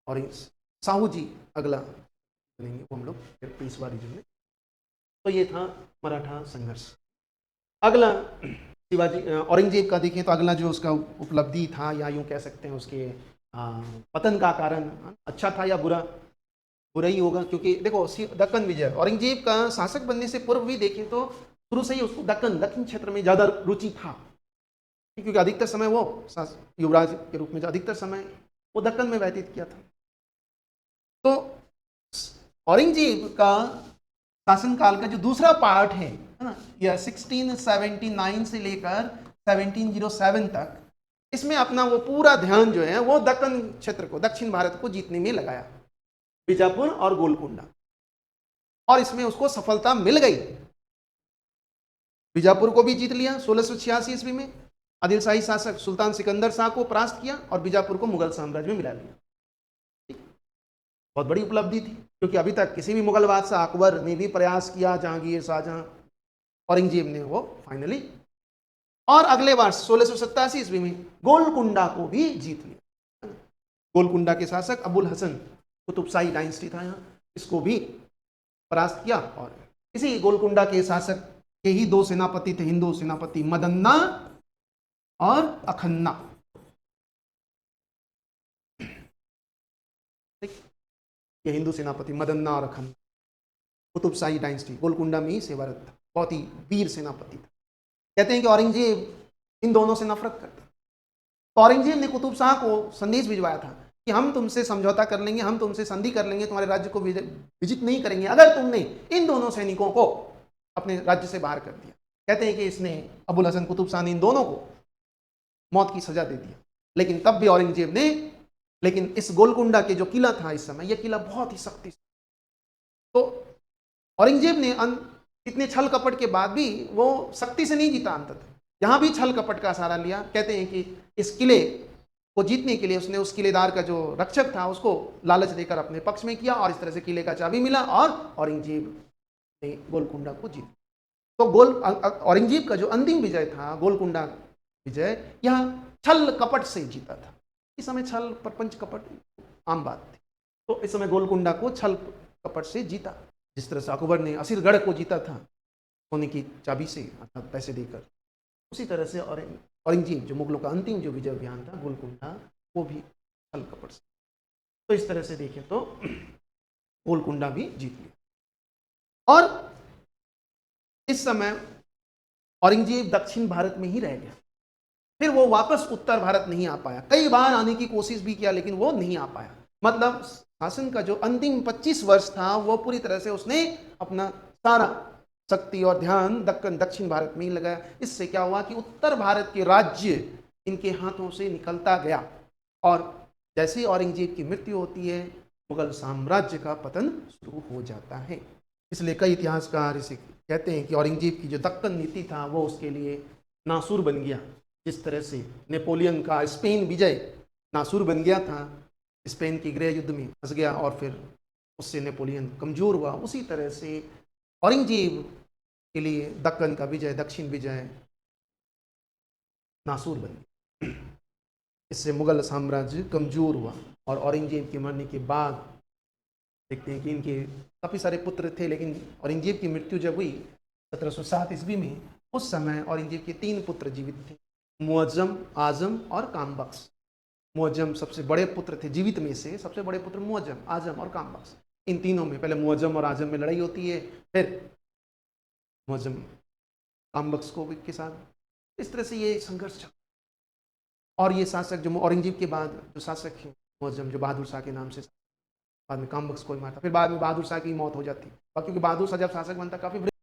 और साहू जी अगला करेंगे वो हम लोग फिर पेशवा रीजन में। तो ये था मराठा संघर्ष। अगला शिवाजी औरंगजेब का देखें तो अगला जो उसका उपलब्धि था या यूं कह सकते हैं उसके पतन का कारण अच्छा था या बुरा, बुरा ही होगा, क्योंकि देखो दक्कन विजय, औरंगजेब का शासक बनने से पूर्व भी देखें तो शुरू से ही उसको दक्षिण क्षेत्र में ज़्यादा रुचि था, क्योंकि अधिकतर समय वो युवराज के रूप में जो अधिकतर समय वो दक्कन में व्यतीत किया था। तो औरंगजेब का शासनकाल का जो दूसरा पार्ट है ना, यह 1679 से लेकर 1707 तक, इसमें अपना वो पूरा ध्यान जो है वो दक्कन क्षेत्र को, दक्षिण भारत को जीतने में लगाया, बीजापुर और गोलकुंडा, और इसमें उसको सफलता मिल गई। बीजापुर को भी जीत लिया 1686 ईस्वी में, आदिल शाही शासक सुल्तान सिकंदर शाह को परास्त किया और बीजापुर को मुगल साम्राज्य में मिला लिया। बहुत बड़ी उपलब्धि थी, क्योंकि अभी तक किसी भी मुगल बादशाह अकबर ने भी प्रयास किया, जहांगीर, शाहजहां, औरंगजेब ने वो फाइनली, और अगले वर्ष 1687 ईस्वी में गोलकुंडा को भी जीत लिया। गोलकुंडा के शासक अबुल हसन, कुतुबशाही डायनेस्टी था यहाँ, इसको भी परास्त किया, और इसी गोलकुंडा के शासक के ही दो सेनापति थे, हिंदू सेनापति मदन्ना और अखन्ना। ये हिंदू सेनापति मदन्ना और अखन्ना कुतुबशाही डायनेस्टी गोलकुंडा में ही सेवारत था, बहुत ही वीर सेनापति था। कहते हैं कि औरंगजेब इन दोनों से नफरत करता, तो औरंगजेब ने कुतुब शाह को संदेश भिजवाया था कि हम तुमसे समझौता कर लेंगे, हम तुमसे संधि कर लेंगे, तुम्हारे राज्य को विजित नहीं करेंगे अगर तुमने इन दोनों सैनिकों को अपने राज्य से बाहर कर दिया। कहते हैं कि इसने अबुल हसन कुतुब शाह ने इन दोनों को मौत की सजा दे दिया, लेकिन तब भी औरंगजेब ने, लेकिन इस गोलकुंडा के जो किला था इस समय, यह किला बहुत ही शक्तिशाली, तो औरंगजेब ने इतने छल कपट के बाद भी वो शक्ति से नहीं जीता, अंततः यहां भी छल कपट का सहारा लिया। कहते हैं कि इस किले को जीतने के लिए उसने उस किलेदार का जो रक्षक था उसको लालच देकर अपने पक्ष में किया, और इस तरह से किले का चाबी मिला और औरंगजेब ने गोलकुंडा को जीत। तो औरंगजेब का जो अंतिम विजय था, गोलकुंडा विजय, यह छल कपट से जीता था। इस समय छल प्रपंच कपट आम बात थी, तो इस समय गोलकुंडा को छल कपट से जीता, जिस तरह से अकबर ने असीरगढ़ को जीता था सोने की चाबी से अर्थात पैसे देकर, उसी तरह से औरंगजेब जो मुगलों का अंतिम जो विजय अभियान था गोलकुंडा, वो भी छल कपट से। तो इस तरह से देखें तो गोलकुंडा भी जीत लिया, और इस समय औरंगजेब दक्षिण भारत में ही रह गया, फिर वो वापस उत्तर भारत नहीं आ पाया। कई बार आने की कोशिश भी किया लेकिन वो नहीं आ पाया। मतलब शासन का जो अंतिम 25 वर्ष था वो पूरी तरह से उसने अपना सारा शक्ति और ध्यान दक्षिण भारत में ही लगाया। इससे क्या हुआ कि उत्तर भारत के राज्य इनके हाथों से निकलता गया, और जैसे औरंगजेब की मृत्यु होती है मुगल साम्राज्य का पतन शुरू हो जाता है। इसलिए कई इतिहासकार इसे कहते हैं कि औरंगजेब की जो दक्कन नीति था वो उसके लिए नासूर बन गया, जिस तरह से नेपोलियन का स्पेन विजय नासूर बन गया था, स्पेन की गृह युद्ध में फंस गया और फिर उससे नेपोलियन कमजोर हुआ, उसी तरह से औरंगजेब के लिए दक्कन का विजय, दक्षिण विजय नासूर बन गया। इससे मुगल साम्राज्य कमजोर हुआ, और औरंगजेब के मरने के बाद देखते हैं कि इनके काफ़ी सारे पुत्र थे, लेकिन औरंगजेब की मृत्यु जब हुई 1707 ईस्वी में, उस समय औरंगजेब के 3 पुत्र जीवित थे, मुअज्जम, आजम और कामबख्श। मुअज्जम सबसे बड़े पुत्र थे, जीवित में से सबसे बड़े पुत्र मुअज्जम, आजम और कामबख्श। इन तीनों में पहले मुअज्जम और आजम में लड़ाई होती है, फिर मुअज्जम कामबख्श को के साथ, इस तरह से ये संघर्ष चला। और ये शासक जो औरंगजेब के बाद जो शासक है मुअज्जम, जो बहादुर शाह के नाम से, बाद में कामबख्श को ही मारता, फिर बाद में बहादुर शाह की मौत हो जाती, क्योंकि बहादुर शाह जब शासक बनता काफी